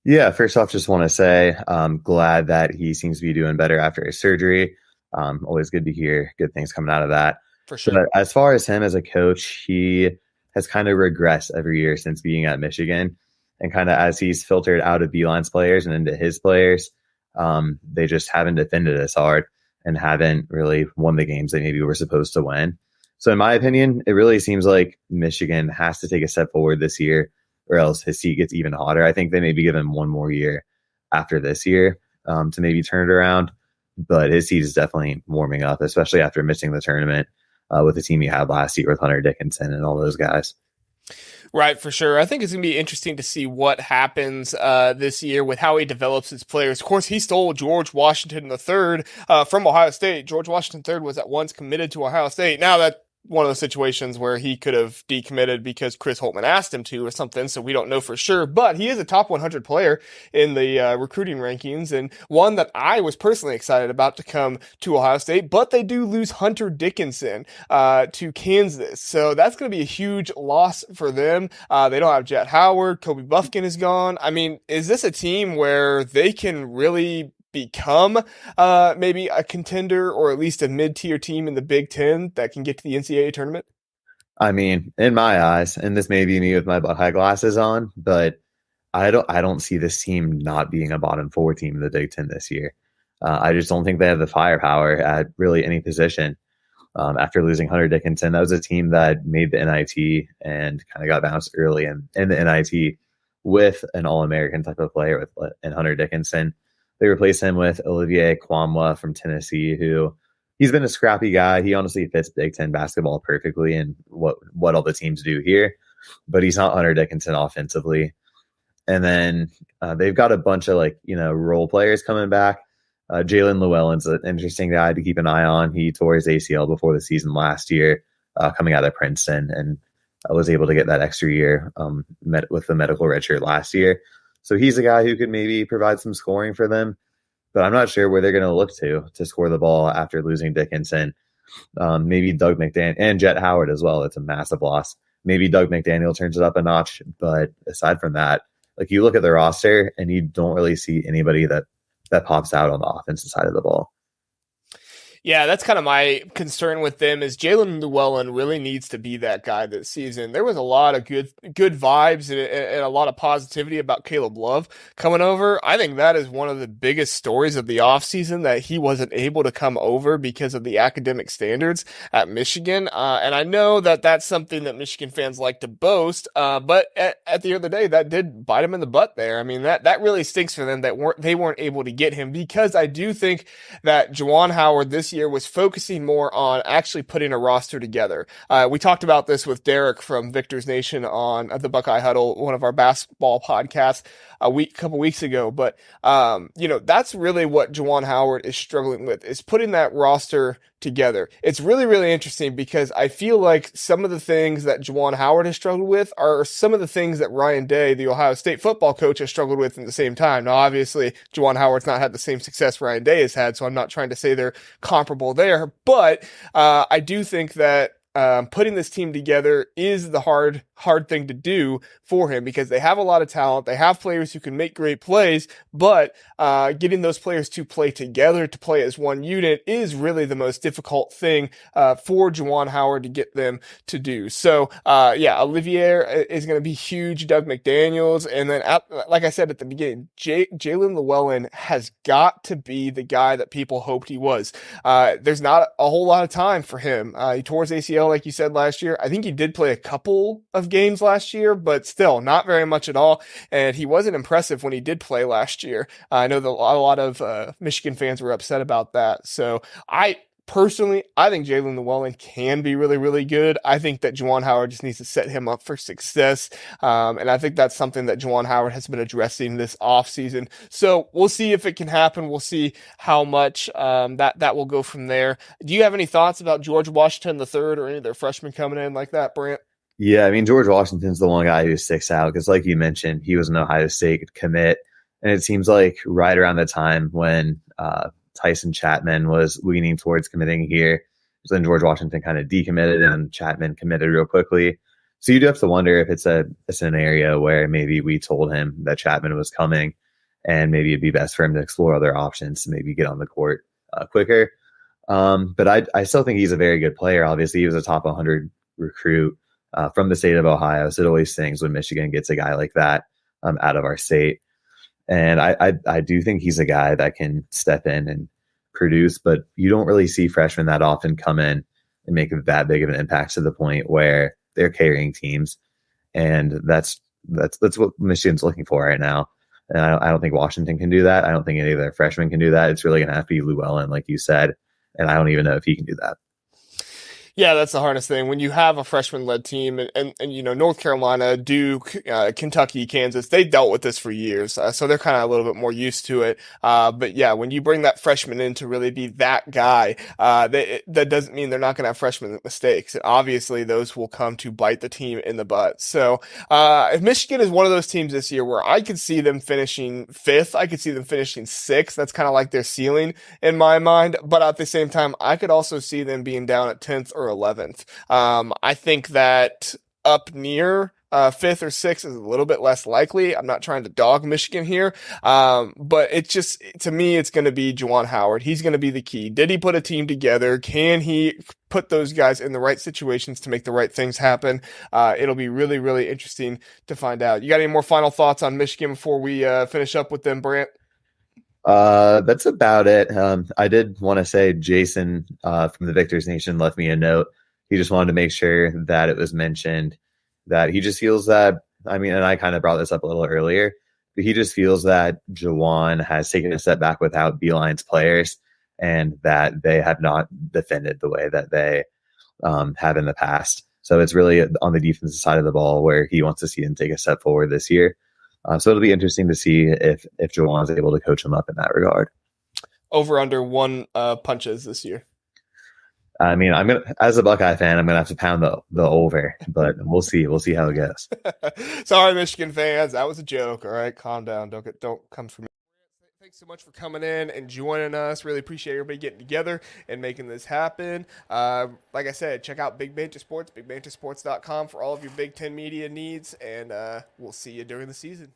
Yeah, first off, just want to say I'm glad that he seems to be doing better after his surgery. Always good to hear good things coming out of that. For sure. But as far as him as a coach, he has kind of regressed every year since being at Michigan. And kind of as he's filtered out of Beeline's players and into his players, they just haven't defended as hard and haven't really won the games they maybe were supposed to win. So in my opinion, it really seems like Michigan has to take a step forward this year or else his seat gets even hotter. I think they maybe give him one more year after this year to maybe turn it around. But his seat is definitely warming up, especially after missing the tournament with the team he had last year with Hunter Dickinson and all those guys. Right, for sure. I think it's going to be interesting to see what happens this year with how he develops his players. Of course, he stole George Washington III from Ohio State. George Washington III was at once committed to Ohio State. Now that one of those situations where he could have decommitted because Chris Holtmann asked him to or something, so we don't know for sure. But he is a top 100 player in the recruiting rankings, and one that I was personally excited about to come to Ohio State. But they do lose Hunter Dickinson to Kansas, so that's going to be a huge loss for them. They don't have Jet Howard. Kobe Buffkin is gone. I mean, is this a team where they can really become maybe a contender or at least a mid-tier team in the Big Ten that can get to the NCAA tournament? I mean, in my eyes, and this may be me with my Buckeye glasses on, but I don't see this team not being a bottom 4 team in the Big Ten this year. I just don't think they have the firepower at really any position. After losing Hunter Dickinson, that was a team that made the NIT and kind of got bounced early in the NIT with an All-American type of player in Hunter Dickinson. They replaced him with Olivier Kwamwa from Tennessee, who he's been a scrappy guy. He honestly fits Big Ten basketball perfectly and what all the teams do here, but he's not Hunter Dickinson offensively. And then they've got a bunch of role players coming back. Jalen Llewellyn's an interesting guy to keep an eye on. He tore his ACL before the season last year, coming out of Princeton, and was able to get that extra year with the medical redshirt last year. So he's a guy who could maybe provide some scoring for them, but I'm not sure where they're going to look to score the ball after losing Dickinson. Maybe Doug McDaniel and Jet Howard as well. It's a massive loss. Maybe Doug McDaniel turns it up a notch, but aside from that, like you look at the roster and you don't really see anybody that pops out on the offensive side of the ball. Yeah, that's kind of my concern with them is Jalen Llewellyn really needs to be that guy this season. There was a lot of good vibes and a lot of positivity about Caleb Love coming over. I think that is one of the biggest stories of the offseason, that he wasn't able to come over because of the academic standards at Michigan. And I know that that's something that Michigan fans like to boast, but at the end of the day, that did bite him in the butt there. I mean, that really stinks for them that they weren't able to get him, because I do think that Juwan Howard this year was focusing more on actually putting a roster together. We talked about this with Derek from Victor's Nation on the Buckeye Huddle, one of our basketball podcasts couple weeks ago. But, that's really what Juwan Howard is struggling with, is putting that roster together. It's really, really interesting because I feel like some of the things that Juwan Howard has struggled with are some of the things that Ryan Day, the Ohio State football coach, has struggled with at the same time. Now, obviously, Juwan Howard's not had the same success Ryan Day has had, so I'm not trying to say they're comparable there, but I do think that putting this team together is the hard thing to do for him, because they have a lot of talent. They have players who can make great plays, but getting those players to play together, to play as one unit, is really the most difficult thing for Juwan Howard to get them to do. So, Olivier is going to be huge, Doug McDaniels, and then, like I said at the beginning, Jalen Llewellyn has got to be the guy that people hoped he was. There's not a whole lot of time for him. He tore his ACL, like you said, last year. I think he did play a couple of games last year, but still not very much at all. And he wasn't impressive when he did play last year. I know that a lot of Michigan fans were upset about that. So Personally, I think Jalen Llewellyn can be really, really good. I think that Juwan Howard just needs to set him up for success. And I think that's something that Juwan Howard has been addressing this offseason. So we'll see if it can happen. We'll see how much that will go from there. Do you have any thoughts about George Washington III or any of their freshmen coming in like that, Brant? Yeah, I mean, George Washington's the one guy who sticks out because, like you mentioned, he was an Ohio State commit. And it seems like right around the time when Tyson Chapman was leaning towards committing here, so then George Washington kind of decommitted and Chapman committed real quickly. So you do have to wonder if it's a scenario where maybe we told him that Chapman was coming and maybe it'd be best for him to explore other options to maybe get on the court quicker. But I still think he's a very good player. Obviously, he was a top 100 recruit from the state of Ohio. So it always stings when Michigan gets a guy like that out of our state. And I do think he's a guy that can step in and produce, but you don't really see freshmen that often come in and make that big of an impact to the point where they're carrying teams. And that's what Michigan's looking for right now. And I don't think Washington can do that. I don't think any of their freshmen can do that. It's really going to have to be Llewellyn, like you said. And I don't even know if he can do that. Yeah, that's the hardest thing. When you have a freshman-led team and North Carolina, Duke, Kentucky, Kansas, they dealt with this for years. So they're kind of a little bit more used to it. But yeah, when you bring that freshman in to really be that guy, that doesn't mean they're not going to have freshman mistakes. And obviously, those will come to bite the team in the butt. So if Michigan is one of those teams this year where I could see them finishing 5th, I could see them finishing 6th. That's kind of like their ceiling in my mind. But at the same time, I could also see them being down at 10th or 11th. I think that up near 5th or 6th is a little bit less likely. I'm not trying to dog Michigan here, but it's just, to me, it's going to be Juwan Howard. He's going to be the key. Did he put a team together? Can he put those guys in the right situations to make the right things happen? It'll be really, really interesting to find out. You got any more final thoughts on Michigan before we finish up with them, Brant? That's about it. I did want to say Jason from the Victor's Nation left me a note. He just wanted to make sure that it was mentioned that he just feels that, and I kind of brought this up a little earlier, but he just feels that Juwan has taken a step back without Beeline's players and that they have not defended the way that they have in the past. So it's really on the defensive side of the ball where he wants to see them take a step forward this year. So it'll be interesting to see if Juwan is able to coach him up in that regard. Over under 1 punches this year. I'm gonna, as a Buckeye fan, I'm gonna have to pound the over, but we'll see. We'll see how it goes. Sorry, Michigan fans, that was a joke. All right, calm down. Don't come for me. Thanks so much for coming in and joining us. Really appreciate everybody getting together and making this happen. Like I said, check out Big Banter Sports, bigbantersports.com for all of your Big Ten media needs, and we'll see you during the season.